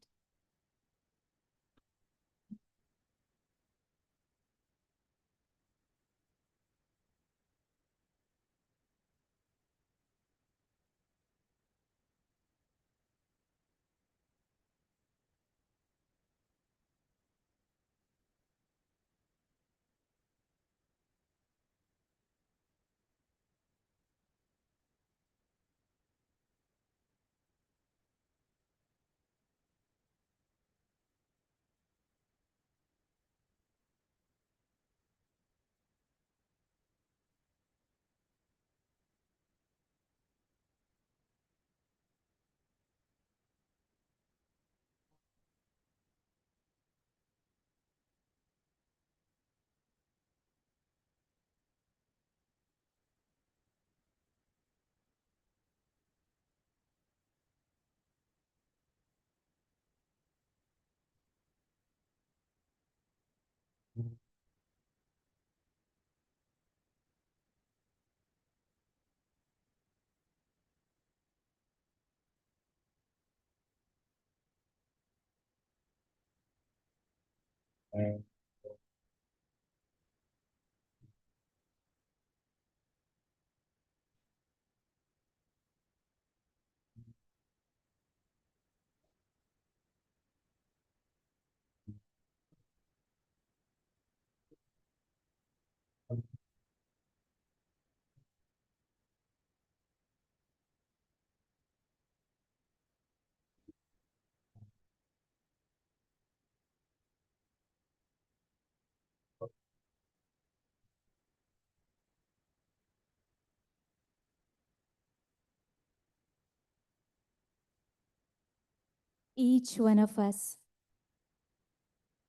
each one of us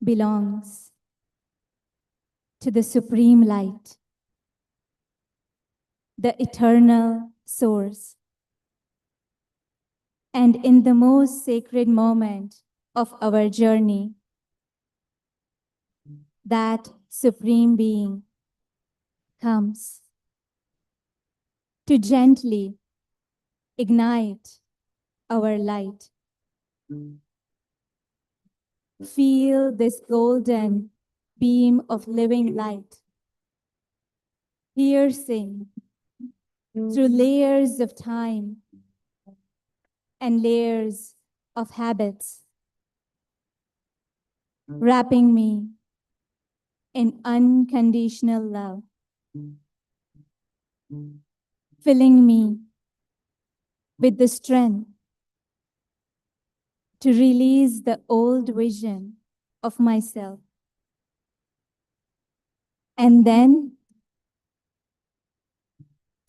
belongs to the Supreme Light, the eternal source. And in the most sacred moment of our journey, that Supreme Being comes to gently ignite our light. Feel this golden beam of living light piercing through layers of time and layers of habits, wrapping me in unconditional love, filling me with the strength to release the old vision of myself. And then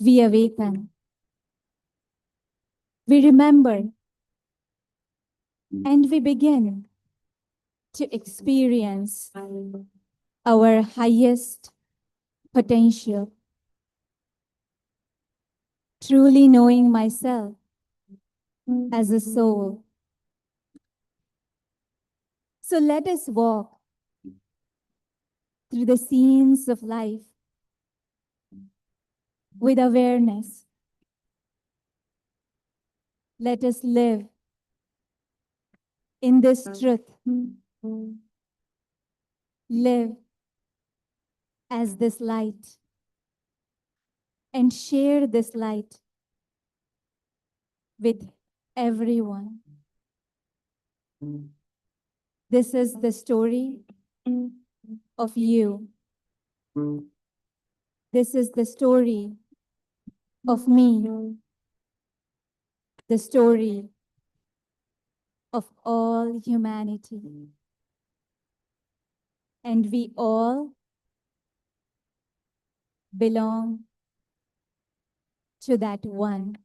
we awaken. We remember and we begin to experience our highest potential, truly knowing myself as a soul. So let us walk through the scenes of life with awareness. Let us live in this truth. Live as this light and share this light with everyone. This is the story of you. This is the story of me. The story of all humanity. And we all belong to that one.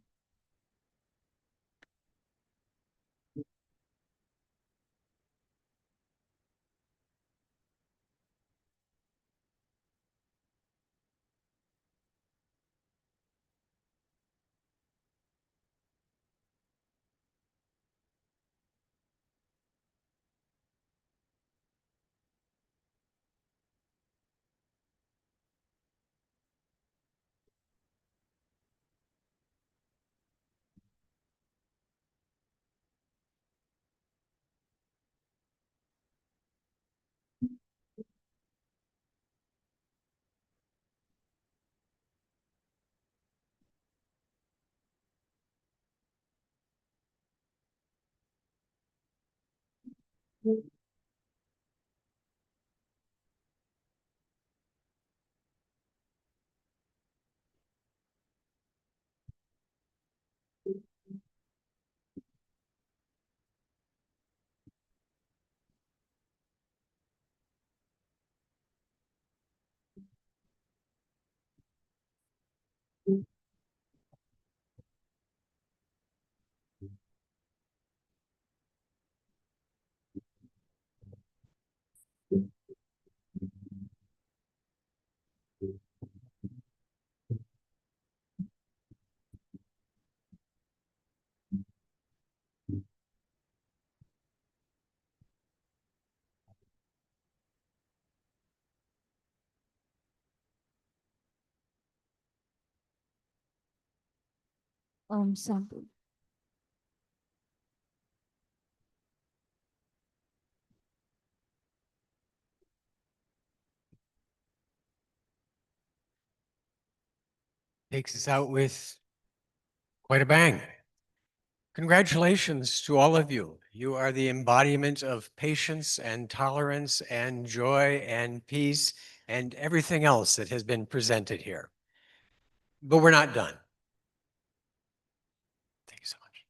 Om Shanti. Takes us out with quite a bang. Congratulations to all of you. You are the embodiment of patience and tolerance and joy and peace and everything else that has been presented here. But we're not done. Thank you so much.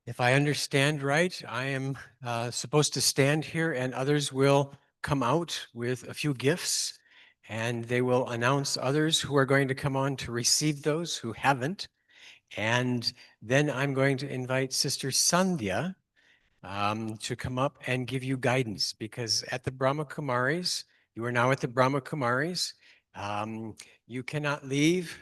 If I understand right, I am supposed to stand here and others will come out with a few gifts and they will announce others who are going to come on to receive those who haven't. And then I'm going to invite Sister Sandhya to come up and give you guidance, because at the Brahma Kumaris, you are now at the Brahma Kumaris. You cannot leave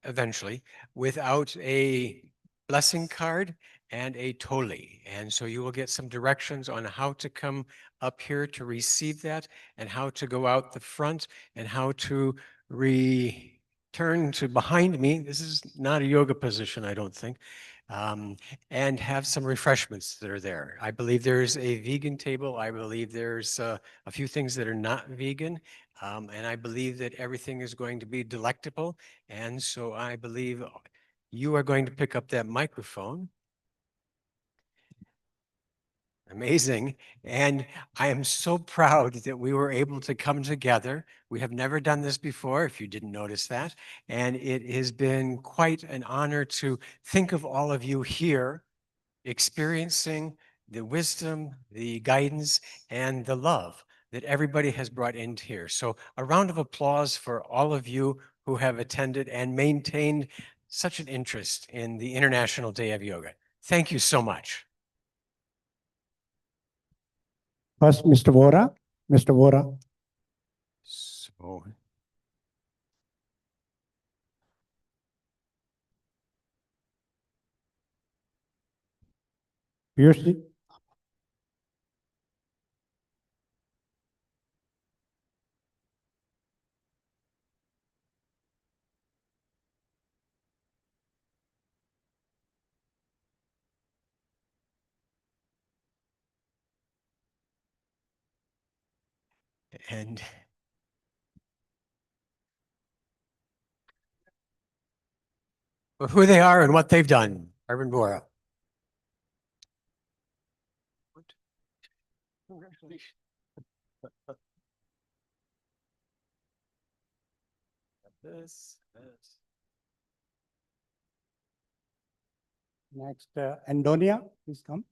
eventually without a blessing card and a toli. And so you will get some directions on how to come up here to receive that, and how to go out the front, and how to return to behind me. This is not a yoga position, I don't think. And have some refreshments that are there. I believe there's a vegan table. I believe there's a few things that are not vegan. And I believe that everything is going to be delectable. And so I believe you are going to pick up that microphone. Amazing. And I am so proud that we were able to come together. We have never done this before, if you didn't notice that. And it has been quite an honor to think of all of you here, experiencing the wisdom, the guidance, and the love that everybody has brought into here. So a round of applause for all of you who have attended and maintained such an interest in the International Day of Yoga. Thank you so much. First, Mr. Vora. Mr. Vora. So, Piyushji. and who they are and what they've done. Arvind Vora. Congratulations. This. Next, Andonia, please come.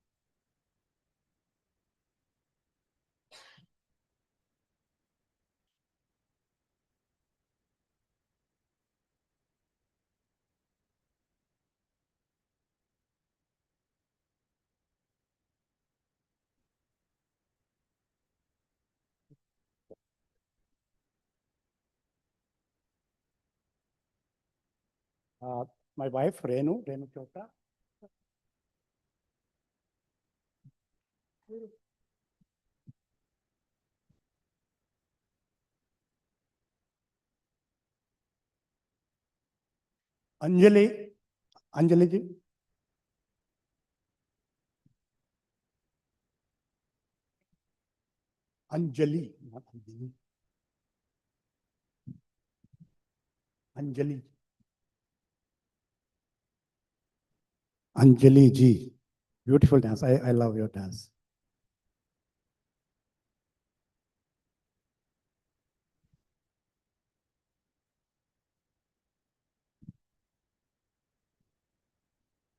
My wife, Renu Chopra. Anjali, Anjali ji. Anjali, not Anjali. Anjali. Anjali ji. Beautiful dance. I love your dance.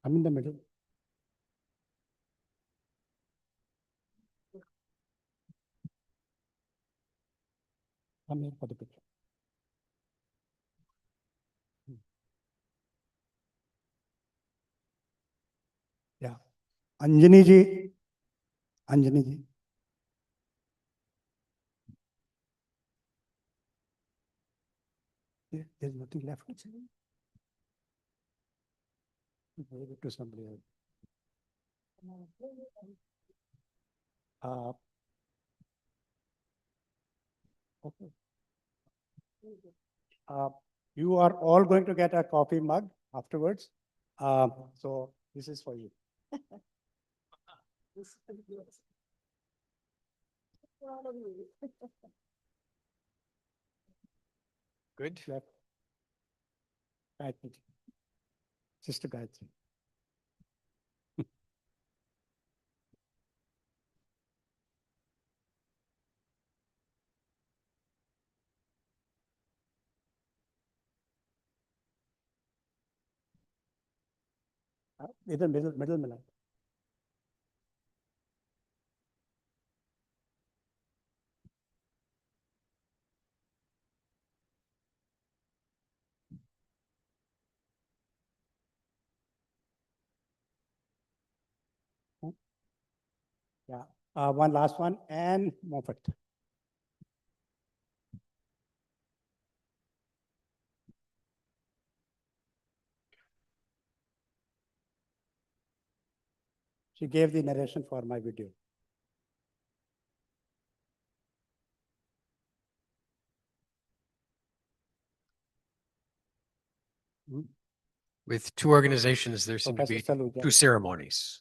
I'm in the middle. Come here for the picture. Yeah. Anjani ji. Anjani ji. There's nothing left. Give it to somebody else. Okay. You are all going to get a coffee mug afterwards. So this is for you. Good. Gayatri. Sister Gayatri. इधर middle में लाओ. Yeah, one last one, and Moffat. She gave the narration for my video. With two organizations, there seem to be Professor Saluja. two ceremonies.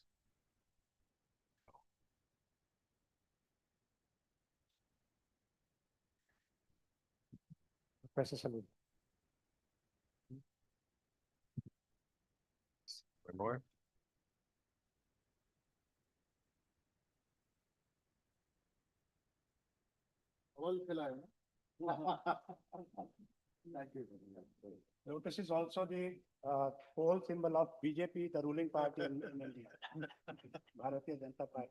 Professor Saluja. One more. Lotus is also the whole symbol of BJP, the ruling party in India. Bharatiya Janata Party.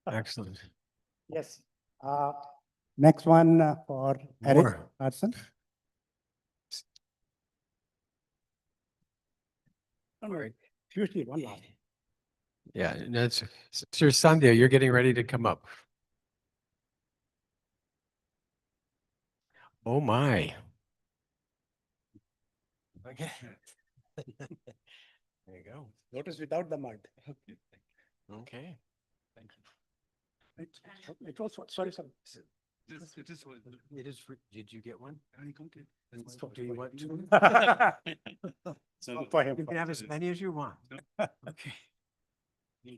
Excellent. Yes. Next one for Eric More. Carson. All right. Usually one last. Yeah, and that's Sir Sandhya, you're getting ready to come up. Oh my. Okay. There you go. Lotus without the mud. Okay. Thank you. It was, sorry, sir. It is for, did you get one? Do Do you want to? For him. You can have as many as you want. Okay. You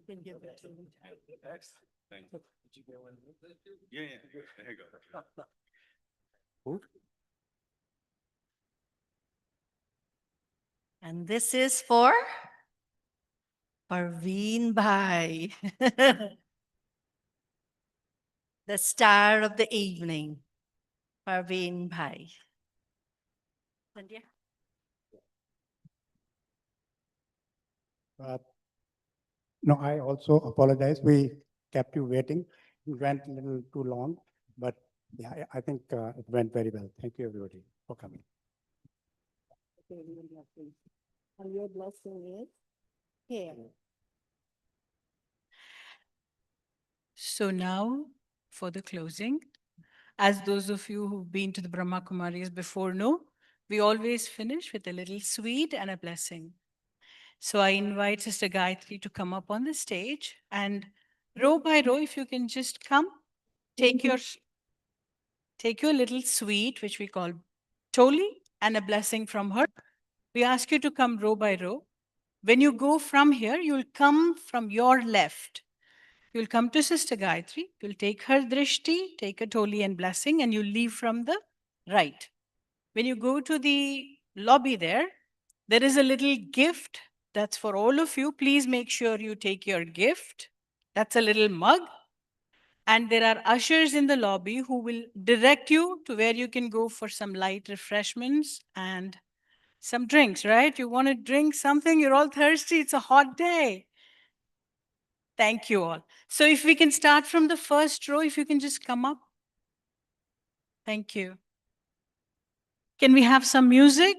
can give it to me. Thank you. Did you get one? Yeah, there you go. And this is for Parveen Bhai, the star of the evening, Parveen Bhai. Sandhya? No, I also apologize. We kept you waiting. We went a little too long, but yeah, I think it went very well. Thank you, everybody, for coming. And your blessing is here. So now for the closing, as those of you who've been to the Brahma Kumaris before know, we always finish with a little sweet and a blessing. So I invite Sister Gayatri to come up on the stage, and row by row, if you can just come, take your little sweet, which we call Toli, and a blessing from her. We ask you to come row by row. When you go from here, you'll come from your left. You'll come to Sister Gayatri, you'll take her drishti, take a Toli and blessing, and you'll leave from the right. When you go to the lobby there is a little gift that's for all of you. Please make sure you take your gift. That's a little mug. And there are ushers in the lobby who will direct you to where you can go for some light refreshments and some drinks, right? You want to drink something, you're all thirsty, it's a hot day. Thank you all. So if we can start from the first row, if you can just come up. Thank you. Can we have some music?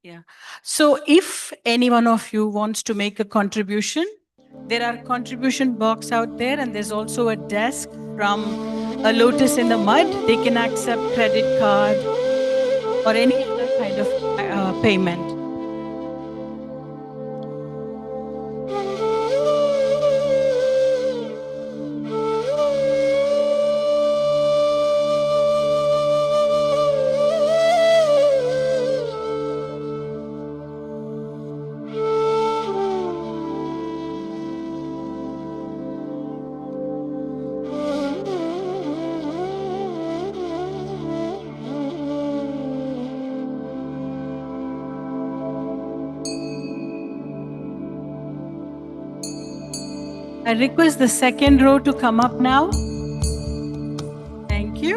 Yeah. So if any one of you wants to make a contribution, there are contribution box out there, and there's also a desk from a Lotus in the Mud. They can accept credit card or any other kind of payment. I request the second row to come up now. Thank you.